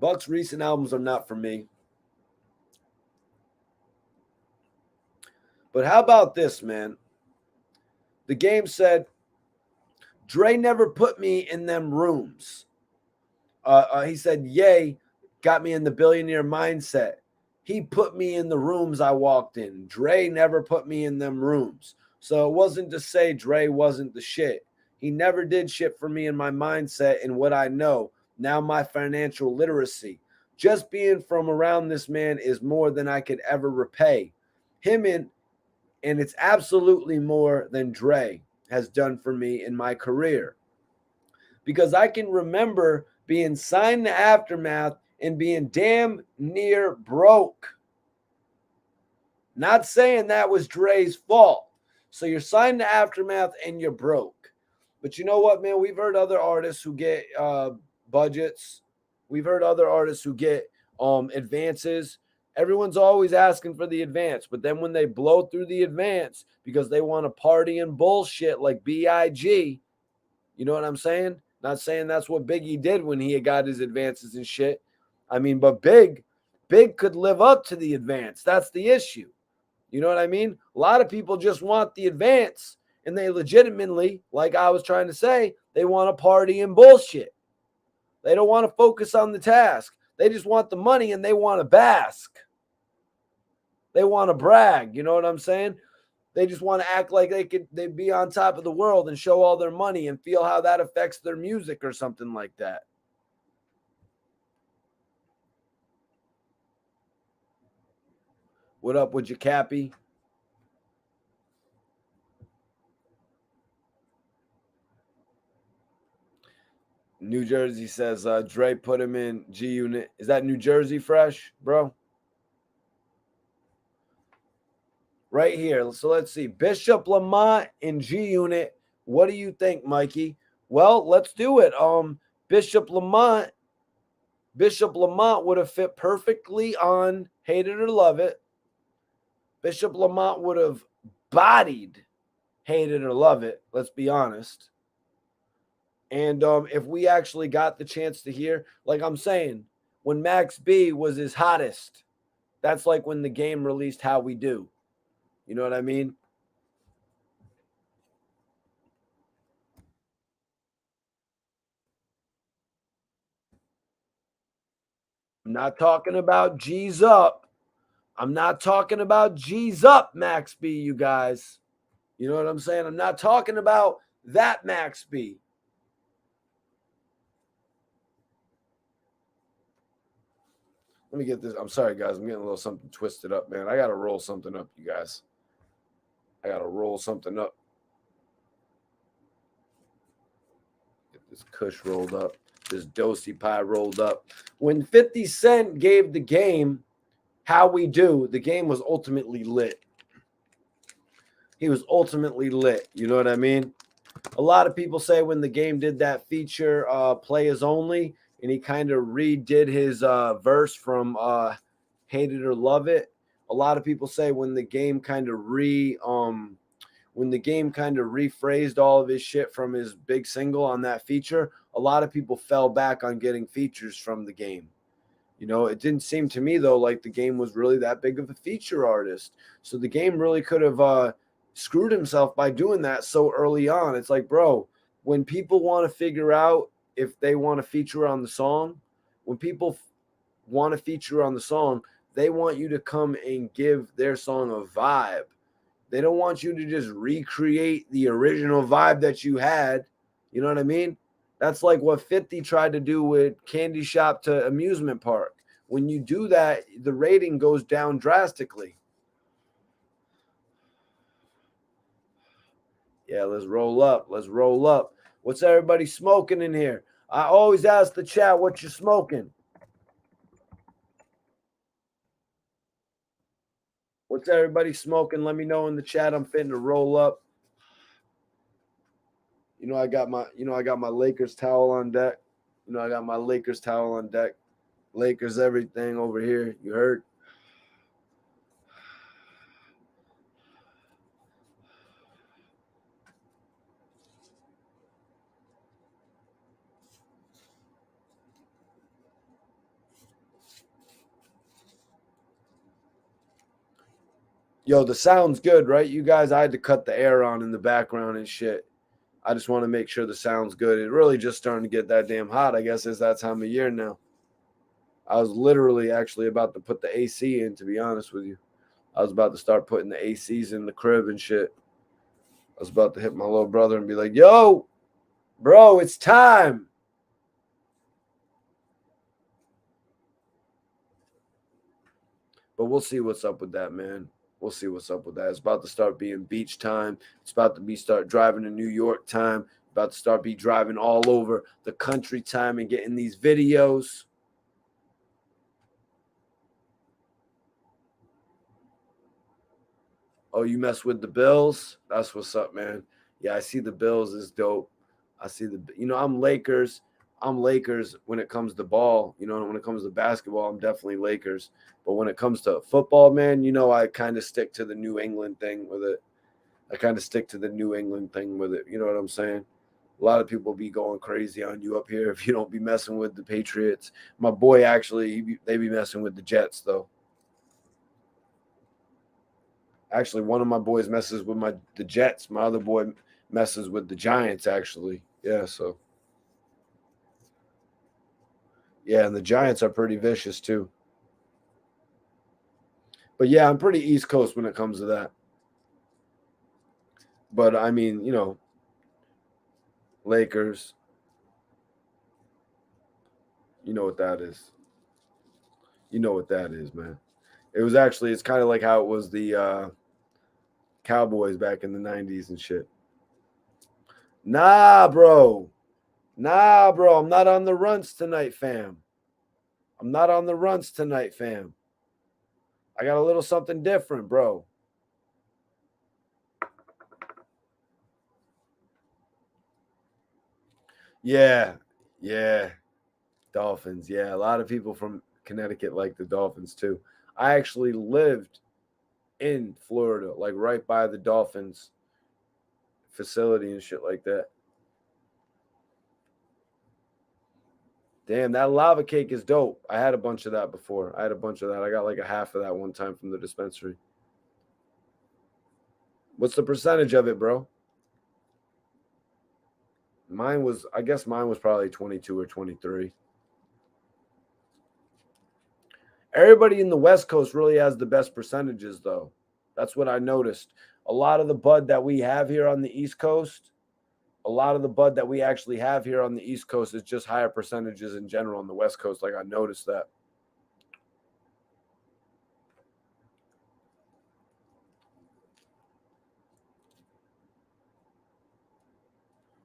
Buck's recent albums are not for me. But how about this, man? The Game said, Dre never put me in them rooms. He said, Ye got me in the billionaire mindset. He put me in the rooms I walked in. Dre never put me in them rooms. So it wasn't to say Dre wasn't the shit. He never did shit for me in my mindset and what I know. Now my financial literacy. Just being from around this man is more than I could ever repay. And it's absolutely more than Dre has done for me in my career. Because I can remember being signed to Aftermath and being damn near broke. Not saying that was Dre's fault. So you're signed to Aftermath and you're broke. But you know what, man? We've heard other artists who get budgets. We've heard other artists who get advances. Everyone's always asking for the advance. But then when they blow through the advance because they want to party and bullshit like B.I.G., you know what I'm saying? Not saying that's what Biggie did when he got his advances and shit. I mean, but Big could live up to the advance. That's the issue. You know what I mean? A lot of people just want the advance, and they legitimately, like I was trying to say, they want to party and bullshit. They don't want to focus on the task. They just want the money and they want to bask. They want to brag. You know what I'm saying? They just want to act like they'd be on top of the world and show all their money and feel how that affects their music or something like that. What up with your Cappy? New Jersey says Dre put him in G-Unit. Is that New Jersey fresh, bro? Right here. So let's see. Bishop Lamont in G-Unit. What do you think, Mikey? Well, let's do it. Bishop Lamont would have fit perfectly on Hate It or Love It. Bishop Lamont would have bodied Hate It or Love It, let's be honest. And if we actually got the chance to hear, like I'm saying, when Max B was his hottest, That's like when the game released How We Do. You know what I mean? I'm not talking about G's up. I'm not talking about G's up, Max B, you guys. You know what I'm saying? I'm not talking about that Max B. Let me get this. I'm sorry, guys. I'm getting a little something twisted up, man. I got to roll something up, you guys. I got to roll something up. Get this Kush rolled up. This Dosey Pie rolled up. When 50 Cent gave the game How We Do, the game was ultimately lit. He was ultimately lit. You know what I mean? A lot of people say when the game did that feature, Players Only, and he kind of redid his verse from Hate It or Love It. A lot of people say when the game kind of rephrased all of his shit from his big single on that feature, a lot of people fell back on getting features from the game. You know, it didn't seem to me though like the game was really that big of a feature artist. So the game really could have screwed himself by doing that so early on. It's like, bro, when people want to figure out if they want to feature on the song, when people want to feature on the song, they want you to come and give their song a vibe. They don't want you to just recreate the original vibe that you had. You know what I mean? That's like what 50 tried to do with Candy Shop to Amusement Park. When you do that, the rating goes down drastically. Yeah, let's roll up. Let's roll up. What's everybody smoking in here? I always ask the chat what you're smoking. What's everybody smoking? Let me know in the chat. I'm fitting to roll up. I got my Lakers towel on deck. I got my Lakers towel on deck. Lakers everything over here. You heard? Yo, the sound's good, right? You guys, I had to cut the air on in the background and shit. I just want to make sure the sound's good. It really just starting to get that damn hot. I guess it's that time of year now. I was literally actually about to put the AC in, to be honest with you. I was about to start putting the ACs in the crib and shit. I was about to hit my little brother and be like, yo, bro, it's time. But we'll see what's up with that, man. We'll see what's up with that. It's about to start being beach time. It's about to be start driving to New York time. About to start be driving all over the country time and getting these videos. Oh, you mess with the Bills? That's what's up, man. Yeah, I see the Bills is dope. I see I'm Lakers. I'm Lakers when it comes to ball. When it comes to basketball, I'm definitely Lakers. But when it comes to football, man, I kind of stick to the New England thing with it. I kind of stick to the New England thing with it. You know what I'm saying? A lot of people be going crazy on you up here if you don't be messing with the Patriots. My boy actually, they be messing with the Jets though. Actually, one of my boys messes with the Jets. My other boy messes with the Giants. Actually, yeah. So yeah, and the Giants are pretty vicious too. But yeah, I'm pretty East Coast when it comes to that. But I mean, Lakers. You know what that is. You know what that is, man. It's kind of like how it was the Cowboys back in the 90s and shit. Nah, bro. Nah, bro. I'm not on the runs tonight, fam. I'm not on the runs tonight, fam. I got a little something different, bro. Yeah. Yeah. Dolphins. Yeah. A lot of people from Connecticut like the Dolphins too. I actually lived in Florida, like right by the Dolphins facility and shit like that. Damn, that lava cake is dope. I had a bunch of that before. I had a bunch of that. I got like a half of that one time from the dispensary. What's the percentage of it, bro? I guess mine was probably 22 or 23. Everybody in the West Coast really has the best percentages, though. That's what I noticed. A lot of the bud that we have here on the East Coast, a lot of the bud that we actually have here on the East Coast is just higher percentages in general on the West Coast. Like I noticed that.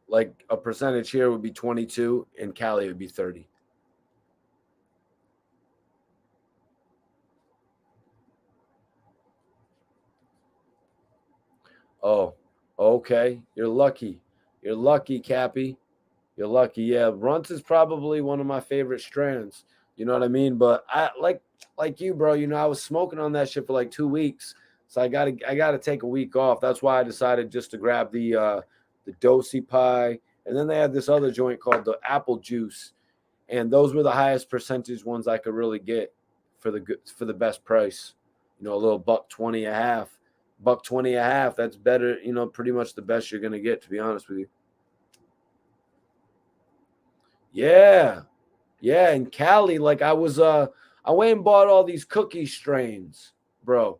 Like a percentage here would be 22, in Cali would be 30. Oh, okay. You're lucky. You're lucky, Cappy. You're lucky. Yeah, Runts is probably one of my favorite strands. You know what I mean? But I like you, bro. You know, I was smoking on that shit for like 2 weeks. So I gotta take a week off. That's why I decided just to grab the Dosi pie. And then they had this other joint called the apple juice. And those were the highest percentage ones I could really get for the best price. You know, a little buck 20 a half. Buck 20 a half. That's better, you know, pretty much the best you're gonna get, to be honest with you. Yeah. Yeah, in Cali, like I went and bought all these cookie strains, bro.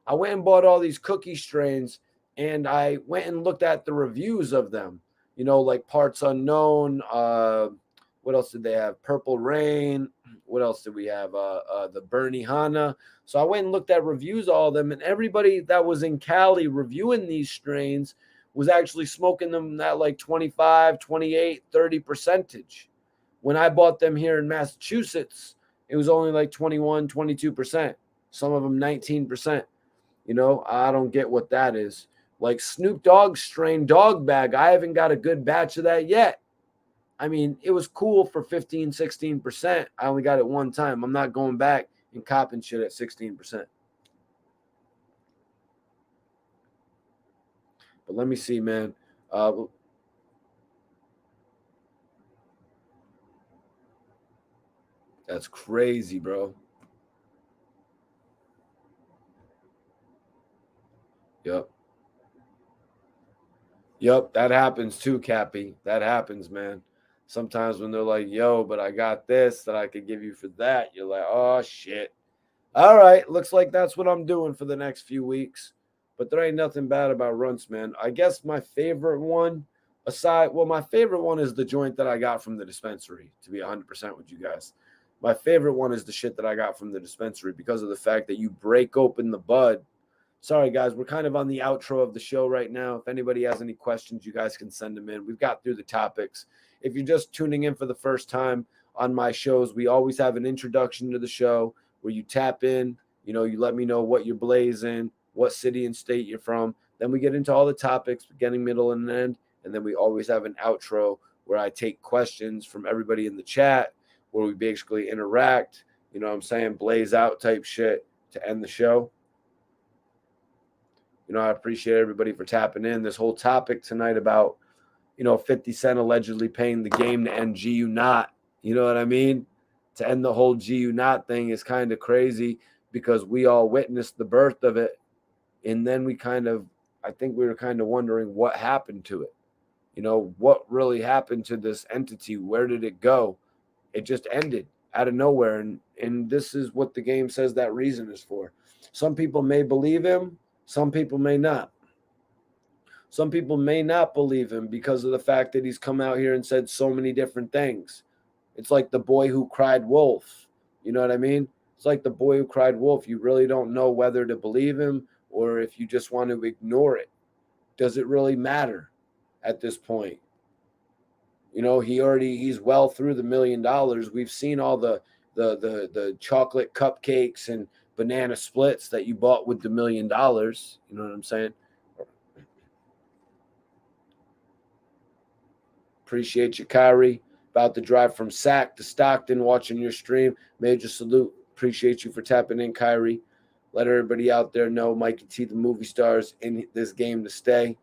I went and bought all these cookie strains and I went and looked at the reviews of them. You know, like Parts Unknown, what else did they have? Purple Rain. What else did we have? The Bernie Hanna. So I went and looked at reviews of all of them, and everybody that was in Cali reviewing these strains was actually smoking them at like 25, 28, 30 percentage. When I bought them here in Massachusetts, it was only like 21, 22%. Some of them 19%. You know, I don't get what that is. Like Snoop Dogg strain dog bag, I haven't got a good batch of that yet. I mean, it was cool for 15, 16%. I only got it one time. I'm not going back and copping shit at 16%. But let me see, man. Uh, that's crazy, bro. Yep. Yep, that happens too, Cappy. That happens, man. Sometimes when they're like, yo, but I got this that I could give you for that, you're like, oh, shit. All right, looks like that's what I'm doing for the next few weeks. But there ain't nothing bad about runts, man. I guess my favorite one, my favorite one is the joint that I got from the dispensary, to be 100% with you guys. My favorite one is the shit that I got from the dispensary because of the fact that you break open the bud. Sorry, guys, we're kind of on the outro of the show right now. If anybody has any questions, you guys can send them in. We've got through the topics. If you're just tuning in for the first time on my shows, we always have an introduction to the show where you tap in, you know, you let me know what you're blazing, what city and state you're from. Then we get into all the topics, beginning, middle, and end. And then we always have an outro where I take questions from everybody in the chat, where we basically interact, you know what I'm saying, blaze out type shit to end the show. You know, I appreciate everybody for tapping in. This whole topic tonight about, you know, 50 Cent allegedly paying the game to end G-Unot. You know what I mean? To end the whole G-Unot thing is kind of crazy because we all witnessed the birth of it. And then I think we were kind of wondering what happened to it. You know, what really happened to this entity? Where did it go? It just ended out of nowhere. And this is what the game says that reason is for. Some people may believe him, some people may not. Some people may not believe him because of the fact that he's come out here and said so many different things. It's like the boy who cried wolf. You know what I mean? It's like the boy who cried wolf. You really don't know whether to believe him or if you just want to ignore it. Does it really matter at this point? You know, he's well through the $1 million. We've seen all the chocolate cupcakes and banana splits that you bought with the $1 million. You know what I'm saying? Appreciate you, Kyrie. About to drive from Sac to Stockton, watching your stream. Major salute. Appreciate you for tapping in, Kyrie. Let everybody out there know Mikey T, the movie stars, in this game to stay.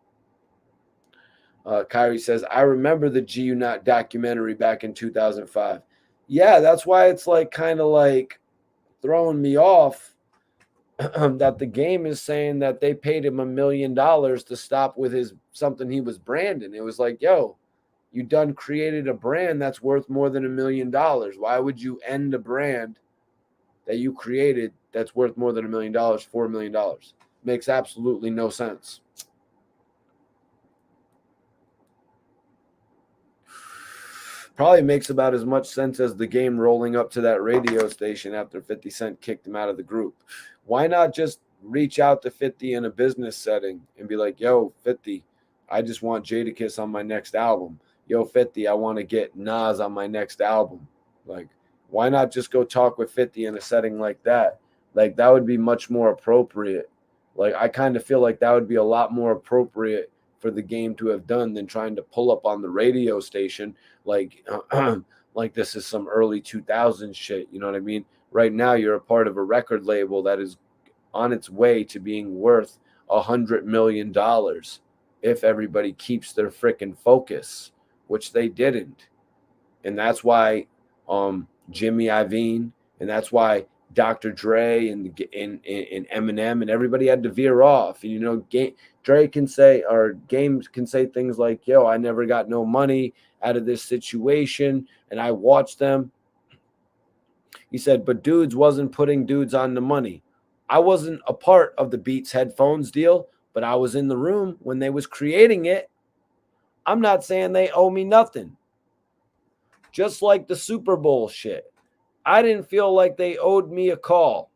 Kyrie says, I remember the G-Unot documentary back in 2005. Yeah, that's why it's like kind of like throwing me off that the game is saying that they paid him $1 million to stop with his something he was branding. It was like, yo, you done created a brand that's worth more than $1 million. Why would you end a brand that you created that's worth more than $1 million, $4 million? Makes absolutely no sense. Probably makes about as much sense as the game rolling up to that radio station after 50 Cent kicked him out of the group. Why not just reach out to 50 in a business setting and be like, yo, 50, I just want Jadakiss on my next album. Yo, 50, I want to get Nas on my next album. Like, why not just go talk with 50 in a setting like that? Like, that would be much more appropriate. Like, I kind of feel like that would be a lot more appropriate for the game to have done than trying to pull up on the radio station like like this is some early 2000s shit. You know what I mean? Right now, you're a part of a record label that is on its way to being worth $100 million if everybody keeps their freaking focus, which they didn't. And that's why Jimmy Iovine, and that's why Dr. Dre and Eminem and everybody had to veer off. And, you know, Dre can say, or Games can say things like, yo, I never got no money out of this situation, and I watched them. He said, but dudes wasn't putting dudes on the money. I wasn't a part of the Beats headphones deal, but I was in the room when they was creating it. I'm not saying they owe me nothing. Just like the Super Bowl shit. I didn't feel like they owed me a call.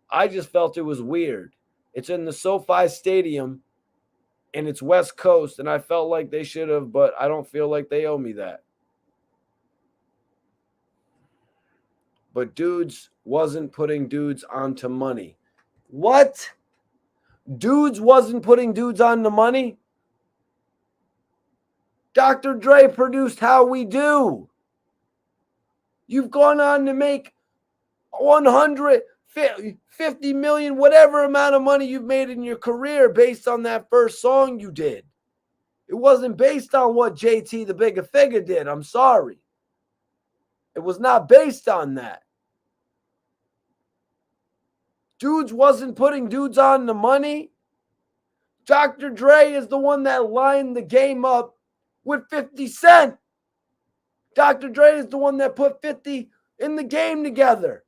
I just felt it was weird. It's in the SoFi Stadium and it's West Coast, and I felt like they should have, but I don't feel like they owe me that. But dudes wasn't putting dudes onto money. What? Dudes wasn't putting dudes on the money? Dr. Dre produced How We Do. You've gone on to make 150 million, whatever amount of money you've made in your career based on that first song you did. It wasn't based on what JT the Bigger Figure did. I'm sorry. It was not based on that. Dudes wasn't putting dudes on the money. Dr. Dre is the one that lined the game up with 50 Cent. Dr. Dre is the one that put 50 in the game together.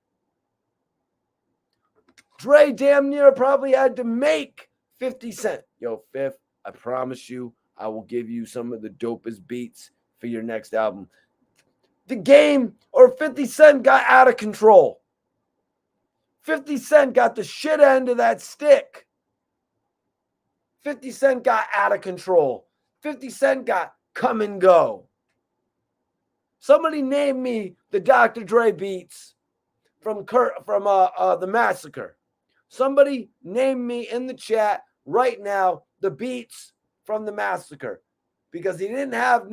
Dre damn near probably had to make 50 Cent. Yo, Fifth, I promise you, I will give you some of the dopest beats for your next album. The game or 50 Cent got out of control. 50 Cent got the shit end of that stick. 50 Cent got out of control. 50 Cent got come and go. Somebody name me the Dr. Dre beats from the Massacre. Somebody name me in the chat right now the beats from the Massacre, because he didn't have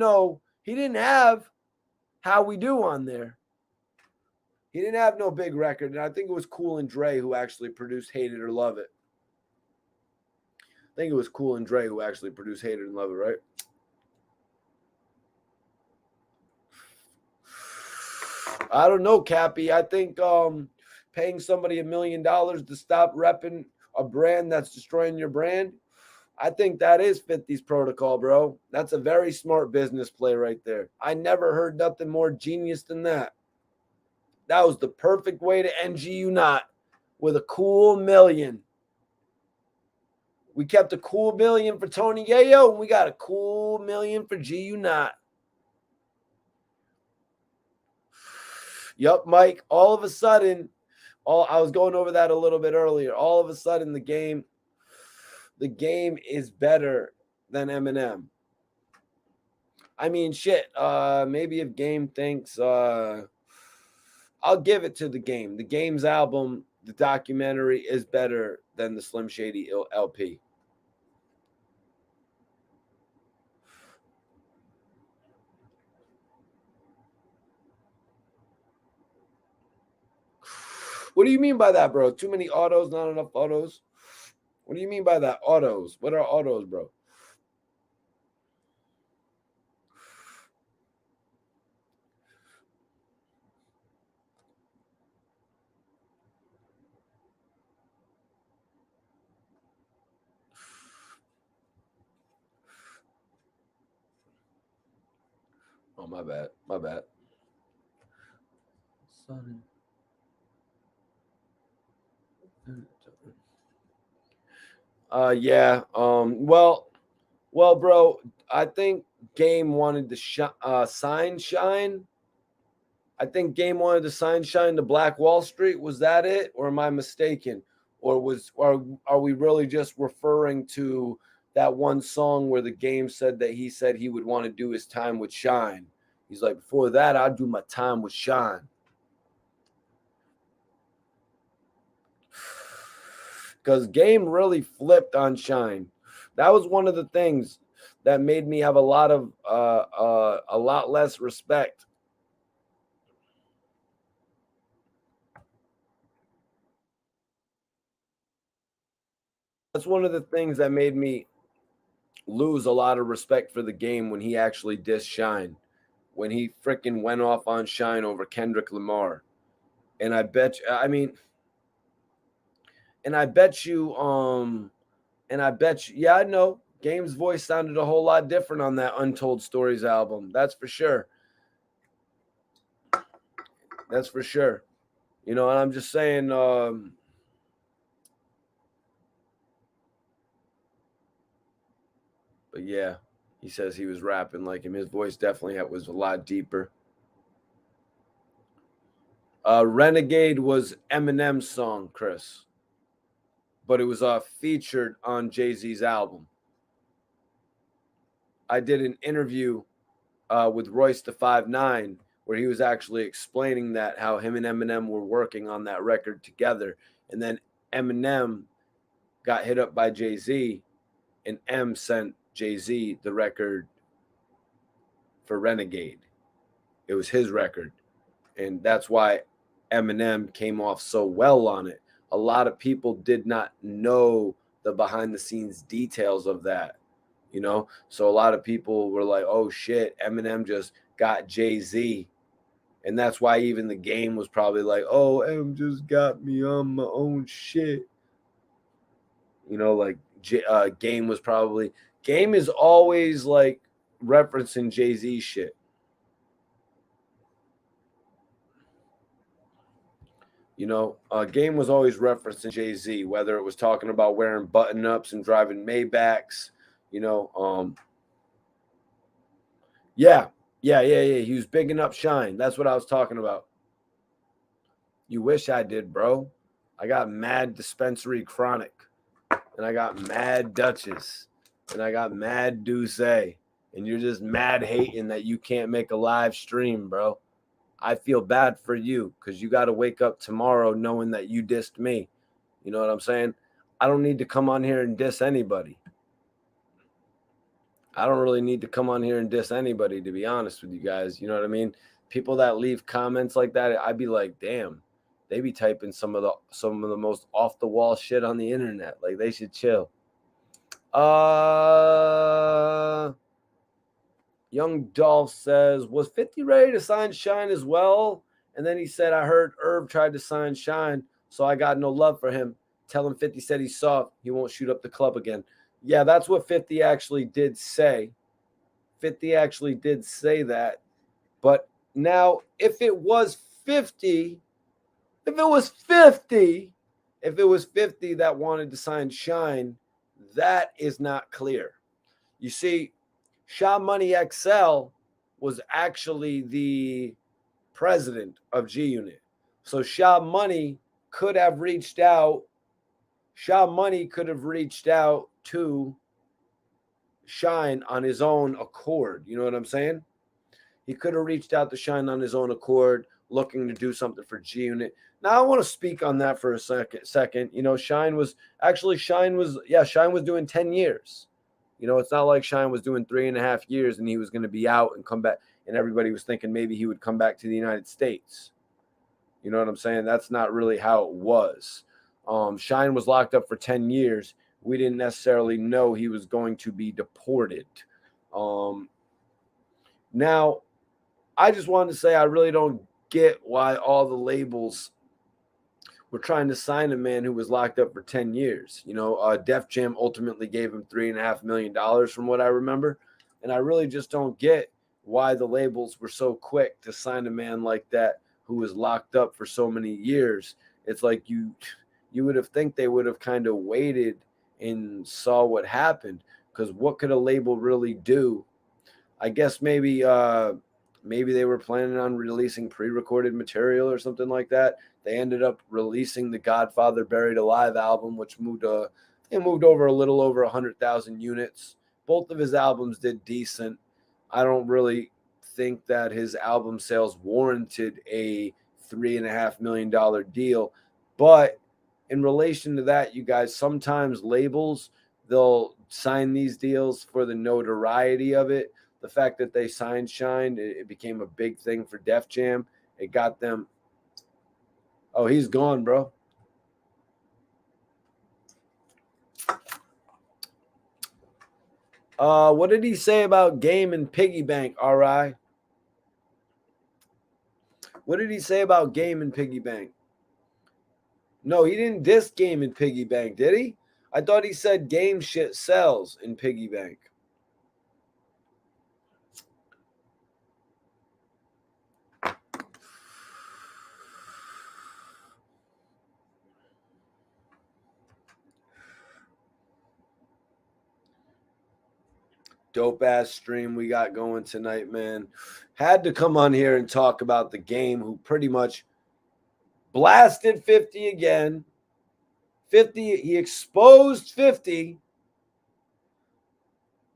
How We Do on there. He didn't have no big record, and I think it was Cool and Dre who actually produced Hate It or Love It. I think it was Cool and Dre who actually produced Hate It and Love It, right? I don't know, Cappy. I think paying somebody $1 million to stop repping a brand that's destroying your brand, I think that is 50's protocol, bro. That's a very smart business play right there. I never heard nothing more genius than that. That was the perfect way to end G-Unot with a cool million. We kept a cool million for Tony Yayo, and we got a cool million for G-Unot. Yup, Mike. All of a sudden, I was going over that a little bit earlier. All of a sudden, the game is better than Eminem. I mean, shit. Maybe if Game thinks, I'll give it to the Game. The Game's album, the documentary, is better than the Slim Shady LP. What do you mean by that, bro? Too many autos, not enough autos? What do you mean by that? Autos. What are autos, bro? my bad. My bad. Yeah. Well, bro, I think Game wanted to sign Shine. I think Game wanted to sign Shine to Black Wall Street. Was that it, or am I mistaken? Or are we really just referring to that one song where the Game said that he said he would want to do his time with Shine? He's like, before that, I'd do my time with Shine. Because Game really flipped on Shine. That was one of the things that made me have a lot less respect. That's one of the things that made me lose a lot of respect for the Game when he actually dissed Shine, when he freaking went off on Shine over Kendrick Lamar. And I bet you, I mean, and I bet you, yeah, I know Game's voice sounded a whole lot different on that Untold Stories album. That's for sure. That's for sure. You know, and I'm just saying, but yeah, he says he was rapping like him. His voice definitely was a lot deeper. Renegade was Eminem's song, Chris, but it was featured on Jay-Z's album. I did an interview with Royce the 5'9", where he was actually explaining that how him and Eminem were working on that record together, and then Eminem got hit up by Jay-Z, and M sent Jay-Z the record for Renegade. It was his record, and that's why Eminem came off so well on it. A lot of people did not know the behind the scenes details of that, you know? So a lot of people were like, oh shit, Eminem just got Jay-Z. And that's why even the Game was probably like, oh, M just got me on my own shit. You know, like Game was probably, Game is always like referencing Jay-Z shit. You know, Game was always referencing Jay-Z, whether it was talking about wearing button-ups and driving Maybachs, you know. Yeah. He was bigging up Shine. That's what I was talking about. You wish I did, bro. I got mad Dispensary Chronic, and I got mad Duchess, and I got mad Douce, and you're just mad hating that you can't make a live stream, bro. I feel bad for you because you got to wake up tomorrow knowing that you dissed me. You know what I'm saying? I don't need to come on here and diss anybody. I don't really need to come on here and diss anybody, to be honest with you guys. You know what I mean? People that leave comments like that, I'd be like, damn, they be typing some of the most off the wall shit on the internet. Like, they should chill. Young Dolph says, was 50 ready to sign Shine as well? And then he said, I heard Herb tried to sign Shine, so I got no love for him. Tell him 50 said he's soft. He won't shoot up the club again. Yeah, that's what 50 actually did say. 50 actually did say that. But now, if it was 50 that wanted to sign Shine, that is not clear. You see, Sha Money XL was actually the president of G-Unit. So Sha Money could have reached out. Sha Money could have reached out to Shine on his own accord. You know what I'm saying? He could have reached out to Shine on his own accord, looking to do something for G-Unit. Now, I want to speak on that for a second. You know, Shine was doing 10 years. You know, it's not like Shine was doing 3.5 years and he was going to be out and come back, and everybody was thinking maybe he would come back to the United States. You know what I'm saying? That's not really how it was. Shine was locked up for 10 years. We didn't necessarily know he was going to be deported. Now, I just wanted to say I really don't get why all the labels were trying to sign a man who was locked up for 10 years. You know, Def Jam ultimately gave him $3.5 million from what I remember. And I really just don't get why the labels were so quick to sign a man like that who was locked up for so many years. It's like you would have think they would have kind of waited and saw what happened, because what could a label really do? I guess maybe they were planning on releasing pre-recorded material or something like that. They ended up releasing the Godfather Buried Alive album, which moved over a little over 100,000 units. Both of his albums did decent. I don't really think that his album sales warranted a $3.5 million deal, but in relation to that, you guys, sometimes labels, they'll sign these deals for the notoriety of it. The fact that they signed Shine, it became a big thing for Def Jam. It got them. Oh, he's gone, bro. What did he say about Game and Piggy Bank, RI? What did he say about Game and Piggy Bank? No, he didn't diss Game and Piggy Bank, did he? I thought he said game shit sells in Piggy Bank. Dope ass stream we got going tonight, man. Had to come on here and talk about the Game, who pretty much blasted 50 again. 50, he exposed 50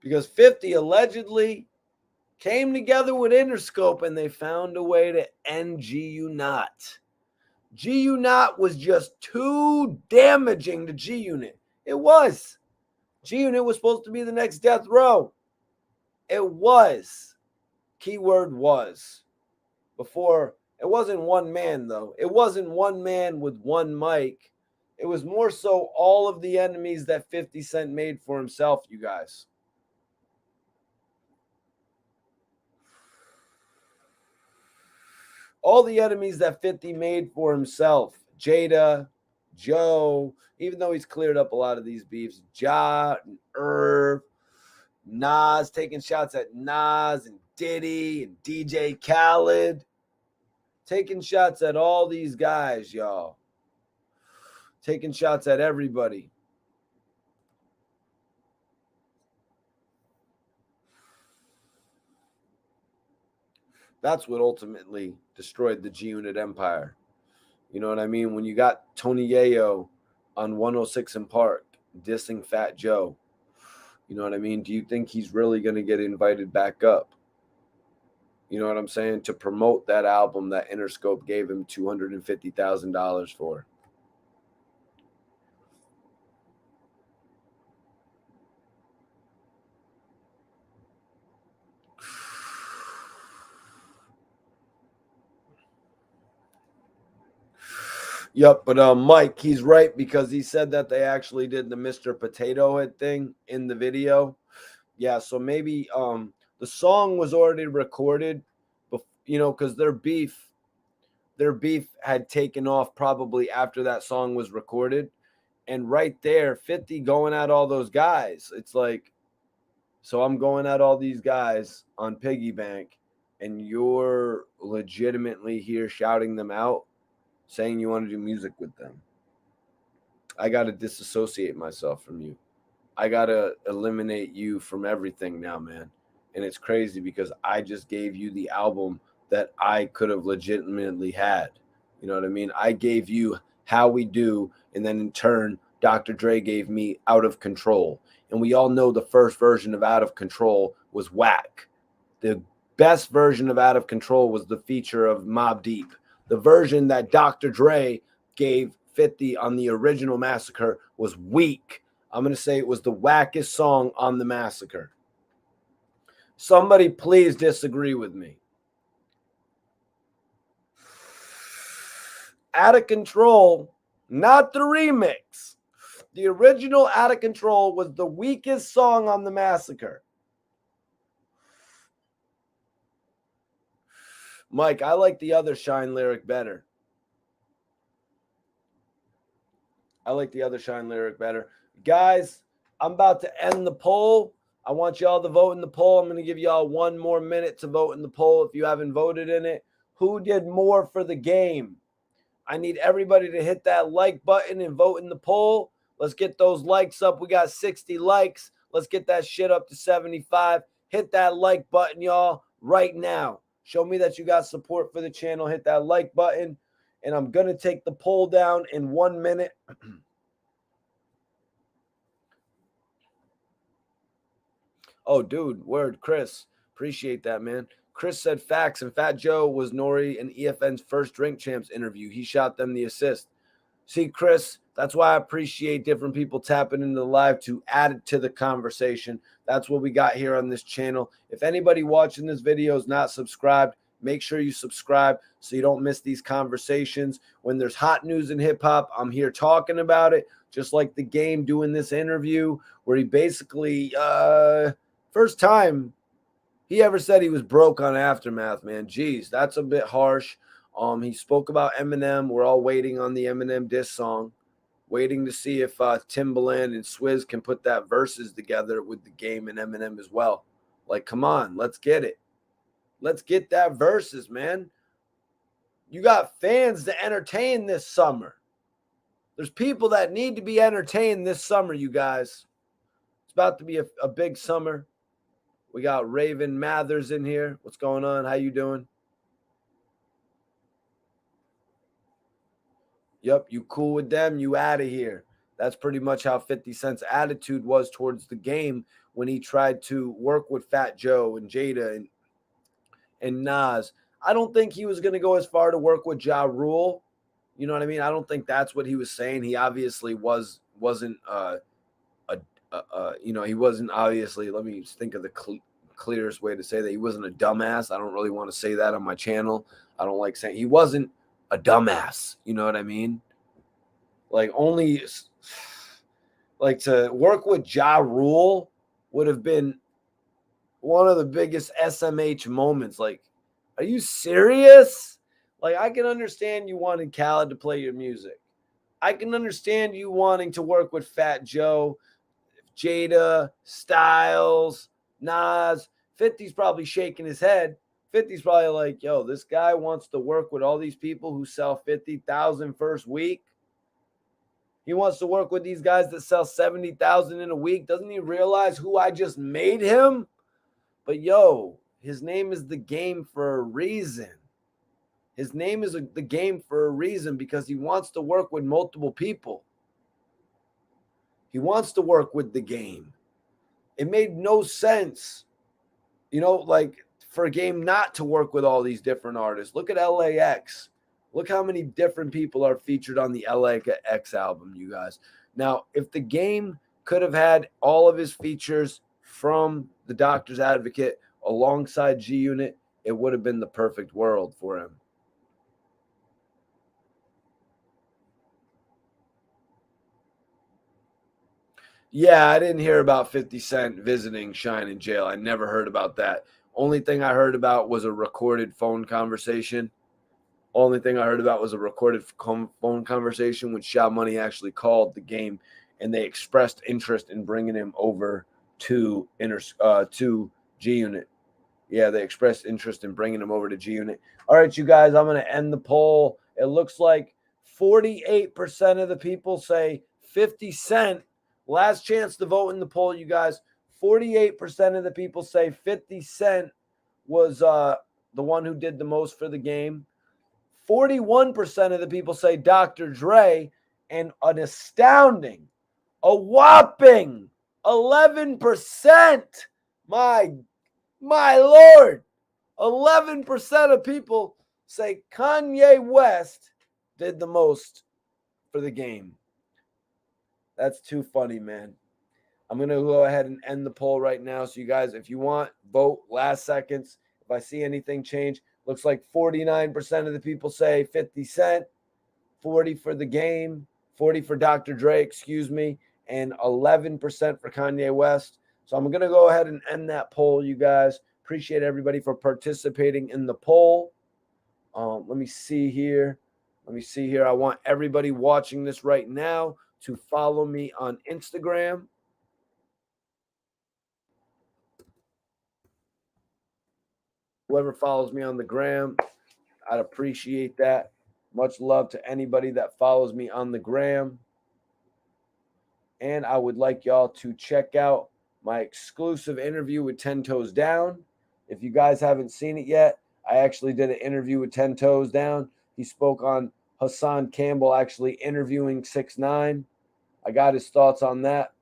because 50 allegedly came together with Interscope and they found a way to end G-Unot. G-Unot was just too damaging to G-Unit. It was. G-Unit was supposed to be the next death row. It was. Keyword was. Before, it wasn't one man, though. It wasn't one man with one mic. It was more so all of the enemies that 50 Cent made for himself, you guys. All the enemies that 50 made for himself. Jada, Joe, even though he's cleared up a lot of these beefs. Ja, and Irv, Nas, taking shots at Nas and Diddy and DJ Khaled. Taking shots at all these guys, y'all. Taking shots at everybody. That's what ultimately destroyed the G-Unit empire. You know what I mean? When you got Tony Yayo on 106 in Park dissing Fat Joe, you know what I mean? Do you think he's really going to get invited back up? You know what I'm saying? To promote that album that Interscope gave him $250,000 for. Yep, but Mike, he's right, because he said that they actually did the Mr. Potato Head thing in the video. Yeah, so maybe the song was already recorded, you know, because their beef had taken off probably after that song was recorded. And right there, 50 going at all those guys. It's like, so I'm going at all these guys on Piggy Bank, and you're legitimately here shouting them out, saying you want to do music with them. I got to disassociate myself from you. I got to eliminate you from everything now, man. And it's crazy because I just gave you the album that I could have legitimately had. You know what I mean? I gave you How We Do, and then in turn, Dr. Dre gave me Out of Control. And we all know the first version of Out of Control was whack. The best version of Out of Control was the feature of Mobb Deep. The version that Dr. Dre gave 50 on the original Massacre was weak. I'm going to say it was the wackest song on the Massacre. Somebody please disagree with me. Out of Control, not the remix. The original Out of Control was the weakest song on the Massacre. Mike, I like the other Shine lyric better. Guys, I'm about to end the poll. I want y'all to vote in the poll. I'm going to give y'all 1 more minute to vote in the poll if you haven't voted in it. Who did more for the game? I need everybody to hit that like button and vote in the poll. Let's get those likes up. We got 60 likes. Let's get that shit up to 75. Hit that like button, y'all, right now. Show me that you got support for the channel. Hit that like button. And I'm going to take the poll down in 1 minute. Oh, dude, word, Chris. Appreciate that, man. Chris said facts, and Fat Joe was Nori and EFN's first Drink Champs interview. He shot them the assist. See, Chris, that's why I appreciate different people tapping into the live to add it to the conversation. That's what we got here on this channel. If anybody watching this video is not subscribed, make sure you subscribe so you don't miss these conversations. When there's hot news in hip-hop, I'm here talking about it, just like The Game doing this interview where he basically, first time he ever said he was broke on Aftermath, man. Jeez, that's a bit harsh. He spoke about Eminem. We're all waiting on the Eminem diss song, waiting to see if Timbaland and Swizz can put that verses together with The Game and Eminem as well. Like, come on, let's get it. Let's get that verses, man. You got fans to entertain this summer. There's people that need to be entertained this summer, you guys. It's about to be a big summer. We got Raven Mathers in here. What's going on? How you doing? Yep, you cool with them, you out of here. That's pretty much how 50 Cent's attitude was towards the game when he tried to work with Fat Joe and Jada and Nas. I don't think he was going to go as far to work with Ja Rule. You know what I mean? I don't think that's what he was saying. He obviously wasn't he wasn't obviously, let me think of the clearest way to say that. He wasn't a dumbass. I don't really want to say that on my channel. I don't like saying he wasn't a dumbass. You know what I mean? Like, only like to work with Ja Rule would have been one of the biggest SMH moments. Like, are you serious? Like, I can understand you wanting Khaled to play your music. I can understand you wanting to work with Fat Joe, Jada, Styles, Nas. 50's probably shaking his head. 50's probably like, yo, this guy wants to work with all these people who sell 50,000 first week. He wants to work with these guys that sell 70,000 in a week. Doesn't he realize who I just made him? But yo, his name is The Game for a reason. His name is The Game for a reason because he wants to work with multiple people. He wants to work with The Game. It made no sense, like for a Game not to work with all these different artists. Look at LAX. Look how many different people are featured on the LAX album, you guys. Now, if The Game could have had all of his features from the Doctor's Advocate alongside G-Unit, it would have been the perfect world for him. Yeah, I didn't hear about 50 Cent visiting Shine in jail. I never heard about that. Only thing I heard about was a recorded phone conversation. Only thing I heard about was a recorded phone conversation when Sha Money actually called The Game, and they expressed interest in bringing him over to G-Unit. Yeah, they expressed interest in bringing him over to G-Unit. All right, you guys, I'm going to end the poll. It looks like 48% of the people say 50 Cent. Last chance to vote in the poll, you guys. 48% of the people say 50 Cent was the one who did the most for The Game. 41% of the people say Dr. Dre, and an astounding, a whopping 11%. My Lord, 11% of people say Kanye West did the most for The Game. That's too funny, man. I'm going to go ahead and end the poll right now. So you guys, if you want, vote last seconds. If I see anything change, looks like 49% of the people say 50 Cent, 40 for The Game, 40 for Dr. Dre, and 11% for Kanye West. So I'm going to go ahead and end that poll, you guys. Appreciate everybody for participating in the poll. Let me see here. I want everybody watching this right now to follow me on Instagram. Whoever follows me on the gram, I'd appreciate that. Much love to anybody that follows me on the gram. And I would like y'all to check out my exclusive interview with 10 Toes Down. If you guys haven't seen it yet, I actually did an interview with 10 Toes Down. He spoke on Hassan Campbell actually interviewing 6ix9ine. I got his thoughts on that.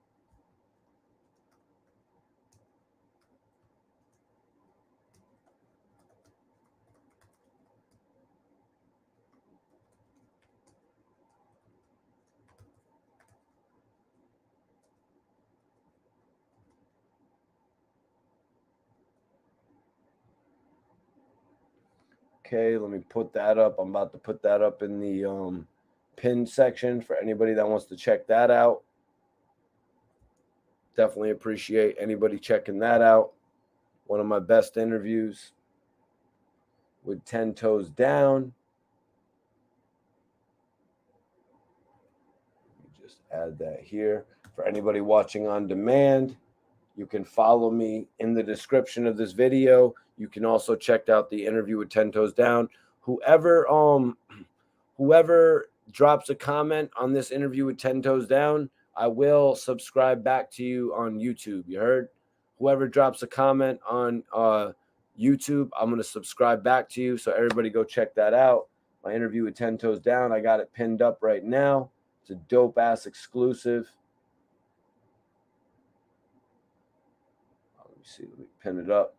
Okay, let me put that up. I'm about to put that up in the pin section for anybody that wants to check that out. Definitely appreciate anybody checking that out. One of my best interviews with 10 Toes Down. Just add that here. For anybody watching on demand, you can follow me in the description of this video. You can also check out the interview with 10 Toes Down. Whoever drops a comment on this interview with 10 Toes Down, I will subscribe back to you on YouTube. You heard? Whoever drops a comment on YouTube, I'm going to subscribe back to you. So everybody go check that out. My interview with 10 Toes Down, I got it pinned up right now. It's a dope-ass exclusive. Let me see. Let me pin it up.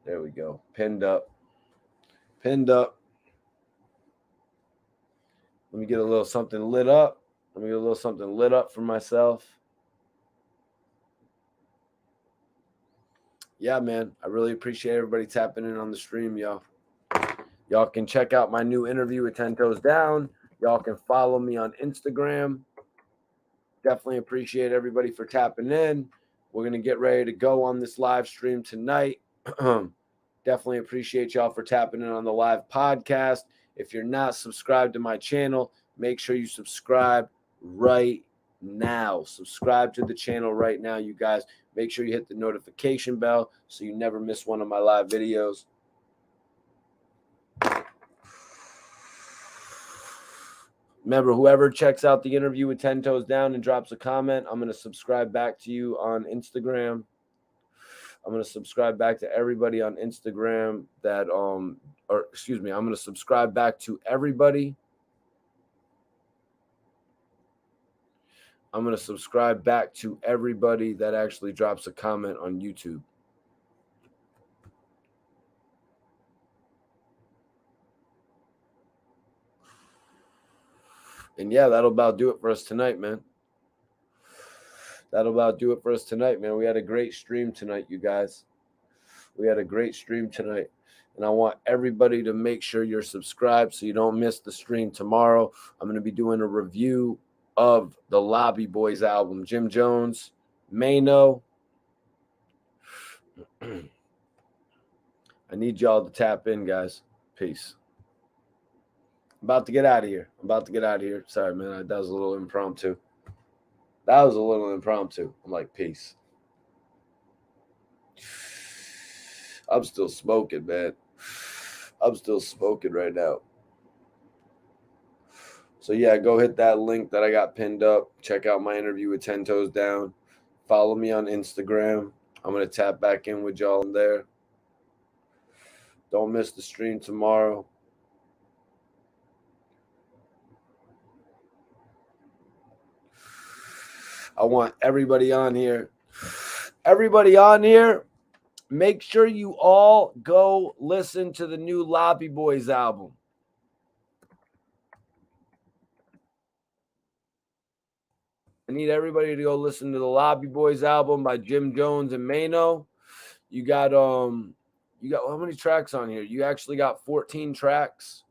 There we go. Pinned up. Pinned up. Let me get a little something lit up. Let me get a little something lit up for myself. Yeah, man. I really appreciate everybody tapping in on the stream, y'all. Y'all can check out my new interview with 10 Toes Down. Y'all can follow me on Instagram. Definitely appreciate everybody for tapping in. We're going to get ready to go on this live stream tonight. Definitely appreciate y'all for tapping in on the live podcast. If you're not subscribed to my channel, make sure you subscribe right now. Subscribe to the channel right now, you guys. Make sure you hit the notification bell so you never miss one of my live videos. Remember, whoever checks out the interview with 10 Toes Down and drops a comment, I'm going to subscribe back to you on Instagram. I'm going to subscribe back to everybody on Instagram that, I'm going to subscribe back to everybody. I'm going to subscribe back to everybody that actually drops a comment on YouTube. And yeah, that'll about do it for us tonight, man. That'll about do it for us tonight, man. We had a great stream tonight, you guys. We had a great stream tonight. And I want everybody to make sure you're subscribed so you don't miss the stream tomorrow. I'm going to be doing a review of the Lobby Boys album. Jim Jones, Mano. I need y'all to tap in, guys. Peace. I'm about to get out of here. Sorry, man. That was a little impromptu. I'm like, peace. I'm still smoking, man. I'm still smoking right now. So, yeah, go hit that link that I got pinned up. Check out my interview with 10 Toes Down. Follow me on Instagram. I'm going to tap back in with y'all in there. Don't miss the stream tomorrow. I want everybody on here. Make sure you all go listen to the new Lobby Boys album. I need everybody to go listen to the Lobby Boys album by Jim Jones and Mano. You got how many tracks on here? You actually got 14 tracks.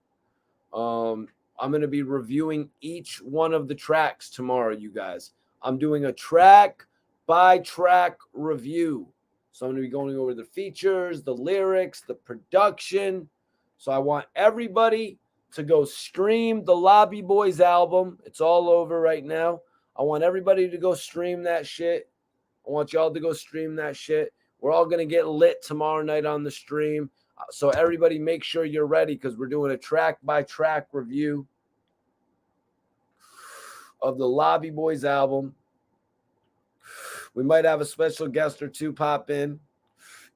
I'm going to be reviewing each one of the tracks tomorrow, you guys. I'm doing a track by track review. So I'm going to be going over the features, the lyrics, the production. So I want everybody to go stream the Lobby Boys album. It's all over right now. I want everybody to go stream that shit. I want y'all to go stream that shit. We're all going to get lit tomorrow night on the stream. So everybody make sure you're ready because we're doing a track-by-track review of the Lobby Boys album. We might have a special guest or two pop in.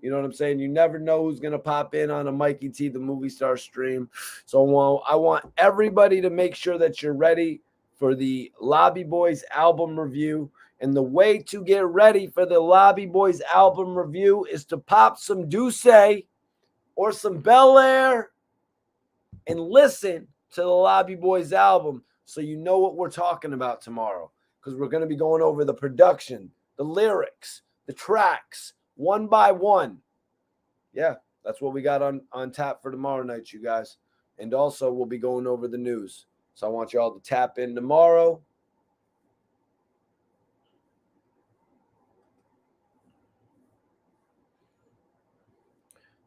You know what I'm saying? You never know who's going to pop in on a Mikey T, the movie star stream. So I want everybody to make sure that you're ready for the Lobby Boys album review. And the way to get ready for the Lobby Boys album review is to pop some Douce or some Bel Air and listen to the Lobby Boys album so you know what we're talking about tomorrow. Because we're going to be going over the production, the lyrics, the tracks, one by one. Yeah, that's what we got on tap for tomorrow night, you guys. And also, we'll be going over the news. So I want you all to tap in tomorrow.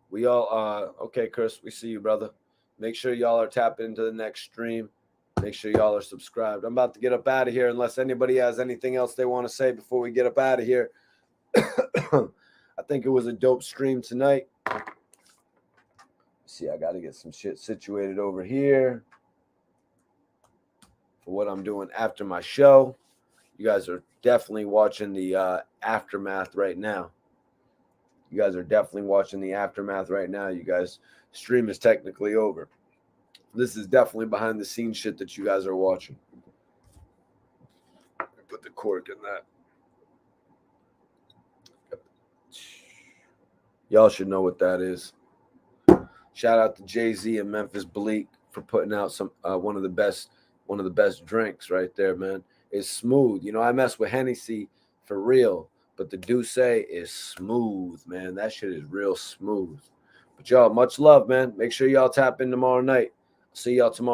We all, okay, Chris, we see you, brother. Make sure y'all are tapping into the next stream. Make sure y'all are subscribed. I'm about to get up out of here unless anybody has anything else they want to say before we get up out of here. I think it was a dope stream tonight. See, I got to get some shit situated over here for what I'm doing after my show. You guys are definitely watching the aftermath right now. You guys are definitely watching the aftermath right now. You guys, stream is technically over. This is definitely behind the scenes shit that you guys are watching. Put the cork in that. Y'all should know what that is. Shout out to Jay-Z and Memphis Bleak for putting out some one of the best drinks right there, man. It's smooth. You know, I mess with Hennessy for real, but the Douce is smooth, man. That shit is real smooth. But y'all, much love, man. Make sure y'all tap in tomorrow night. See y'all tomorrow.